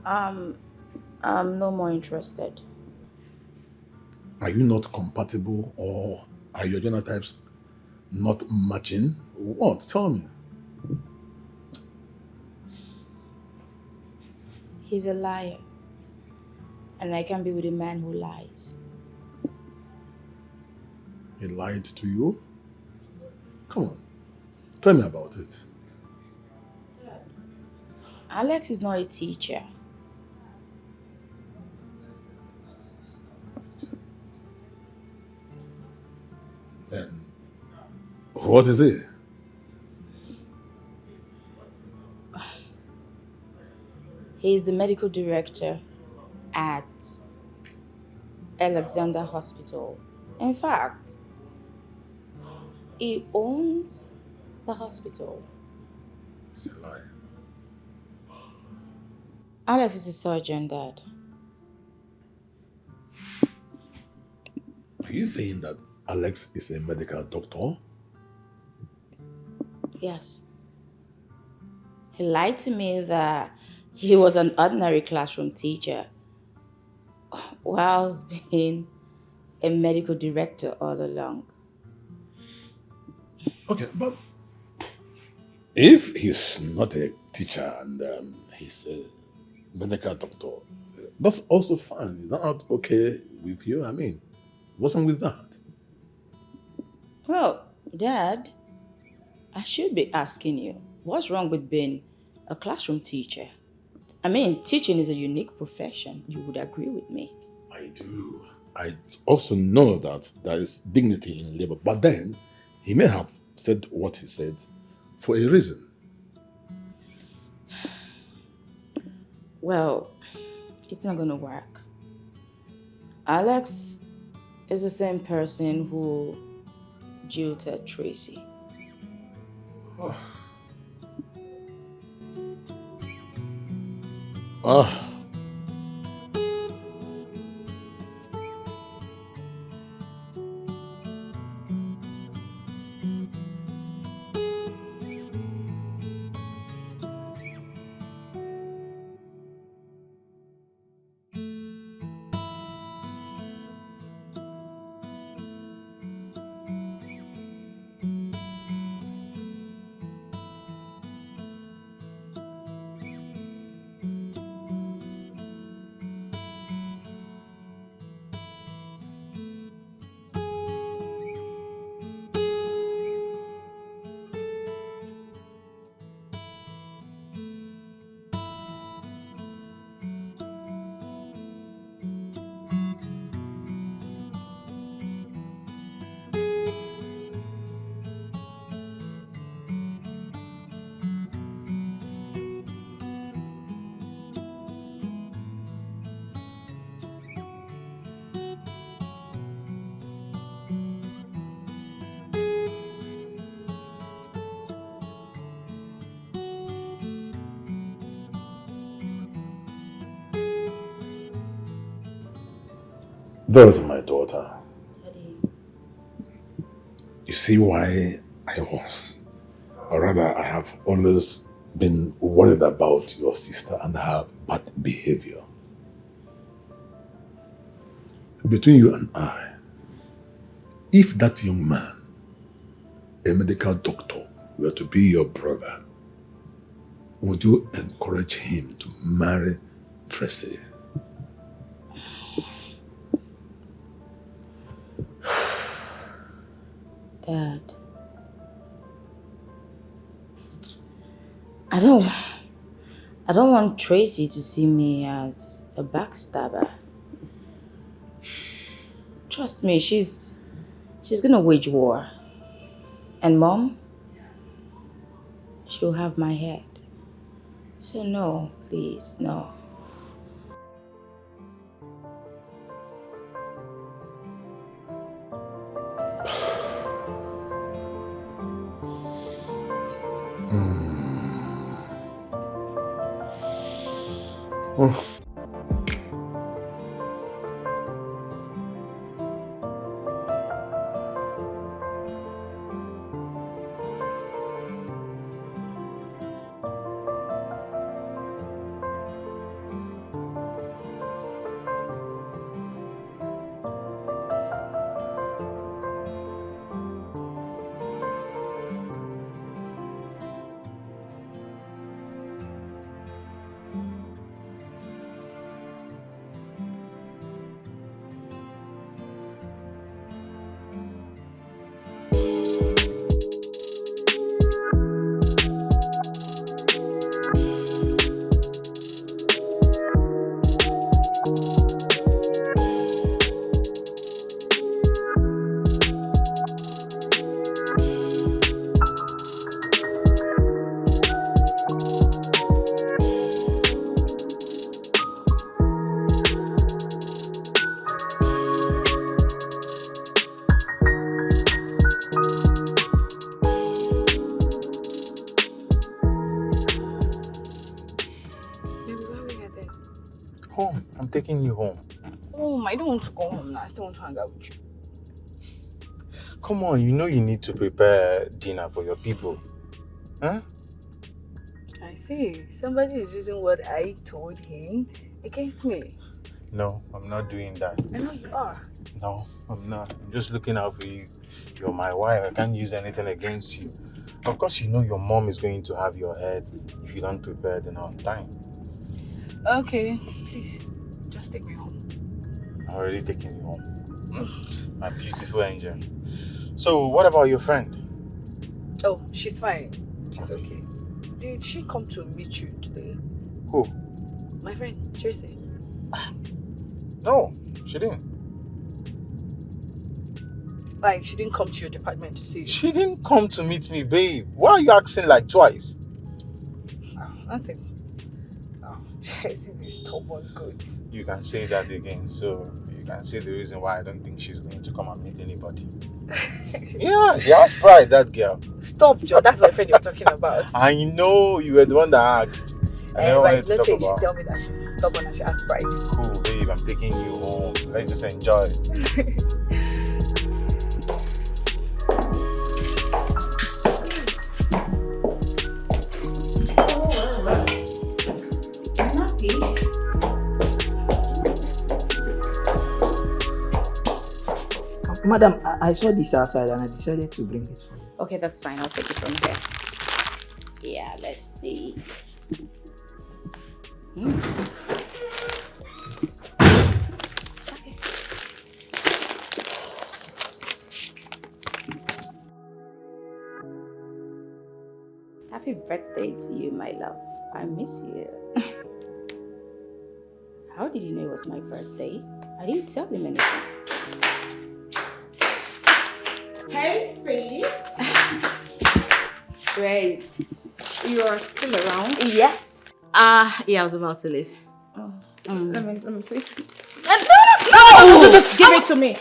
I'm no more interested. Are you not compatible, or are your genotypes not matching? What? Tell me. He's a liar. And I can't be with a man who lies. He lied to you? Come on. Tell me about it. Alex is not a teacher. Then, what is he? He's the medical director at Alexander Hospital. In fact, he owns the hospital. It's a lie. Alex is a surgeon, Dad. Are you saying that Alex is a medical doctor? Yes. He lied to me that he was an ordinary classroom teacher. whilst being a medical director all along. Okay, but if he's not a teacher and he's a medical doctor, that's also fine. Is that okay with you? I mean, what's wrong with that? Well, Dad, I should be asking you, what's wrong with being a classroom teacher? I mean, teaching is a unique profession. You would agree with me. I do. I also know that there is dignity in labor, but then he may have said what he said for a reason. Well, it's not gonna work. Alex is the same person who jilted Tracy. Oh. Dorothy, my daughter, you see why or rather I have always been worried about your sister and her bad behavior. Between you and I, if that young man, a medical doctor, were to be your brother, would you encourage him to marry Tracy? Dad, I don't want Tracy to see me as a backstabber. Trust me, she's gonna wage war. And Mom, she'll have my head. So no, please, no. Oh. Home. I'm taking you home. Home? I don't want to go home now. I still want to hang out with you. Come on, you know you need to prepare dinner for your people. Huh? I see. Somebody is using what I told him against me. No, I'm not doing that. I know you are. No, I'm not. I'm just looking out for you. You're my wife. I can't use anything against you. Of course, you know your mom is going to have your head if you don't prepare dinner on time. Okay, please, just take me home. I'm already taking you home. My beautiful angel. So, what about your friend? Oh, she's fine. She's okay. Did she come to meet you today? Who? My friend, Tracy. No, she didn't. Like, she didn't come to your department to see you? She didn't come to meet me, babe. Why are you asking like twice? Nothing. Oh, Tracy's a stubborn goat. You can say that again, so you can see the reason why I don't think she's going to come and meet anybody. Yeah, she has pride, that girl. Stop, Joe. That's my friend you're talking about. I know, you were the one that asked. I never wanted to talk You about. tell me that she's stubborn and she has pride. Cool, babe. I'm taking you home. Let's just enjoy. Madam, I saw this outside and I decided to bring it for you. Okay, that's fine. I'll take it from here. Yeah, let's see. Happy birthday to you, my love. I miss you. How did you know it was my birthday? I didn't tell him anything. Hey, sweeties. Grace. You are still around? Yes. Yeah, I was about to leave. Oh. Let me see. No! Just give it to me.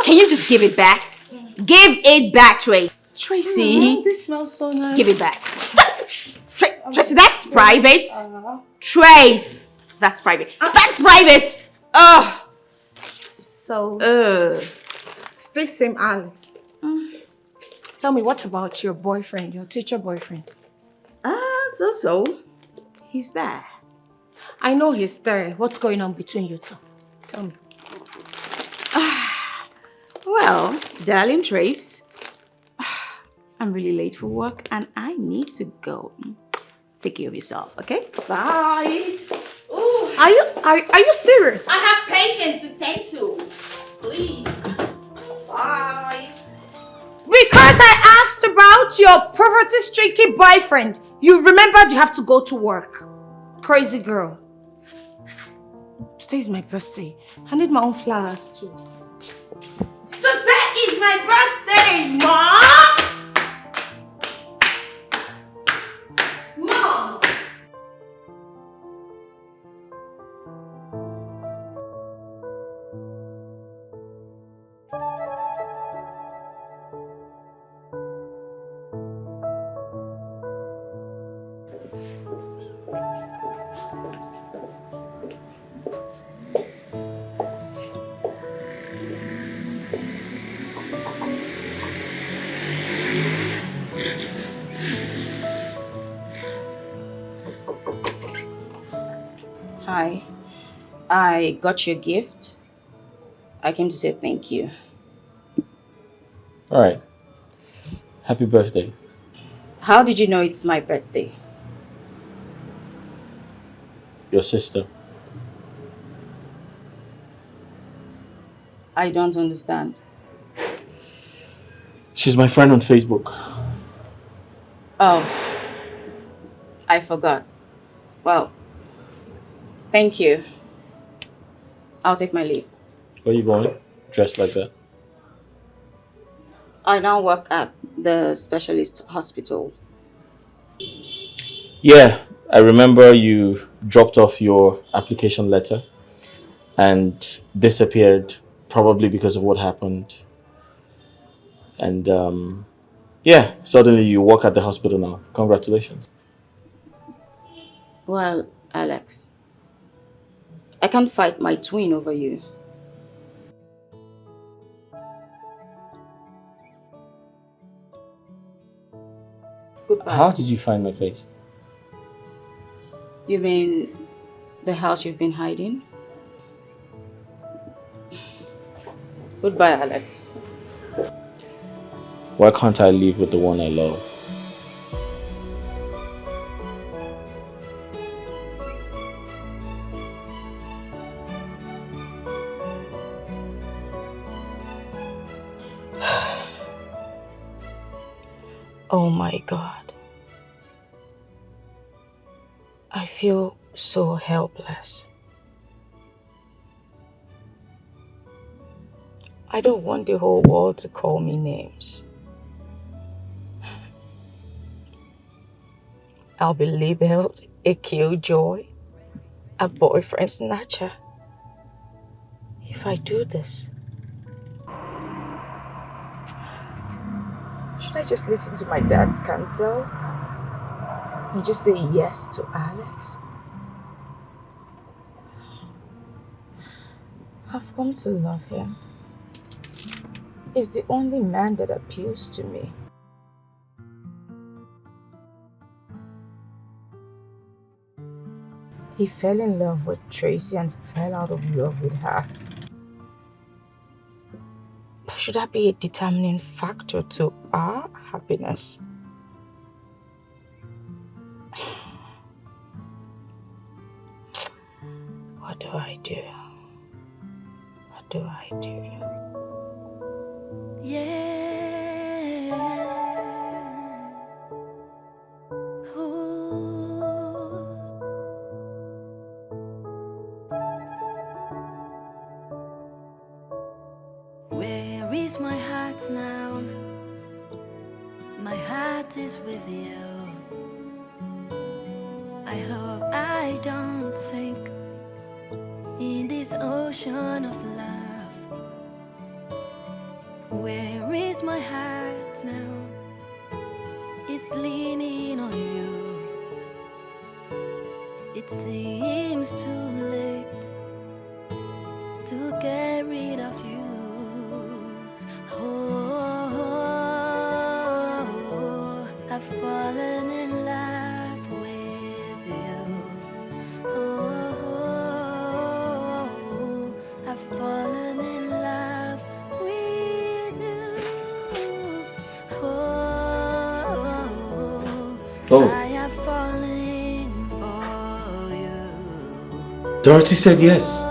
Can you just give it back? Give it back, Tracy. This smells so nice. Give it back. Tracy, that's private. Trace, that's private. That's private. So, this same Alex. Tell me, what about your boyfriend, your teacher boyfriend? So. He's there. I know he's there. What's going on between you two? Tell me. Well, darling Trace, I'm really late for work and I need to go. Take care of yourself, okay? Bye. Ooh. Are you serious? I have patience to tend to. Please. Bye. Because I asked about your poverty-stricken boyfriend. You remembered you have to go to work. Crazy girl. Today's my birthday. I need my own flowers too. Today is my birthday, Mom! Mom! Hi. I got your gift. I came to say thank you. All right. Happy birthday. How did you know it's my birthday? Your sister. I don't understand. She's my friend on Facebook. Oh, I forgot. Well, thank you. I'll take my leave. Where are you going? Dressed like that? I now work at the specialist hospital. Yeah, I remember you dropped off your application letter and disappeared, probably because of what happened. And yeah, suddenly you work at the hospital now. Congratulations. Well, Alex, I can't fight my twin over you. Goodbye. How did you find my place? You mean The house you've been hiding? Goodbye, Alex. Why can't I live with the one I love? Oh my God. I feel so helpless. I don't want the whole world to call me names. I'll be labeled a killjoy, a boyfriend snatcher. If I do this, should I just listen to my dad's counsel and just say yes to Alex? I've come to love him. He's the only man that appeals to me. He fell in love with Tracy and fell out of love with her. Should that be a determining factor to our happiness? What do I do? What do I do? Yeah. Ooh. Where is my heart now? My heart is with you. I hope I don't sink in this ocean of love. Where is my heart now? It's leaning on you. It seems too late to get rid of you. Oh, I've fallen in love with you. Oh, I've fallen in love with you. Oh. I have fallen for you. Dorothy said yes.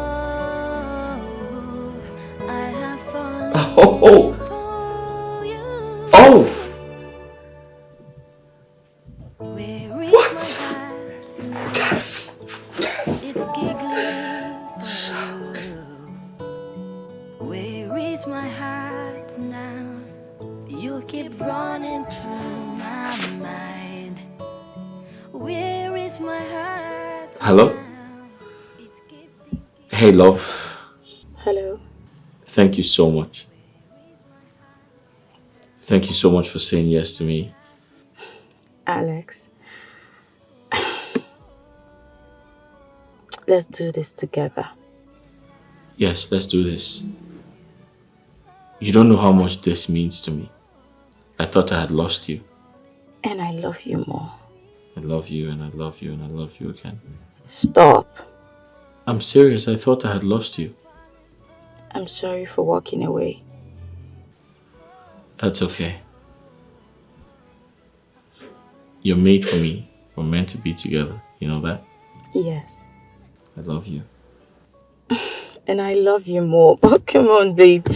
I have fallen Oh. for you. Oh. Where is What? my heart now? Yes. Yes. It's giggling for you. Where is my heart now? You keep running through my mind. Where is my heart? Hello? now? It keeps thinking. Hey, love. Hello. Thank you so much. Thank you so much for saying yes to me. Alex. Let's do this together. Yes, let's do this. You don't know how much this means to me. I thought I had lost you. And I love you more. I love you and I love you and I love you again. Stop. I'm serious. I thought I had lost you. I'm sorry for walking away. That's okay. You're made for me. We're meant to be together. You know that? Yes. I love you. And I love you more. But come on, babe.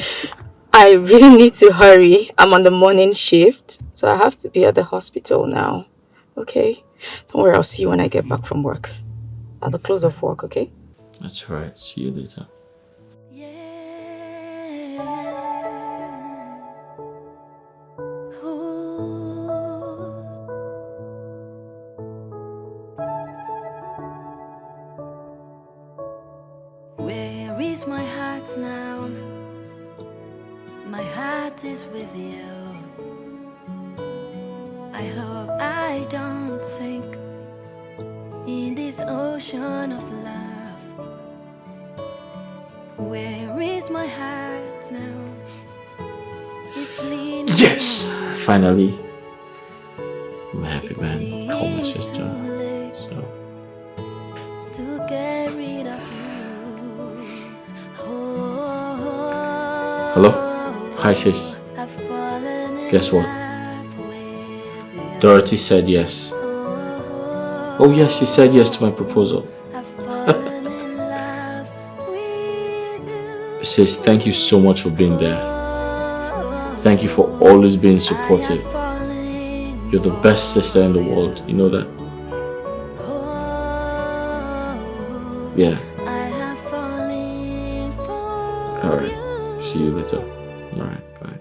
I really need to hurry. I'm on the morning shift, so I have to be at the hospital now. Okay? Don't worry, I'll see you when I get back from work. At the close of work, okay? That's right. See you later. Where is my heart now? My heart is with you. I hope I don't sink in this ocean of love. Where is my heart now? It's leaning. Yes! Finally. I'm a happy man. Call my sister. So. To get Hello? Hi sis. Guess what? Dorothy said yes. Oh yes, she said yes to my proposal. Sis, thank you so much for being there. Thank you for always being supportive. You're the best sister in the world, you know that? Yeah. Alright, see you later. Alright, bye.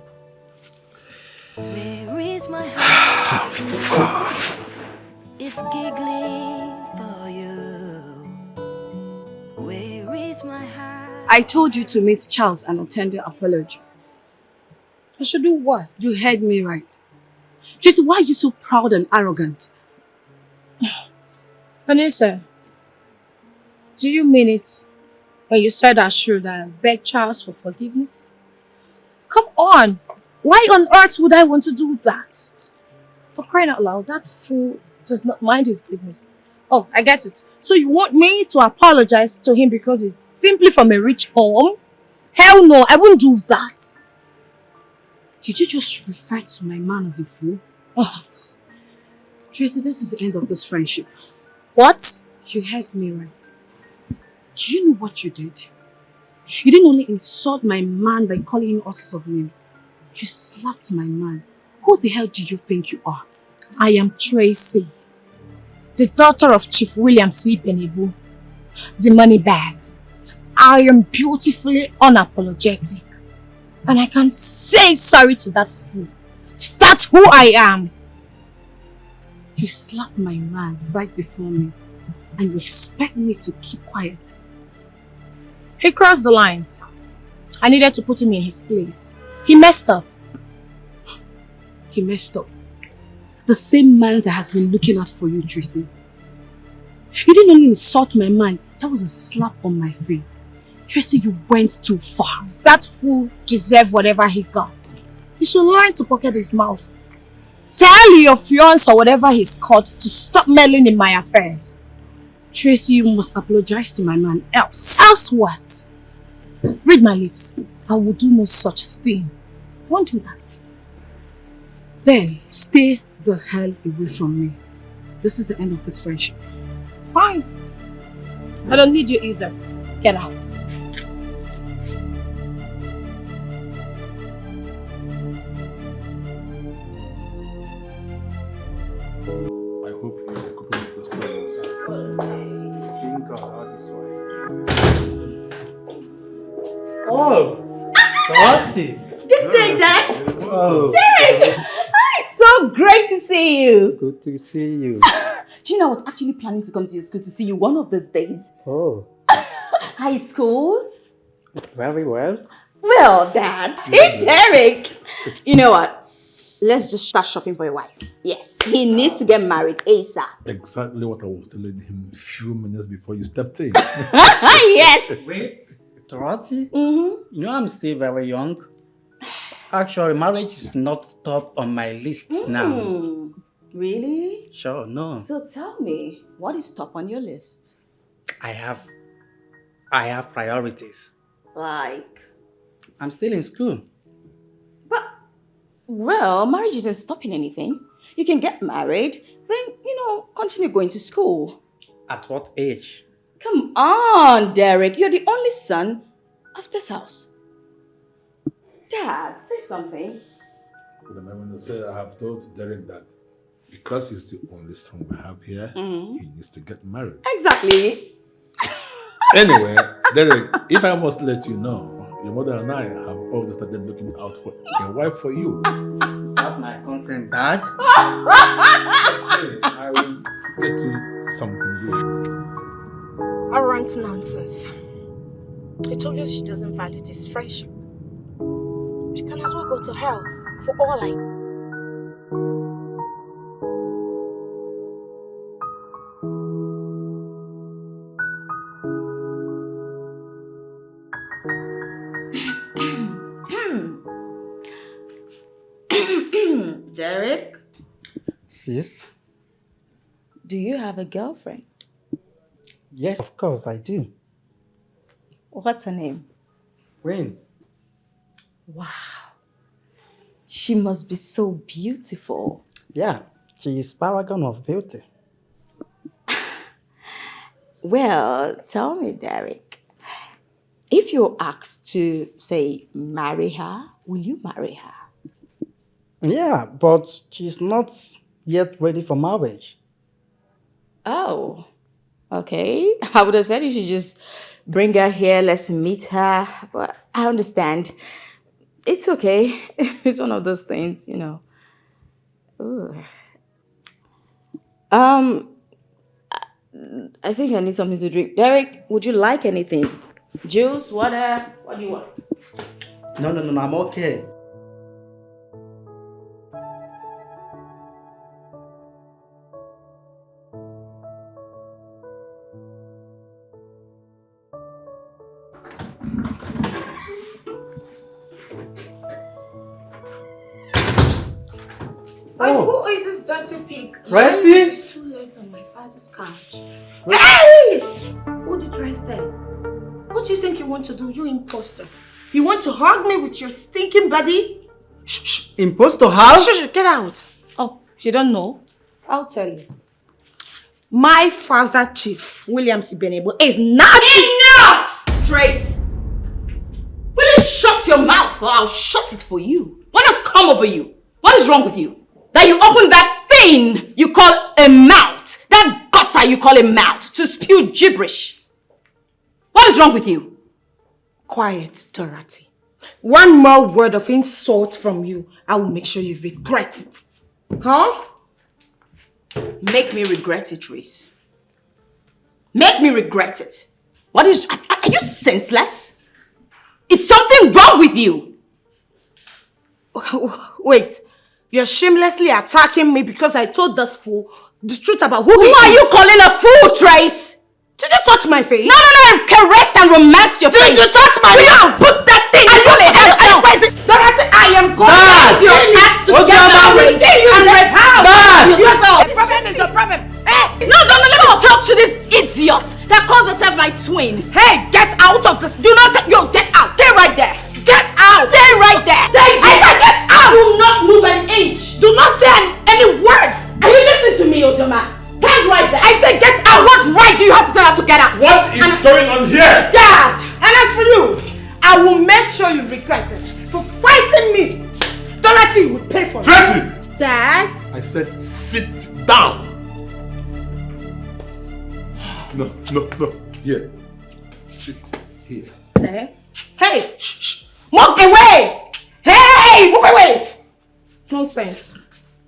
Where is my heart? It's giggling for you. Where is my heart? I told you to meet Charles and attend the apology. I should do what? You heard me right. Tracy, why are you so proud and arrogant? Vanessa, do you mean it when you said I should beg Charles for forgiveness? Come on! Why on earth would I want to do that? For crying out loud, that fool does not mind his business. Oh, I get it. So you want me to apologize to him because he's simply from a rich home? Hell no, I wouldn't do that. Did you just refer to my man as a fool? Oh. Tracy, this is the end of this friendship. What? You heard me right. Do you know what you did? You didn't only insult my man by calling him all sorts of names. You slapped my man. Who the hell do you think you are? I am Tracy, the daughter of Chief William Sleepenibu, the money bag. I am beautifully unapologetic. And I can say sorry to that fool. That's who I am. You slapped my man right before me. And you expect me to keep quiet. He crossed the lines. I needed to put him in his place. He messed up. He messed up. The same man that has been looking out for you, Tracy. You didn't only insult my man, that was a slap on my face. Tracy, you went too far. That fool deserved whatever he got. He should learn to pocket his mouth. Tell your fiancé or whatever he's called to stop meddling in my affairs. Tracy, you must apologize to my man, else. Else what? Read my lips. I will do no such thing. I won't do that. Then, stay the hell away from me. This is the end of this friendship. Fine. I don't need you either. Get out. I hope you are coping with the stories. Thank God, all this way. Oh, Dorothy. Good day, Dad. Oh. Derek! It's so great to see you. Good to see you. Do you know I was actually planning to come to your school to see you one of these days? Oh. High school? Very well. Well, Dad. Hey, Derek. You know what? Let's just start shopping for your wife. Yes, he needs to get married ASAP. Exactly what I was telling him a few minutes before you stepped in. Yes. Wait, Dorothy? Mm-hmm. You know I'm still very young. Actually, marriage is not top on my list now. Really? Sure, no. So tell me, what is top on your list? I have priorities. Like? I'm still in school. Well, marriage isn't stopping anything. You can get married, then, continue going to school. At what age? Come on, Derek. You're the only son of this house. Dad, say something. But I'm going to say I have told Derek that because he's the only son we have here, he needs to get married. Exactly. Anyway, Derek, if I must let you know, your mother and I have already started looking out for a wife for you. Have my consent, Dad. I will get you something good. Arrant nonsense. I told you she doesn't value this friendship. She can as well go to hell for all I... Derek, Sis? do you have a girlfriend? Yes, of course I do. What's her name? Rain. Wow. She must be so beautiful. Yeah, she is paragon of beauty. Well, tell me, Derek, if you're asked to, say, marry her, will you marry her? Yeah, but she's not yet ready for marriage. Oh, okay. I would have said you should just bring her here, let's meet her. But I understand. It's okay. It's one of those things, you know. Ooh. I think I need something to drink. Derek, would you like anything? Juice, water? What do you want? No, I'm okay. Who is this dirty pig? Tracy? Just 2 legs on my father's couch. Hey! Hold it right there. What do you think you want to do, you imposter? You want to hug me with your stinking body? Shh. Imposter how? Shh, get out. Oh, you don't know? I'll tell you. My father, Chief Williams Ibenebo, is not... Enough! Trace! Will you shut your mouth or I'll shut it for you? What has come over you? What is wrong with you? That you open that thing you call a mouth, that gutter you call a mouth, to spew gibberish. What is wrong with you? Quiet, Dorothy. One more word of insult from you, I will make sure you regret it. Huh? Make me regret it, Trace. Make me regret it. What is... Are you senseless? Is something wrong with you? Wait. You're shamelessly attacking me because I told this fool the truth about who are you calling a fool, Trace? Did you touch my face? No, I've caressed and romanced your face. Did you touch my mouth? Put that thing you call a head down. Dorothy, I am going to your ass together and rest house. The problem is the problem. Hey! No, let me talk to this idiot that calls herself my twin. Hey, get out of this. Do not get out. Stay right there. Get out. Stay right there. I said get out. Do not move an inch. Do not say any word. Are you listening to me, Ozoma? Stand right there. I said get out. What right do you have to tell her to get out? What is going on here? Dad. And as for you, I will make sure you regret this. For fighting me. Dorothy will pay for it. Tracy! Dad? I said sit down. No. Here. Sit here. Hey! Shh. Move away! Hey! Move away! Nonsense.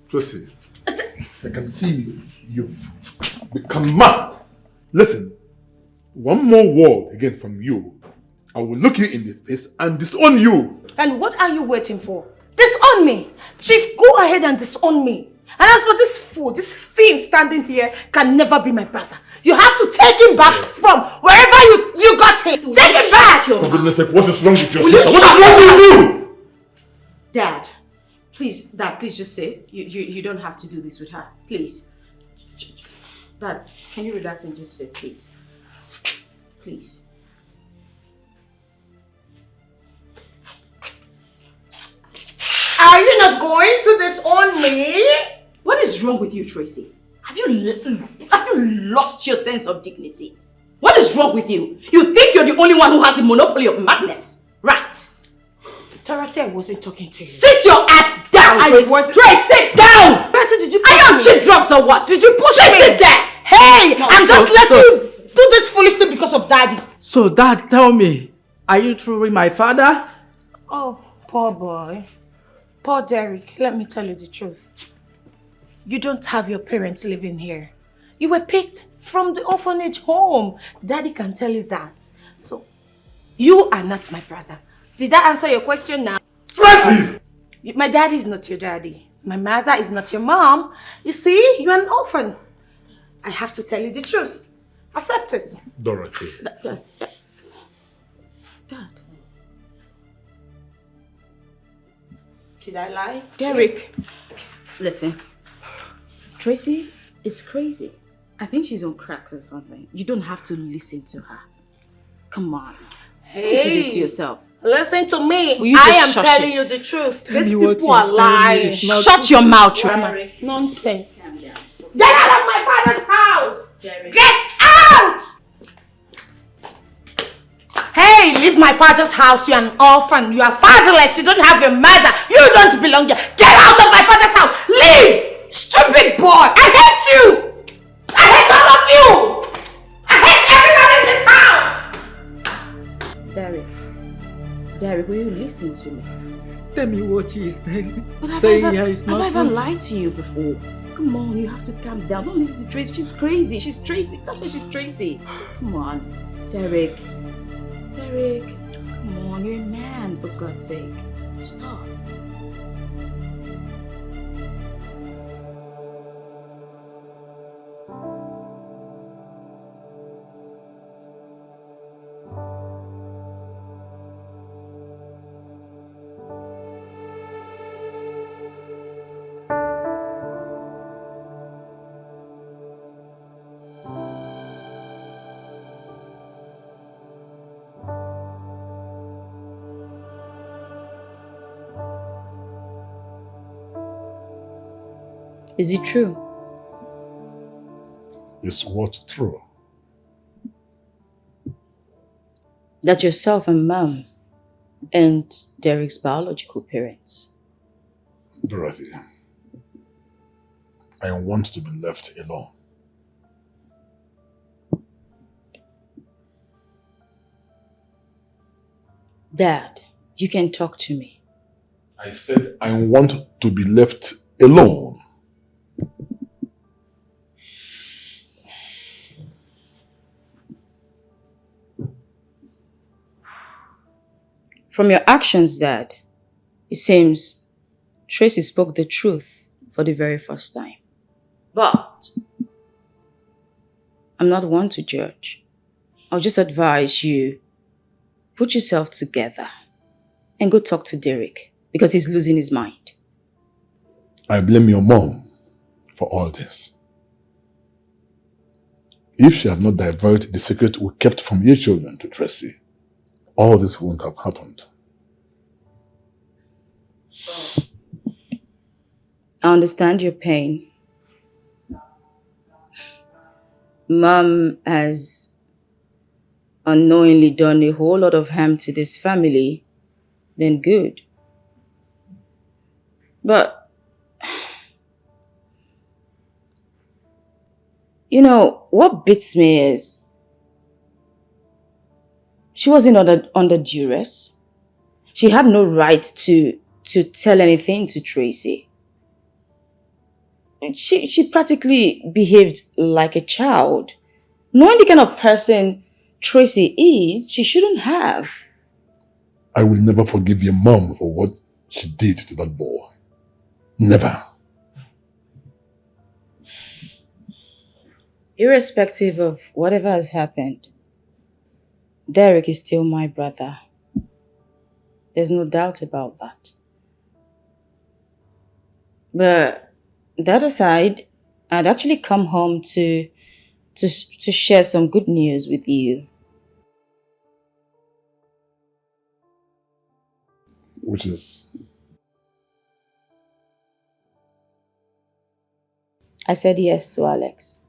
Tracy, I can see you've become mad. Listen, one more word again from you, I will look you in the face and disown you. And what are you waiting for? Disown me! Chief, go ahead and disown me. And as for this fool, this fiend standing here can never be my brother. You have to take him back from wherever you got him. Take him back! For goodness sake, what is wrong with your Will you sister? What is wrong with you? Dad, please just say it. You don't have to do this with her. Please. Dad, can you relax and just say it, please? Please. Are you not going to disown me? What is wrong with you, Tracy? Have you lost your sense of dignity? What is wrong with you? You think you're the only one who has the monopoly of madness, right? Dorothy, I wasn't talking to you. Sit your ass down, Tracy. Tracy, sit down! Dorothy, did you push me? Are you on cheap drugs or what? Did you push me? Sit there! Hey! I'm just letting you do this foolish thing because of Daddy. So, Dad, tell me, are you truly my father? Oh, poor boy. Poor Derek, let me tell you the truth. You don't have your parents living here. You were picked from the orphanage home. Daddy can tell you that. So, you are not my brother. Did that answer your question now? Tracy! My daddy is not your daddy. My mother is not your mom. You see, you're an orphan. I have to tell you the truth. Accept it. Dorothy. Dad. Did I lie? Derek. Listen. Tracy is crazy. I think she's on cracks or something. You don't have to listen to her. Come on. Hey. Don't do this to yourself. Listen to me. Will you I just am shush telling it? you the truth. Tell These me what people are he's telling me lying. is not Shut your mouth, Derek. Nonsense. Get out of my father's house! Get out! Hey, leave my father's house. You're an orphan. You are fatherless. You don't have your mother. You don't belong here. Get out of my father's house! Leave! Stupid boy! I hate you! I hate all of you! I hate everyone in this house! Derek, will you listen to me? Tell me what she is telling. But Have I ever lied to you before? Come on, you have to calm down. Don't listen to Tracy. She's crazy. She's Tracy. That's why she's Tracy. Come on, Derek. Come on, you're a man, for God's sake. Stop. Is it true? Is what true? That yourself and Mom and Derek's biological parents? Dorothy, I want to be left alone. Dad, you can talk to me. I said I want to be left alone. From your actions, Dad, it seems Tracy spoke the truth for the very first time. But I'm not one to judge. I'll just advise you, put yourself together and go talk to Derek because he's losing his mind. I blame your mom for all this. If she had not diverted the secret we kept from your children to Tracy, all this wouldn't have happened. I understand your pain. Mom has unknowingly done a whole lot of harm to this family, then good. But, you know, what beats me is she wasn't under duress. She had no right to tell anything to Tracy. She practically behaved like a child. Knowing the kind of person Tracy is, she shouldn't have. I will never forgive your mom for what she did to that boy. Never. Irrespective of whatever has happened, Derek is still my brother. There's no doubt about that. But that aside, I'd actually come home to share some good news with you. Which is? I said yes to Alex.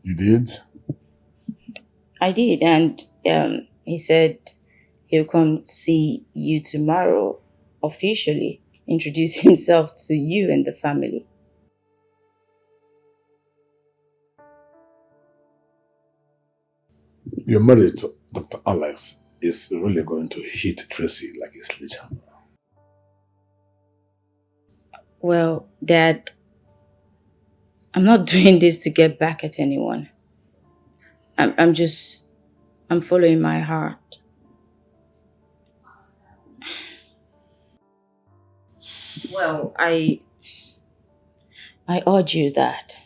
You did? I did, and he said he'll come see you tomorrow, officially introduce himself to you and the family. Your marriage to Dr. Alex is really going to hit Tracy like a sledgehammer. Well, Dad, I'm not doing this to get back at anyone. I'm following my heart. Well, I urge you that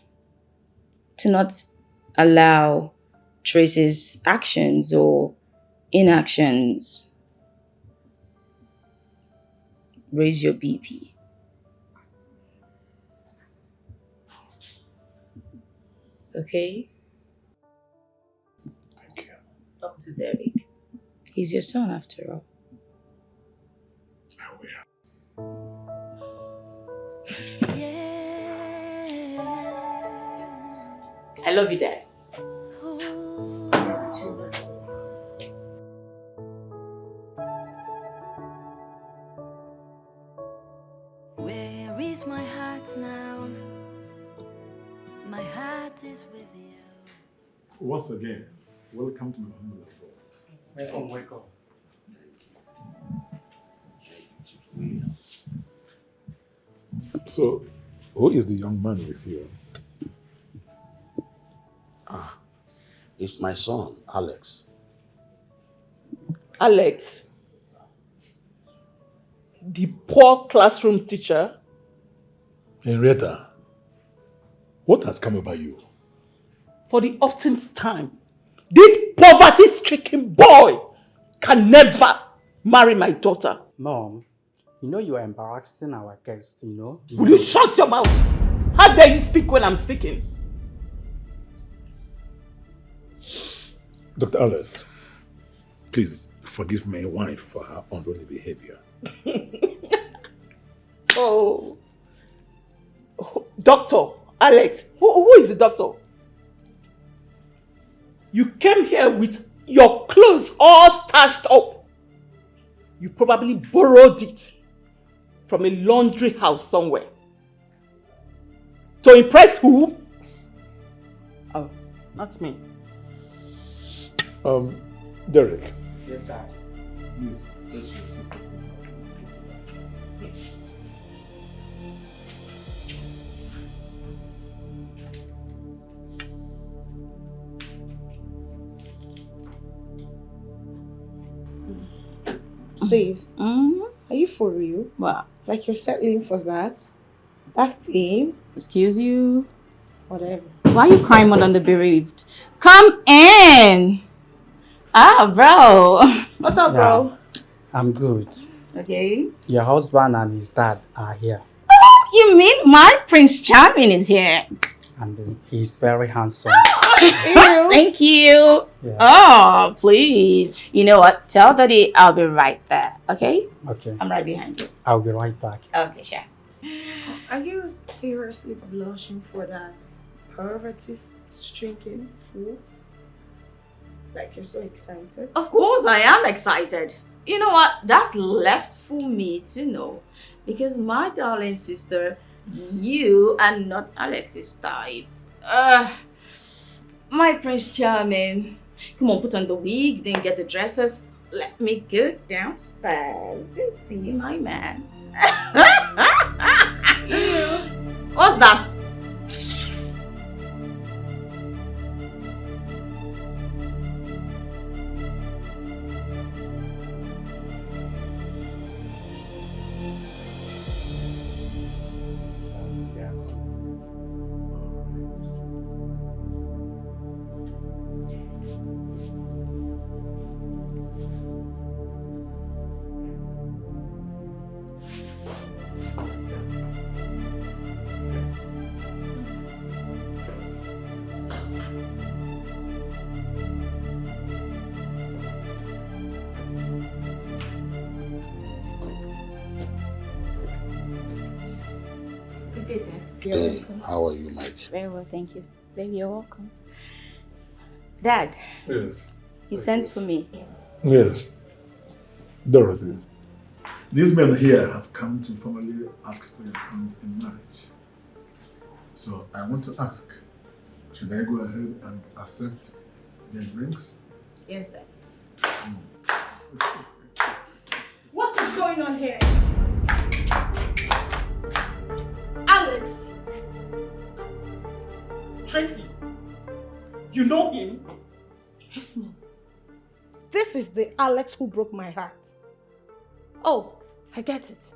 to not allow Tracy's actions or inactions raise your BP. Okay? Thank you. Talk to Derek. He's your son after all. I love you, Dad. Where is my heart now? My heart is with you. Once again, welcome to my humble abode. Welcome, welcome. So, who is the young man with you? It's my son, Alex. Alex, the poor classroom teacher. Henrietta, what has come over you? For the oftenth time, this poverty-stricken boy can never marry my daughter. Mom, you know you are embarrassing our guest, you know? Will you shut your mouth? How dare you speak when I'm speaking? Dr. Alice, please forgive my wife for her unruly behavior. Oh, Doctor Alex, who is the doctor? You came here with your clothes all starched up. You probably borrowed it from a laundry house somewhere. To impress who? Oh, not me. Derek. Yes, Dad. Please fetch your sister. Sis, are you for real? What? Like you're settling for that? That thing? Excuse you? Whatever. Why are you crying more than the bereaved? Come in! Ah, bro. What's up, bro? I'm good. Okay. Your husband and his dad are here. Oh, you mean my Prince Charming is here? And he's very handsome. Thank you. Yeah. Oh, please. You know what? Tell Daddy I'll be right there, okay? Okay. I'm right behind you. I'll be right back. Okay, sure. Are you seriously blushing for that pervertist drinking fool? Like you're so excited? Of course I am excited. You know what? That's left for me to know. Because my darling sister, you are not Alex's type. My Prince Charming. Come on, put on the wig, then get the dresses. Let me go downstairs and see my man. What's that? Hey, how are you, my dear? Very well, thank you. Baby, you're welcome. Dad. Yes. You sent for me. Yes. Dorothy, these men here have come to formally ask for your hand in marriage. So I want to ask, should I go ahead and accept their drinks? Yes, Dad. What is going on here? Alex! Tracy, you know him? Yes, Mom. This is the Alex who broke my heart. Oh, I get it.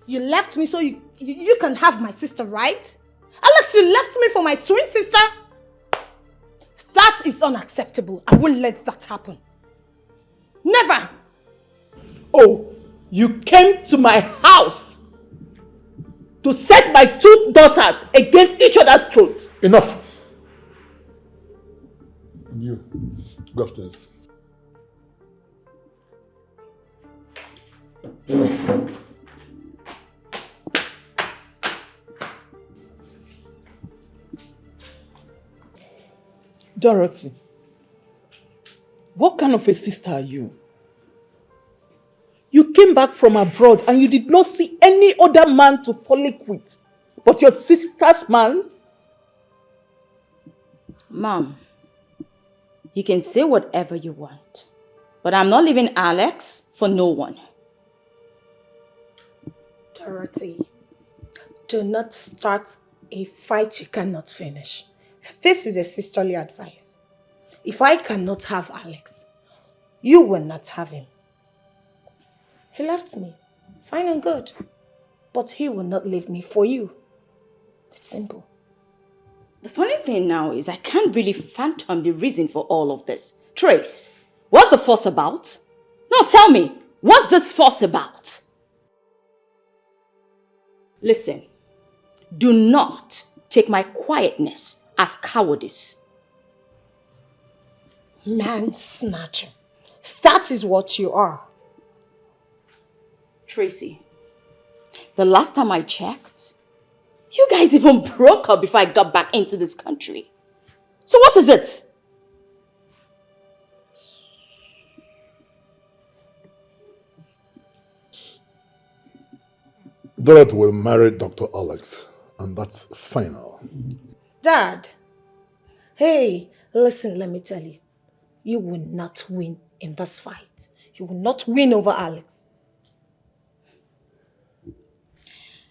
You left me so you can have my sister, right? Alex, you left me for my twin sister? That is unacceptable. I won't let that happen. Never! Oh, you came to my house to set my two daughters against each other's throat. Enough! And you, Go upstairs. Dorothy, what kind of a sister are you? You came back from abroad and you did not see any other man to frolic with, but your sister's man? Mom, you can say whatever you want, but I'm not leaving Alex for no one. Dorothy, do not start a fight you cannot finish. This is a sisterly advice. If I cannot have Alex, you will not have him. He left me, fine and good, but he will not leave me for you. It's simple. The funny thing now is I can't really fathom the reason for all of this. Trace, what's the fuss about? No, tell me, what's this fuss about? Listen, do not take my quietness as cowardice. Man snatcher. That is what you are. Tracy, the last time I checked, you guys even broke up before I got back into this country. So what is it? Dorothy will marry Dr. Alex, and that's final. Dad, hey, listen, let me tell you. You will not win in this fight. You will not win over Alex.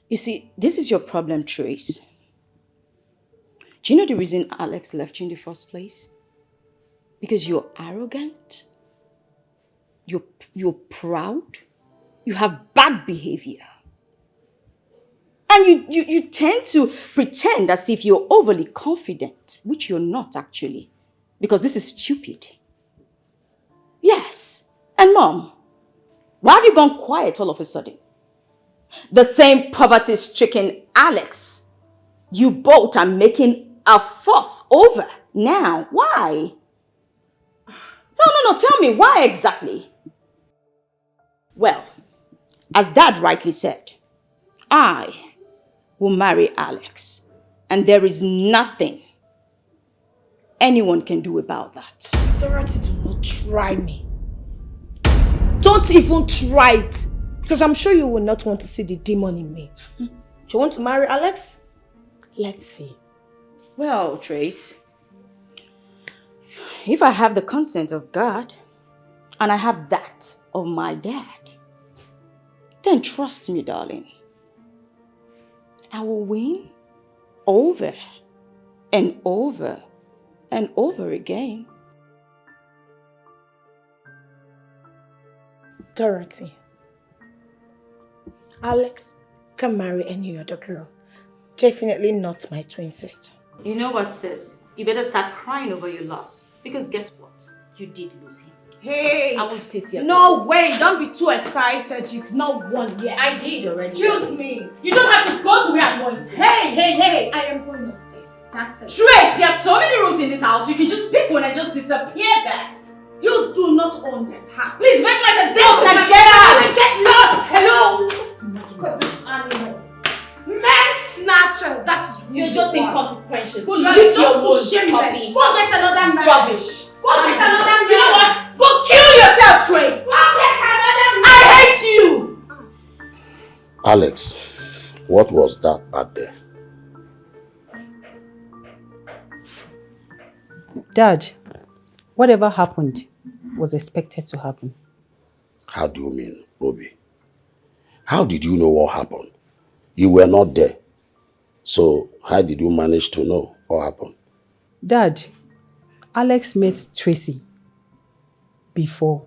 You see, this is your problem, Trace. Do you know the reason Alex left you in the first place? Because you're arrogant, you're proud, you have bad behavior. And you tend to pretend as if you're overly confident, which you're not actually, because this is stupid. Yes. And Mom, why have you gone quiet all of a sudden? The same poverty-stricken Alex you both are making a fuss over now. Why? No, tell me, why exactly? Well, as Dad rightly said, I will marry Alex, and there is nothing anyone can do about that. Dorothy, do not try me. Don't even try it, because I'm sure you will not want to see the demon in me. Do you want to marry Alex? Let's see. Well, Trace, if I have the consent of God, and I have that of my dad, then trust me, darling, I will win over and over and over again. Dorothy, Alex can marry any other girl. Definitely not my twin sister. You know what, sis? You better start crying over your loss. Because guess what? You did lose him. Hey! I will sit here. No way! Don't be too excited. You've not won yet. I did already. Excuse me. You don't have to go to where I'm going to. Hey! I am going upstairs. That's it. Trace, there are so many rooms in this house. You can just pick one and just disappear there. You do not own this house. Please make like a dog and get out. Get lost. Hello. Just imagine. Look at this animal. Man snatcher. That's You're just inconsequential. Go You're lick just your too wounds, shameless. puppy. Go get another man. Rubbish. Go get another man. You know what? Go kill yourself, Trace. Go get another man. I hate you. Alex, what was that back there? Dad, whatever happened was expected to happen. How do you mean, Ruby? How did you know what happened? You were not there. So how did you manage to know what happened? Dad, Alex met Tracy before.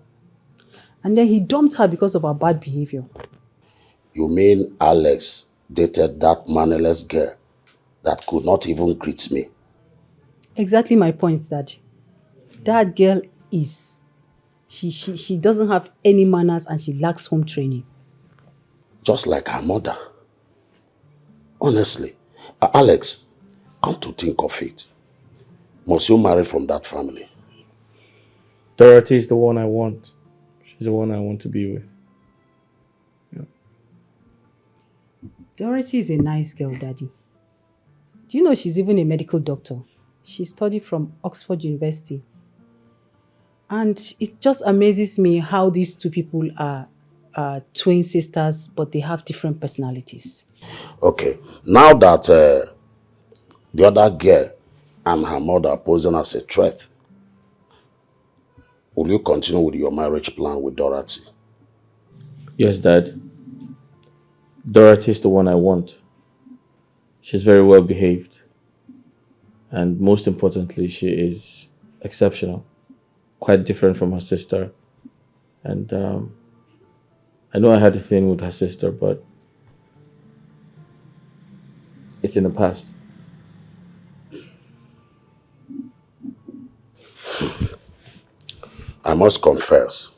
And then he dumped her because of her bad behavior. You mean Alex dated that mannerless girl that could not even greet me? Exactly my point, Dad. That girl is... She doesn't have any manners and she lacks home training. Just like her mother. Honestly, Alex, come to think of it, must you marry from that family? Dorothy is the one I want. She's the one I want to be with. Yeah. Dorothy is a nice girl, Daddy. Do you know she's even a medical doctor? She studied from Oxford University. And it just amazes me how these two people are twin sisters, but they have different personalities. Okay, now that the other girl and her mother are posing as a threat, will you continue with your marriage plan with Dorothy? Yes, Dad. Dorothy is the one I want. She's very well behaved. And most importantly, she is exceptional. Quite different from her sister. And I know I had a thing with her sister, but it's in the past. I must confess,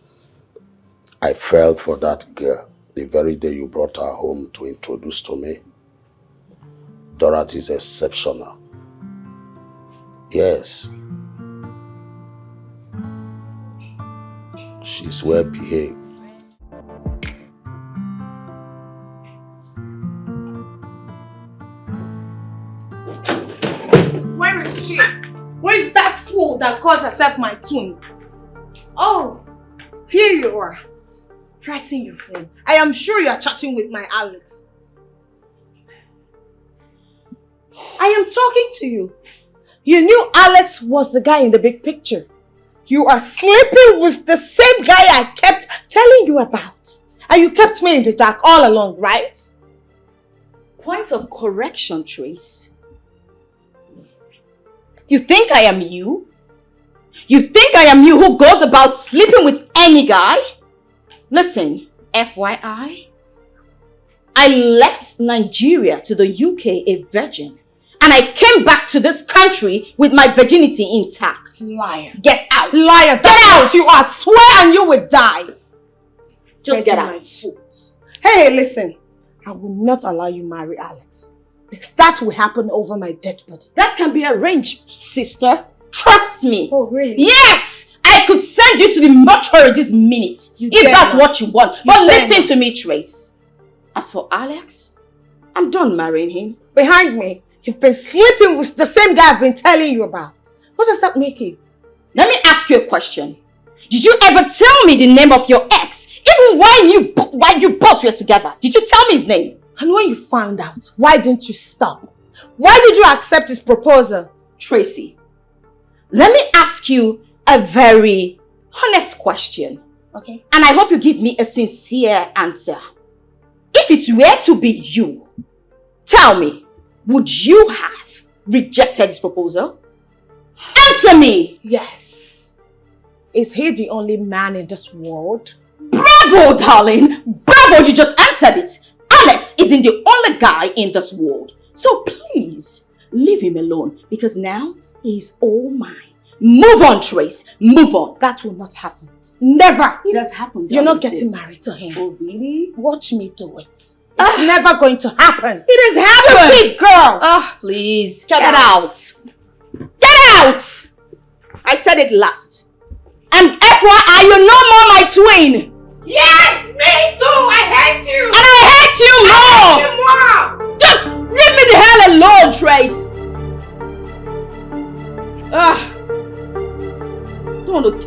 I fell for that girl the very day you brought her home to introduce to me. Dorothy is exceptional. Yes. She's well behaved. Where is she? Where is that fool that calls herself my twin? Oh, here you are. Pressing your phone. I am sure you are chatting with my Alex. I am talking to you. You knew Alex was the guy in the big picture. You are sleeping with the same guy I kept telling you about. And you kept me in the dark all along, right? Point of correction, Trace. You think I am you? You think I am you who goes about sleeping with any guy? Listen, FYI, I left Nigeria to the UK a virgin. And I came back to this country with my virginity intact. Liar. Get out. Liar. Get out. You are swear and you will die. Just get out. My foot. Hey, listen. I will not allow you marry Alex. That will happen over my dead body. That can be arranged, sister. Trust me. Oh, really? Yes! I could send you to the mortuary this minute. If that's what you want. But listen to me, Trace. As for Alex, I'm done marrying him. Behind me, you've been sleeping with the same guy I've been telling you about. What does that make you? Let me ask you a question. Did you ever tell me the name of your ex? Even while you both were together, did you tell me his name? And when you found out, why didn't you stop? Why did you accept his proposal? Tracy, let me ask you a very honest question. Okay. And I hope you give me a sincere answer. If it were to be you, tell me, would you have rejected his proposal? Answer me! Yes. Is he the only man in this world? Bravo, darling! Bravo, you just answered it! Alex isn't the only guy in this world. So please, leave him alone because now he's all mine. Move on, Trace. Move on. That will not happen. Never! It has happened. You're not getting married to him. Oh, really? Watch me do it. It's never going to happen. It has happened! Stupid girl! Ah, please. Get out. Get out! I said it last. And FYI, you're no more my twin. Yes, me too! I hate you! And I hate you more! I hate you more! Just leave me the hell alone, Trace! Don't want to...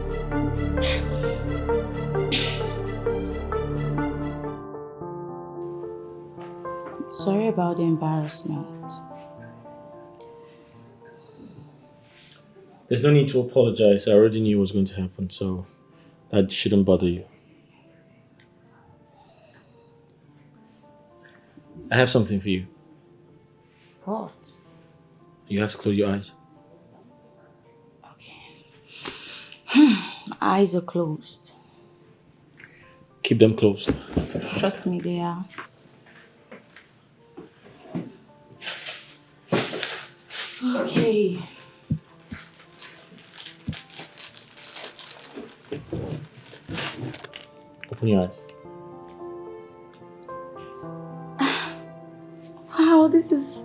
Sorry about the embarrassment. There's no need to apologize. I already knew what was going to happen, so that shouldn't bother you. I have something for you. What? You have to close your eyes. My eyes are closed. Keep them closed. Trust me, they are. Okay. Open your eyes. Wow, this is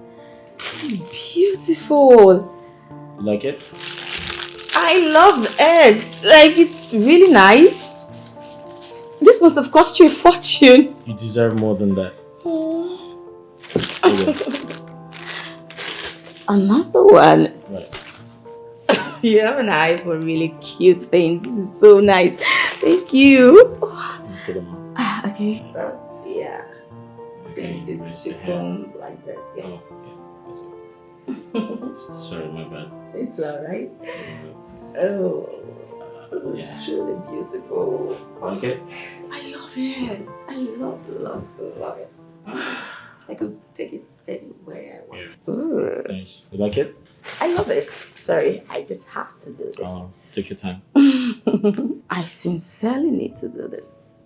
beautiful. You like it? I love it. Like, it's really nice. This must have cost you a fortune. You deserve more than that. Another one. Right. You have an eye for really cute things. This is so nice. Thank you. Put them on. Okay. That's, yeah. Okay. This should come like this, yeah. Sorry, my bad. It's alright. Oh, this is truly beautiful. Okay. I love it. I love it. I could take it anywhere I want. Ooh. Nice. You like it? I love it. Sorry, I just have to do this. Oh, take your time. I sincerely need to do this.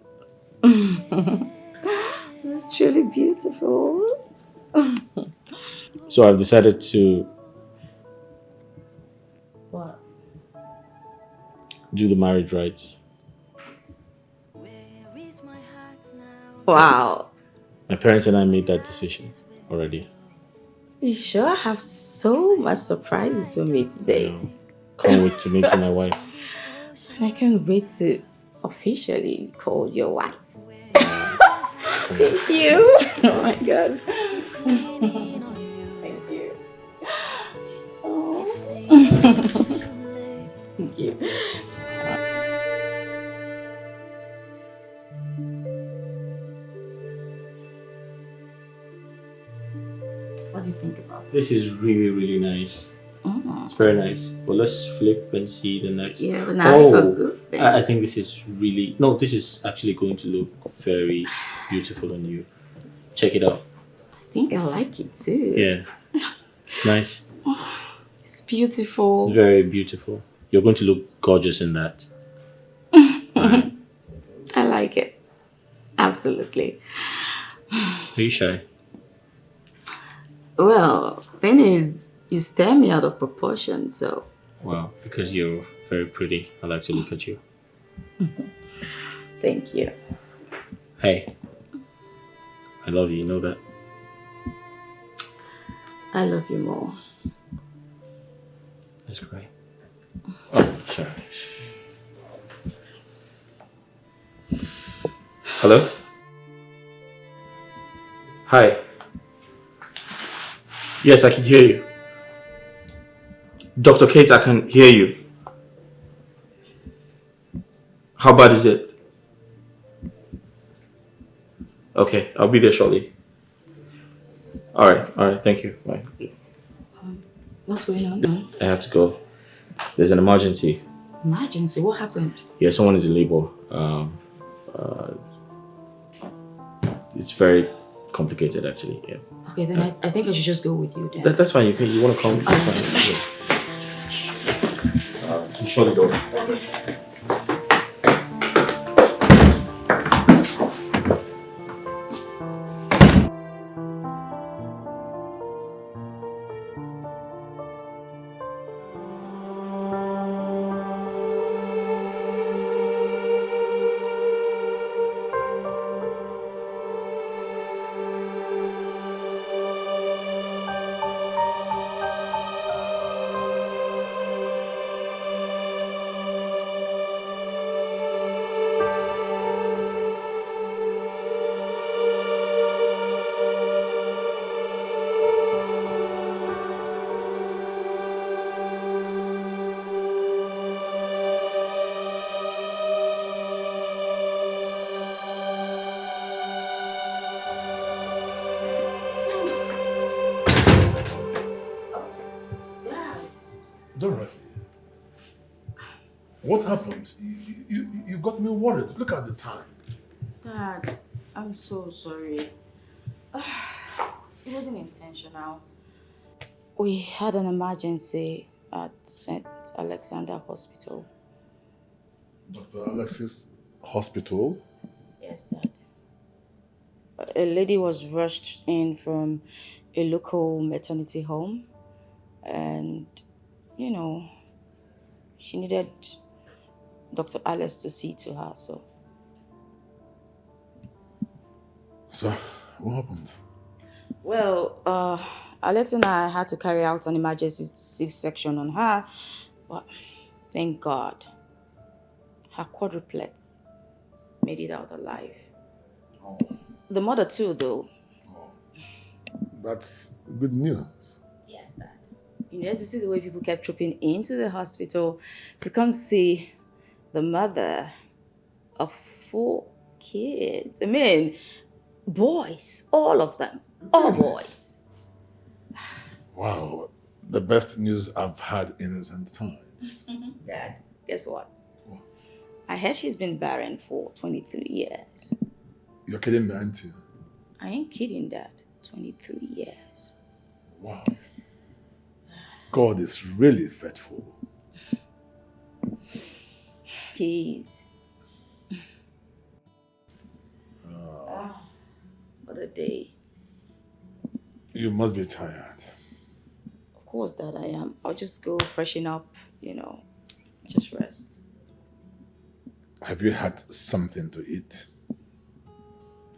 This is truly beautiful. So I've decided to What? do the marriage rites. Wow. My parents and I made that decision already. You sure have so much surprises for me today. Can't wait to make you my wife. I can't wait to officially be called your wife. Thank you. Oh my god. Thank you. Oh. Thank you. What do you think about This is really, really nice. Oh. It's very nice. But let's flip and see the next. Yeah, but now for good things. I think this is really... No, this is actually going to look very beautiful on you. Check it out. I think I like it too. Yeah. It's nice. It's beautiful. Very beautiful. You're going to look gorgeous in that. I like it. Absolutely. Are you shy? Well, thing is, you stare me out of proportion, so... Wow, because you're very pretty. I like to look at you. Thank you. Hey. I love you, you know that? I love you more. That's great. Oh, sorry. Hello? Hi. Yes, I can hear you. Dr. Kate, I can hear you. How bad is it? Okay, I'll be there shortly. Alright, thank you. Bye. What's going on now? I have to go. There's an emergency. Emergency? What happened? Yeah, someone is in labor. It's very complicated, actually. Yeah. Okay, then I think I should just go with you then. That's fine. You want to come? That's fine. You shut the door. Okay. Dorothy, what happened? You got me worried. Look at the time. Dad, I'm so sorry. It wasn't intentional. We had an emergency at St. Alexander Hospital. Dr. Alexis Hospital? Yes, Dad. A lady was rushed in from a local maternity home and, you know, she needed Dr. Alex to see to her, so. So, what happened? Well, Alex and I had to carry out an emergency C-section on her, but Thank God. Her quadruplets made it out alive. Oh. The mother too, though. That's good news. Yes, Dad. You know, to see the way people kept trooping into the hospital to come see the mother of 4 kids. I mean, boys, all of them, all boys. Wow, the best news I've had in recent times. Dad, guess what? I heard she's been barren for 23 years. You're kidding me, auntie? I ain't kidding, Dad. 23 years. Wow. God is really faithful. Jeez. What a day. You must be tired. Of course, Dad, I am. I'll just go freshen up, just rest. Have you had something to eat?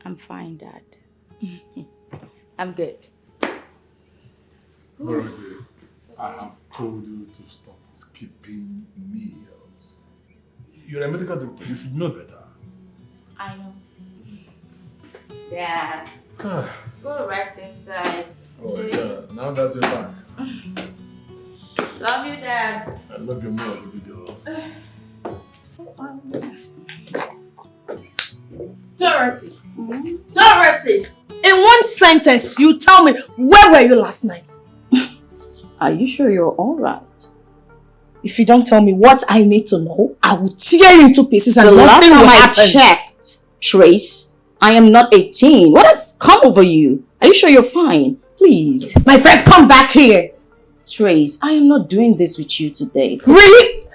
I'm fine, Dad. I'm good. Dorothy, I have told you to stop skipping meals. You're a medical doctor. You should know better. I know. Dad, go rest inside. Oh, yeah. Now that you're back. Love you, Dad. I love you more, video. Dorothy! Dorothy! In one sentence, you tell me, where were you last night? Are you sure you're alright? If you don't tell me what I need to know, I will tear you into pieces and the last nothing time will I happen. checked, Trace, I am not 18. What has come over you? Are you sure you're fine? Please. My friend, come back here. Trace, I am not doing this with you today. Really?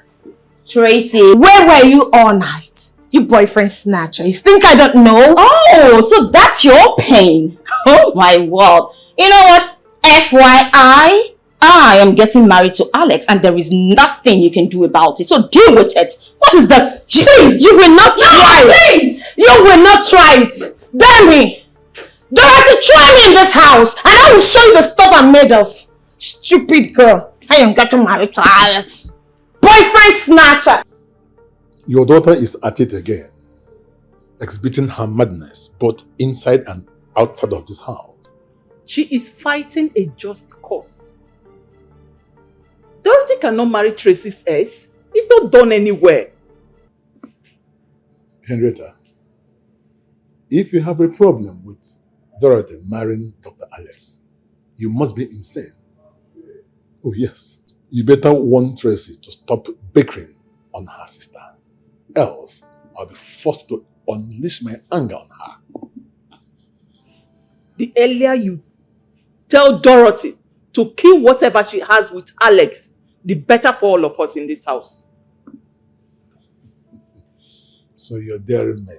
Tracy. Where were you all night? You boyfriend snatcher. You think I don't know? Oh, so that's your pain. Oh my word. You know what? FYI, I am getting married to Alex and there is nothing you can do about it. So deal with it. What is this? Please, you will not try it. Please. You will not try it. Dare me. Dorothy, try me in this house and I will show you the stuff I'm made of. Stupid girl. I am getting married to Alex. Boyfriend snatcher. Your daughter is at it again, exhibiting her madness both inside and outside of this house. She is fighting a just cause. Dorothy cannot marry Tracy's ex. It's not done anywhere. Henrietta, if you have a problem with Dorothy marrying Dr. Alex, you must be insane. Oh yes, you better warn Tracy to stop bickering on her sister. Else, I'll be forced to unleash my anger on her. The earlier you tell Dorothy to kill whatever she has with Alex, the better for all of us in this house. So you're daring me.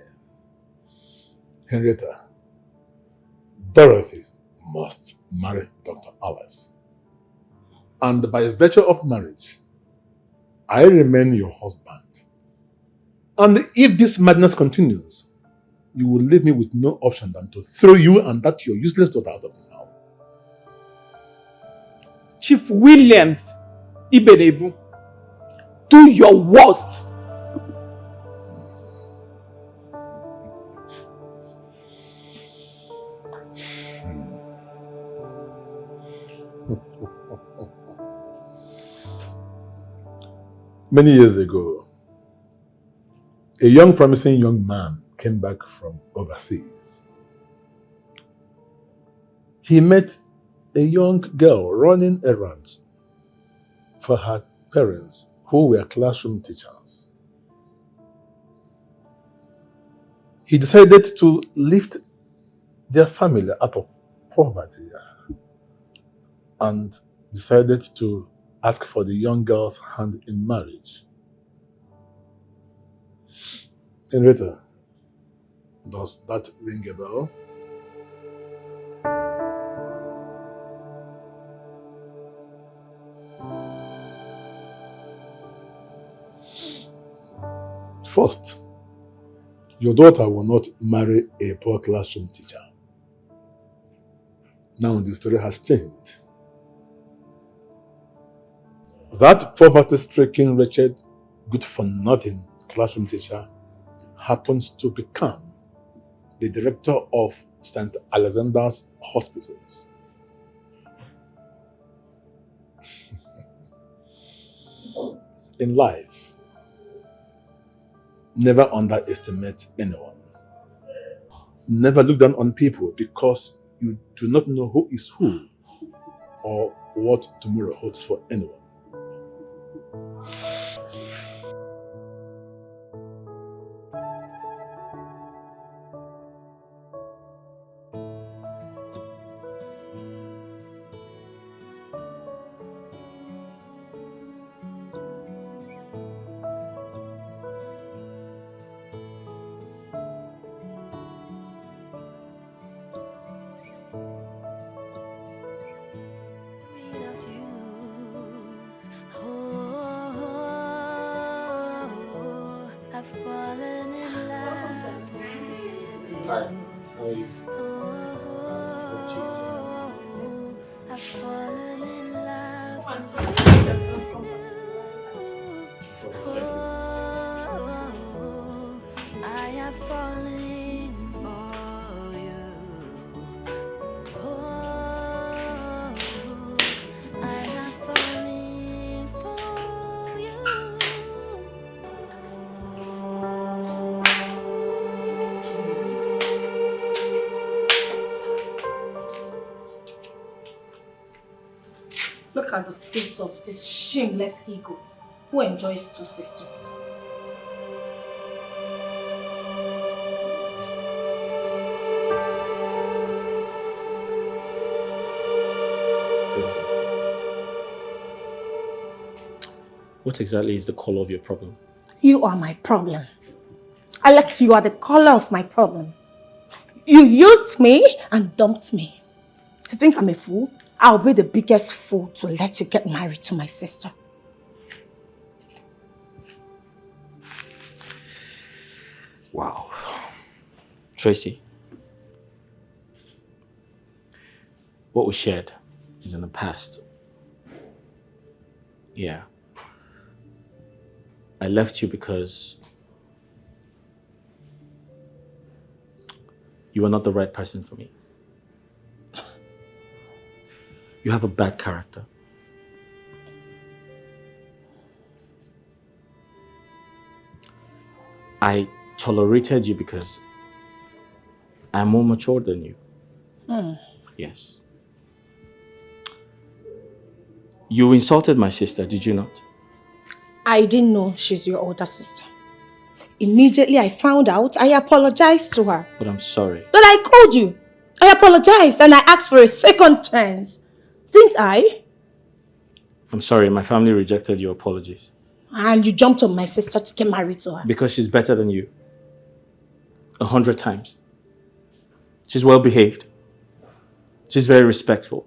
Henrietta, Dorothy must marry Dr. Alex. And by virtue of marriage, I remain your husband. And if this madness continues, you will leave me with no option than to throw you and that your useless daughter out of this house. Chief Williams, Ibenebu, do your worst. Many years ago, a promising young man came back from overseas. He met a young girl running errands for her parents who were classroom teachers. He decided to lift their family out of poverty and decided to ask for the young girl's hand in marriage. Henrietta, does that ring a bell? First, your daughter will not marry a poor classroom teacher. Now the story has changed. That poverty-stricken wretched good-for-nothing classroom teacher happens to become the director of St. Alexander's Hospitals. In life, never underestimate anyone. Never look down on people because you do not know who is who or what tomorrow holds for anyone. Look at the face of this shameless egot who enjoys two sisters. What exactly is the color of your problem? You are my problem. Alex, you are the color of my problem. You used me and dumped me. You think I'm a fool? I'll be the biggest fool to let you get married to my sister. Wow. Tracy, what we shared is in the past. Yeah. I left you because you are not the right person for me. You have a bad character. I tolerated you because I'm more mature than you. Yes. You insulted my sister, did you not? I didn't know she's your older sister. Immediately I found out, I apologized to her. But I'm sorry. But I called you. I apologized and I asked for a second chance. Didn't I? I'm sorry, my family rejected your apologies. And you jumped on my sister to get married to her. Because she's better than you. 100 times. She's well behaved. She's very respectful.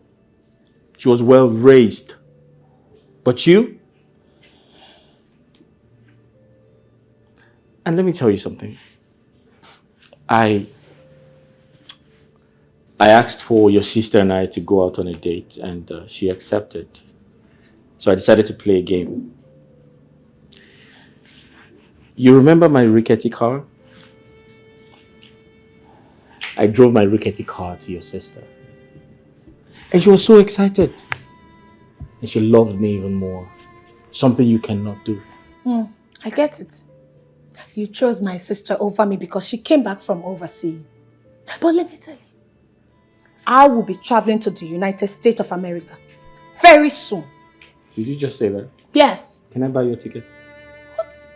She was well raised. But you? And let me tell you something. I asked for your sister and I to go out on a date and she accepted. So I decided to play a game. You remember my rickety car? I drove my rickety car to your sister. And she was so excited. And she loved me even more. Something you cannot do. I get it. You chose my sister over me because she came back from overseas. But let me tell you, I will be traveling to the United States of America very soon. Did you just say that? Yes. Can I buy your ticket? What?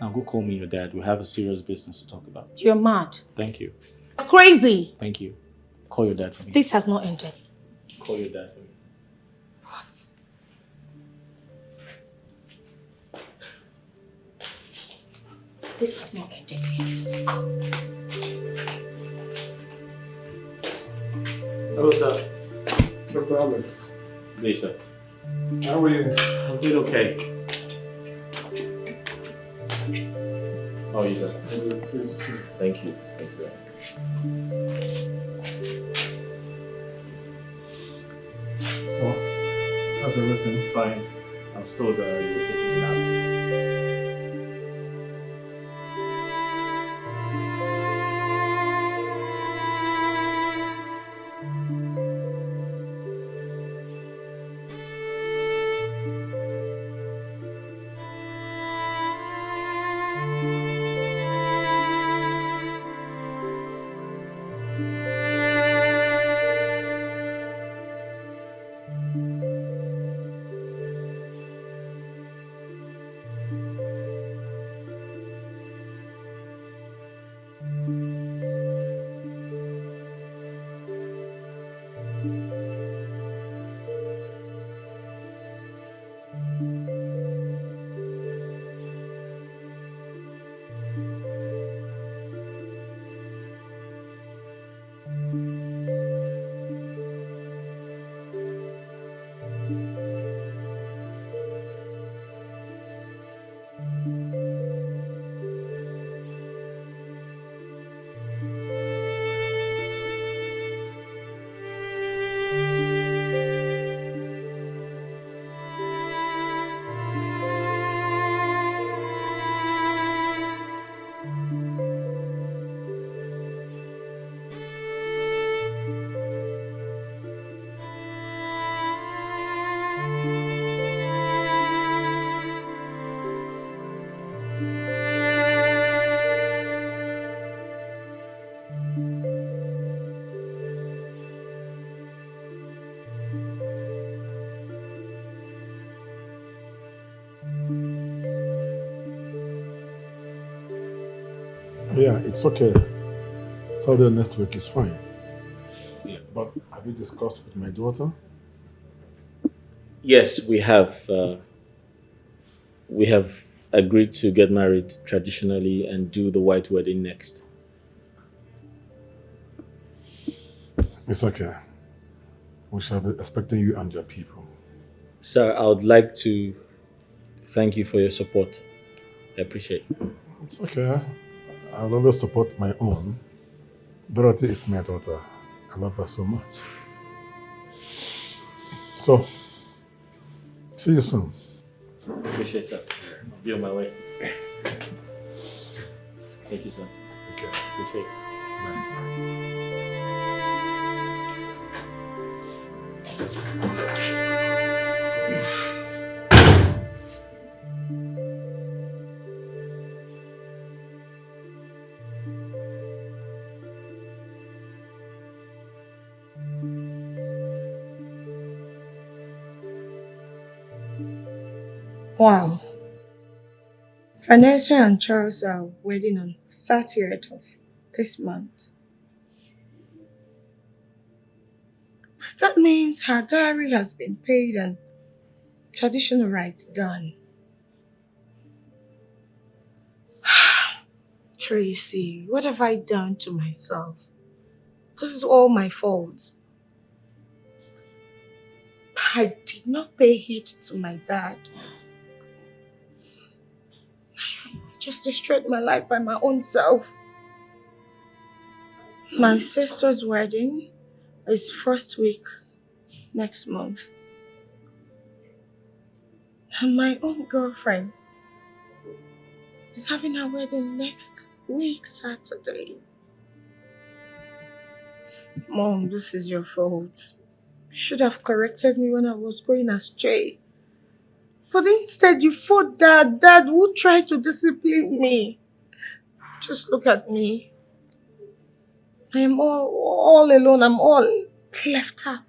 Now go call me your dad. We have a serious business to talk about. You're mad. Thank you. You're crazy. Thank you. Call your dad for me. This has not ended. Call your dad for me. What? This has not ended yet. Hello, sir. Dr. Alex. Hey, sir. How are you? I'm doing okay. How are you, sir? Thank you. Thank you. So, how's everything? Fine. I was told you were taking a nap. Yeah, it's okay. Saturday next week is fine. Yeah. But have you discussed with my daughter? Yes, we have. We have agreed to get married traditionally and do the white wedding next. It's okay. We shall be expecting you and your people. Sir, I would like to thank you for your support. I appreciate it. It's okay. I'll always support my own. Dorothy is my daughter. I love her so much. So, see you soon. Appreciate it, sir. I'll be on my way. Thank you, sir. Okay. Appreciate it. Wow. Vanessa and Charles are wedding on 30th of this month. That means her dowry has been paid and traditional rites done. Tracy, what have I done to myself? This is all my fault. I did not pay heed to my dad. I just destroyed my life by my own self. My sister's wedding is first week next month. And my own girlfriend is having her wedding next week, Saturday. Mom, this is your fault. You should have corrected me when I was going astray. But instead, you fought Dad. Dad would try to discipline me. Just look at me. I am all alone. I'm all left out.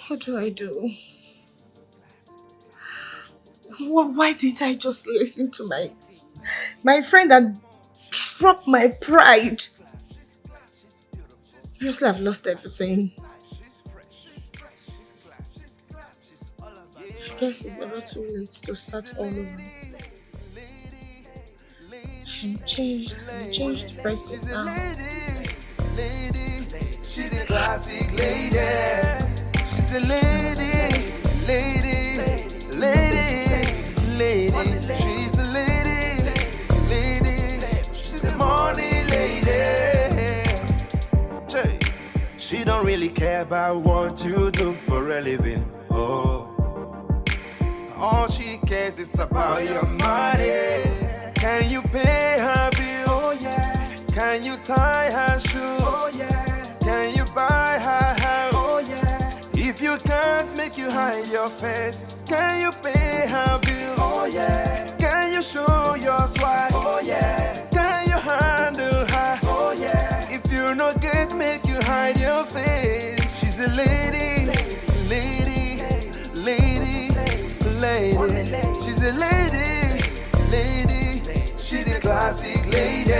What do I do? Why didn't I just listen to my friend and drop my pride? Obviously, I've lost everything. I guess it's never too late to start all over. I'm changed person now. She's a classic lady. She's a lady. She's a lady. She's a money lady. She don't really care about what you do for a living. Oh, all she cares is about your money. Can you pay her bills? Oh, yeah. Can you tie her shoes? Oh, yeah. Can you buy her house? Oh, yeah. If you can't make you hide your face, can you pay her bills? Oh, yeah. Can you show your swag? Oh, yeah. Can you handle her? Oh, yeah. If you not get, make you hide your face. She's a lady. She's a lady. She's a classic lady.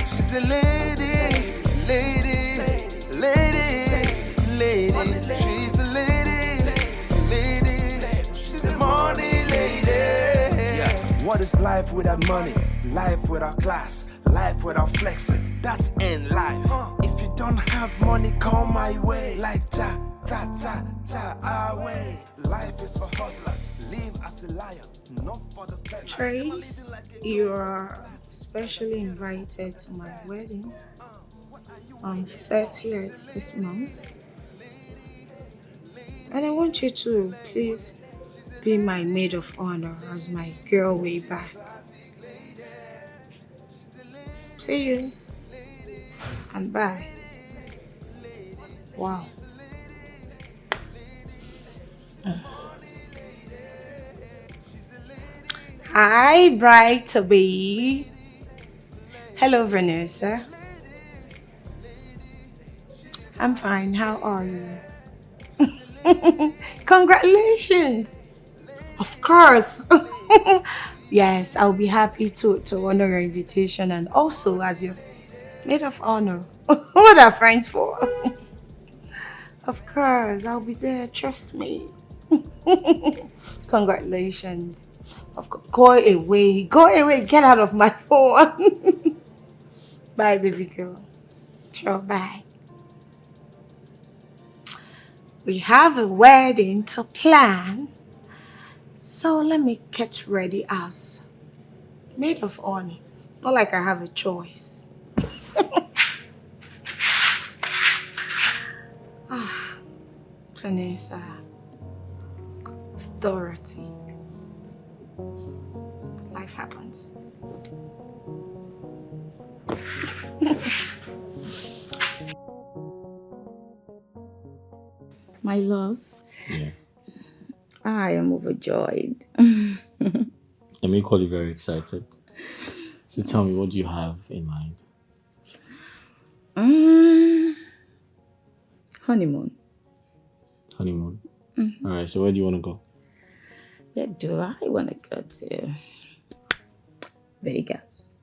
She's a lady. She's a lady. She's a money lady. Yeah. What is life without money? Life without class. Life without flexing. That's in life. If you don't have money, come my way. Like ta our way. Life is for hustlers. Live as a lion. Not for the Trace, you are specially invited to my wedding on 30th this month. And I want you to please be my maid of honor as my girl way back. See you and bye. Wow. Hi, bride to be. Hello, Vanessa. I'm fine. How are you? Congratulations. Of course. Yes, I'll be happy to honor your invitation, and also as your maid of honor. What are friends for? Of course, I'll be there, trust me. Congratulations. Of course, go away, get out of my phone. Bye, baby girl. Sure, bye. We have a wedding to plan, so let me get ready as maid of honor. Not like I have a choice. Vanessa, Dorothy. Life happens. My love. Yeah. I am overjoyed. I'm equally very excited. So tell me, what do you have in mind? Honeymoon. Honeymoon. All right. So where do you want to go? Where do I want to go to? Vegas.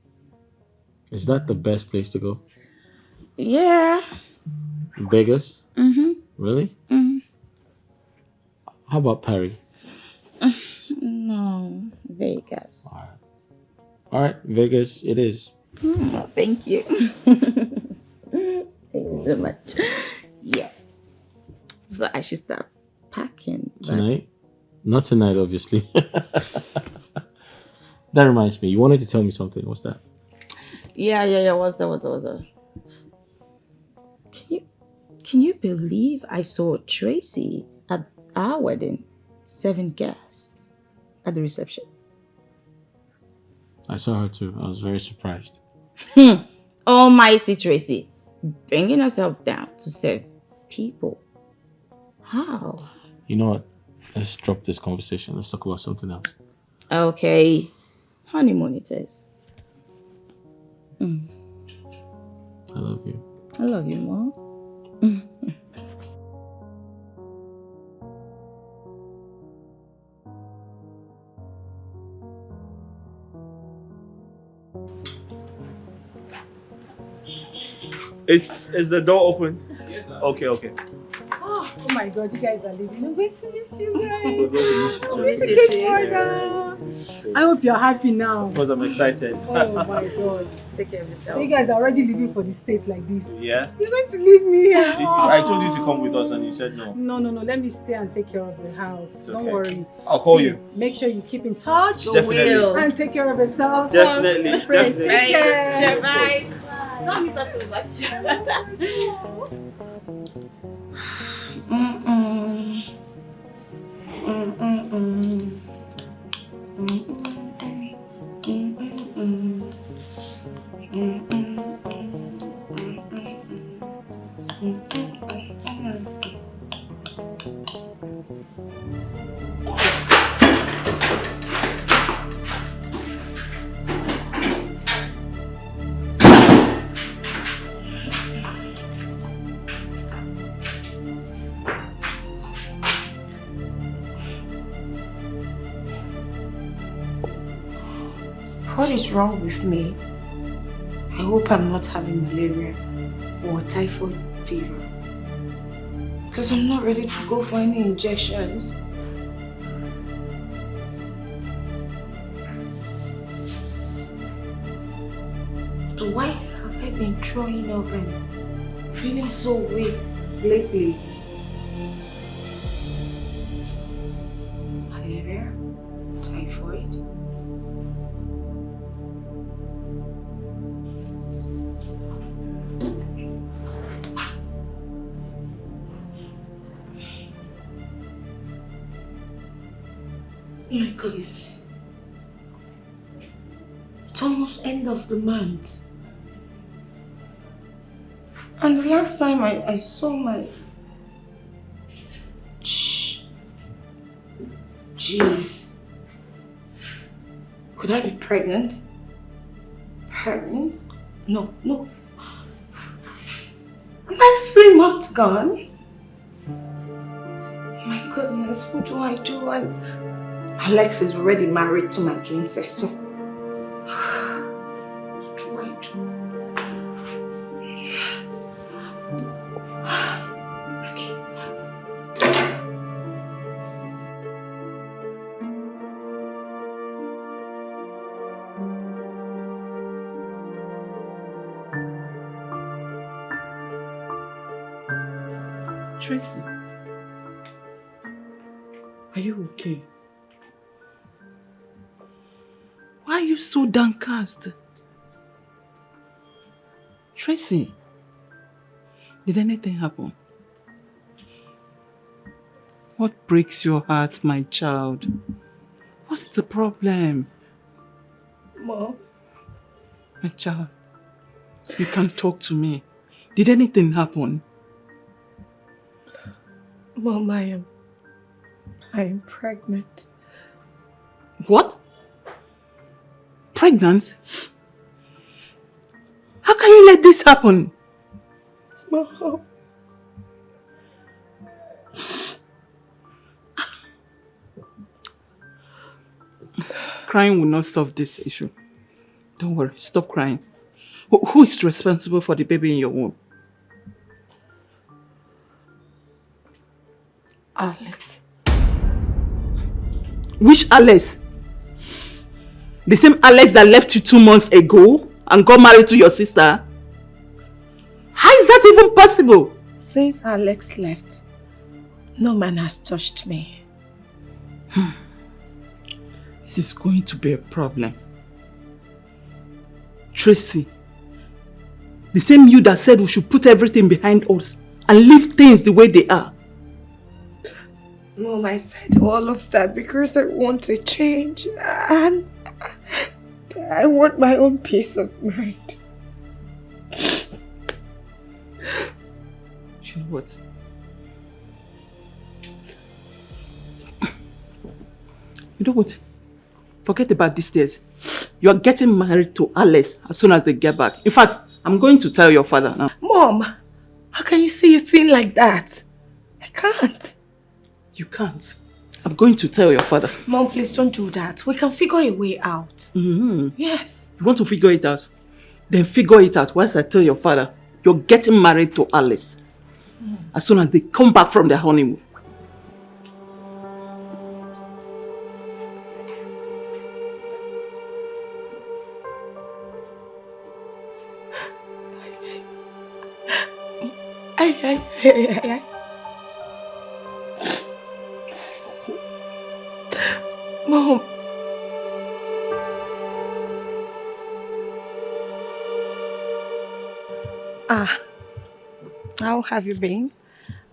Is that the best place to go? Yeah. Vegas? Mm-hmm. Really? Mm-hmm. How about Paris? No, Vegas. All right, Vegas it is. Thank you. Thank you so much. Yes. So I should start packing. Tonight? Not tonight, obviously. That reminds me. You wanted to tell me something. What's that? Yeah. What's that? Can you believe I saw Tracy at our wedding? 7 guests at the reception. I saw her too. I was very surprised. Almighty Tracy, bringing herself down to serve people. How? You know what? Let's drop this conversation. Let's talk about something else. Okay. Honeymoon it is. I love you. I love you more. Is the door open? Okay. Oh my God, you guys are leaving. I'm going to miss you guys. We're going to miss you too. Miss you too. I hope you're happy now. Because I'm excited. Oh my God. Take care of yourself. So you guys are already leaving for the state like this. Yeah. You're going to leave me here. I told you to come with us and you said no. No. Let me stay and take care of the house. Don't okay. worry. I'll call you. Make sure you keep in touch. Definitely. And take care of yourself. Definitely. Take care. Bye. Don't miss us so much. What is wrong with me? I hope I'm not having malaria or typhoid fever. Because I'm not ready to go for any injections. But why have I been throwing up and feeling so weak lately? Malaria? Typhoid? My goodness. It's almost end of the month. And the last time I saw my... Jeez. Could I be pregnant? Pregnant? No. Am I 3 months gone? My goodness, what do I do? I Alex is already married to my twin sister. What do I do? Tracy, are you okay? Why are you so downcast? Tracy, did anything happen? What breaks your heart, my child? What's the problem? Mom. My child, you can talk to me. Did anything happen? Mom, I am pregnant. What? Pregnant? How can you let this happen? Mom. Crying will not solve this issue. Don't worry, stop crying. Who is responsible for the baby in your womb? Alex. Which Alex? The same Alex that left you 2 months ago and got married to your sister? How is that even possible? Since Alex left, no man has touched me. This is going to be a problem. Tracy, the same you that said we should put everything behind us and leave things the way they are. Mom, I said all of that because I want a change and I want my own peace of mind. You know what? You know what? Forget about these days. You are getting married to Alice as soon as they get back. In fact, I'm going to tell your father now. Mom, how can you say a thing like that? I can't. You can't. I'm going to tell your father. Mom, please don't do that. We can figure a way out. Yes. You want to figure it out? Then figure it out once I tell your father you're getting married to Alice. As soon as they come back from their honeymoon. Mom. How have you been?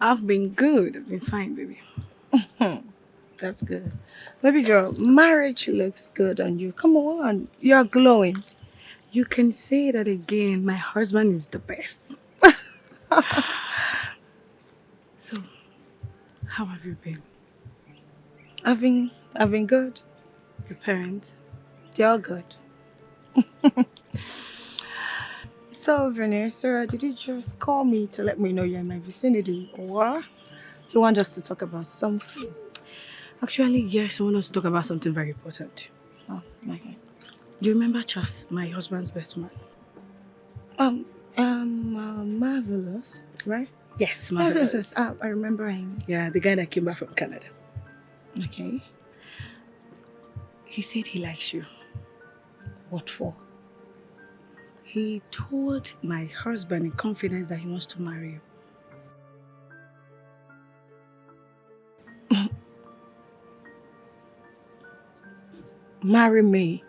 I've been good. I've been fine, baby. That's good. Baby girl, marriage looks good on you. Come on, you're glowing. You can say that again. My husband is the best. So, how have you been? I've been good. Your parents? They're all good. So, Vanessa, did you just call me to let me know you're in my vicinity, or you want us to talk about something? Actually, yes, I want us to talk about something very important. Oh, okay. Do you remember Chas, my husband's best man? Marvelous, right? Yes, Marvelous. Yes. I remember him. Yeah, the guy that came back from Canada. Okay. He said he likes you. What for? He told my husband in confidence that he wants to marry you. Marry me?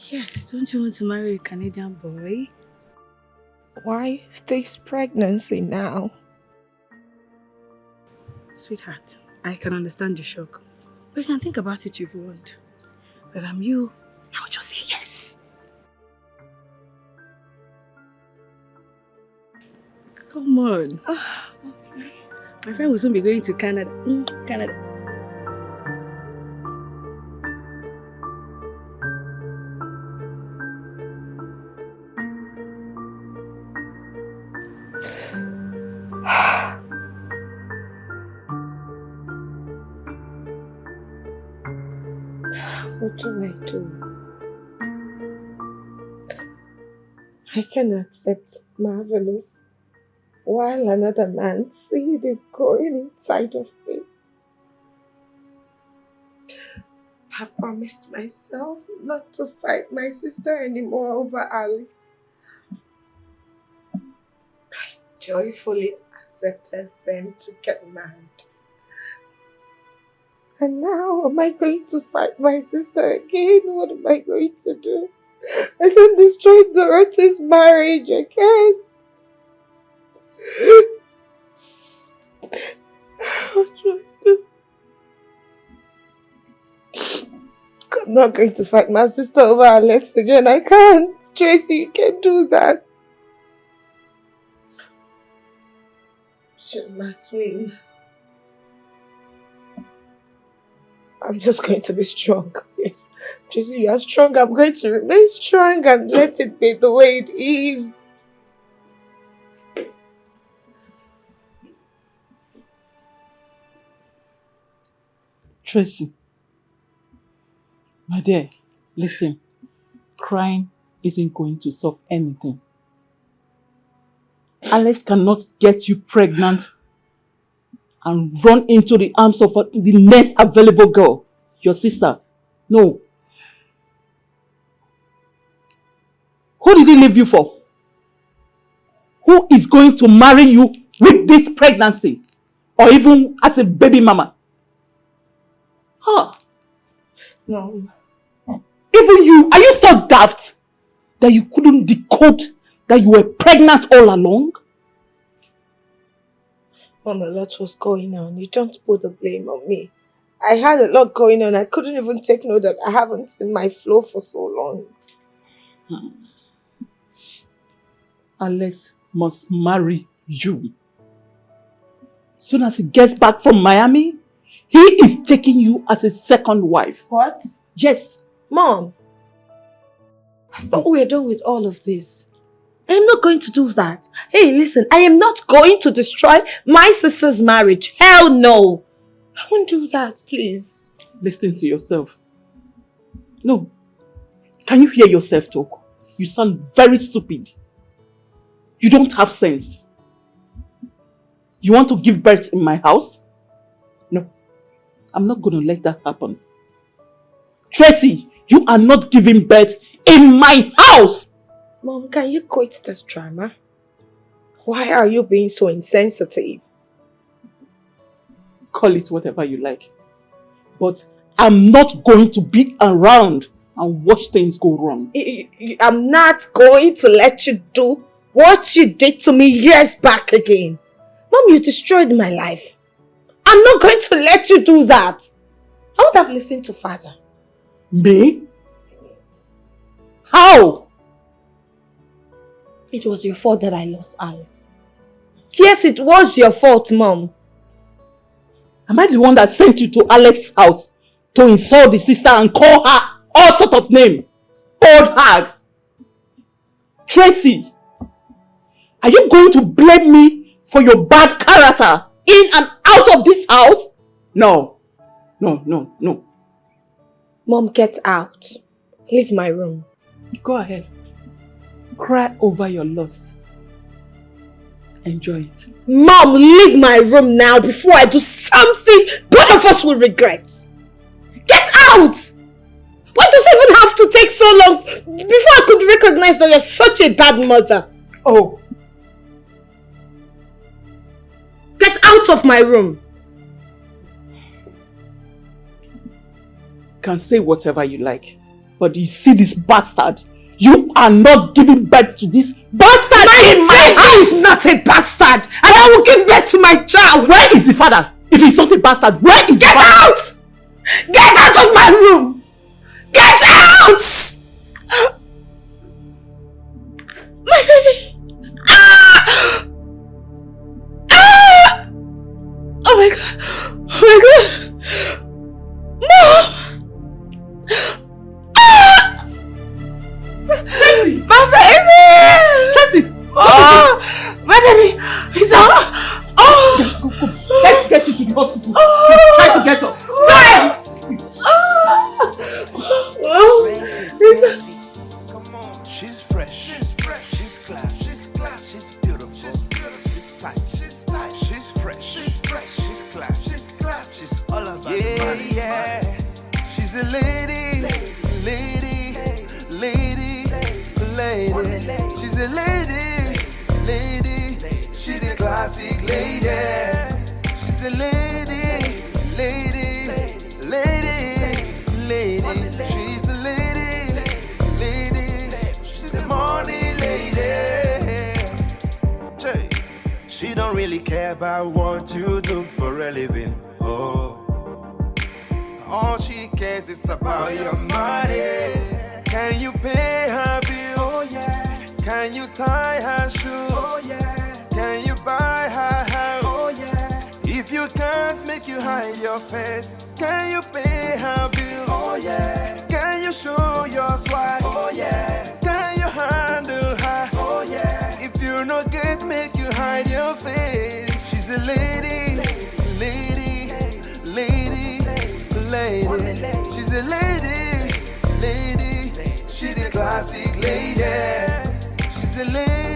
Yes, don't you want to marry a Canadian boy? Why this pregnancy now? Sweetheart, I can understand the shock. But you can think about it if you want. But I'm you, I would just say yes. Come on. Okay. My friend will soon be going to Canada. Canada. What do I do? I can accept marvelous while another man's seed is growing inside of me. I've promised myself not to fight my sister anymore over Alice. I joyfully accepted them to get married. And now am I going to fight my sister again? What am I going to do? I can destroy Dorothy's marriage. I can't. What do I do? I'm not going to fight my sister over Alex again. I can't. Tracy, you can't do that. She's my twin. I'm just going to be strong. Yes. Tracy, you are strong. I'm going to remain strong and let it be the way it is. Tracy, my dear, listen. Crying isn't going to solve anything. Alex cannot get you pregnant and run into the arms of the next available girl, your sister. No. Who did he leave you for? Who is going to marry you with this pregnancy? Or even as a baby mama? Huh. Mom. Even you, are you so daft that you couldn't decode that you were pregnant all along? Mom, a lot was going on. You don't put the blame on me. I had a lot going on. I couldn't even take note that I haven't seen my flow for so long. Alex must marry you. Soon as he gets back from Miami, he is taking you as a second wife. What? Yes. Mom, I thought we were done with all of this. I am not going to do that. Hey, listen, I am not going to destroy my sister's marriage. Hell no. I won't do that, please. Listen to yourself. No. Can you hear yourself talk? You sound very stupid. You don't have sense. You want to give birth in my house? No. I'm not going to let that happen. Tracy, you are not giving birth in my house! Mom, can you quit this drama? Why are you being so insensitive? Call it whatever you like. But I'm not going to be around and watch things go wrong. I'm not going to let you do what you did to me years back again. Mom, you destroyed my life. I'm not going to let you do that. I would have listened to Father. Me? How? It was your fault that I lost Alice. Yes, it was your fault, Mom. Am I the one that sent you to Alex's house to insult the sister and call her all sort of name? Old hag. Tracy, are you going to blame me for your bad character in and out of this house? No. No, no, no. Mom, get out. Leave my room. Go ahead. Cry over your loss. Enjoy it. Mom, leave my room now before I do something both of us will regret. Get out! Why does it even have to take so long before I could recognize that you're such a bad mother? Oh. Get out of my room. You can say whatever you like, but you see this bastard? You are not giving birth to this bastard in my house! Is not a bastard! And I will give birth to my child! Where is the father? If he's not a bastard, where is the father? Get out! Get out of my room! Get out! My baby! Ah! Ah! Oh my god! Oh my god! Mom! Ah! Tracy! My baby! Tracy! Oh! My baby! He's out! Oh! Go. Let's get you to the hospital. Oh! Try to get up. Oh! Come on, she's fresh. She's classy. She's beautiful. She's tight. She's fresh. She's classy. She's all about the money. Yeah. She's a lady. She's a lady. She's a classic lady. She's a lady. She's a lady. She's a money lady. She don't really care about what you do for a living. Oh, all she cares is about your money. Can you pay her bills? Oh yeah. Can you tie her shoes? Oh yeah. Can you buy her house? Oh yeah. If you can't, make you hide your face. Can you pay her bills? Oh yeah. Can you show your swag? Oh yeah. Can you handle her? Oh yeah. If you not get, make you hide your face. She's a lady. She's a lady. She's a classic lady. She's a lady.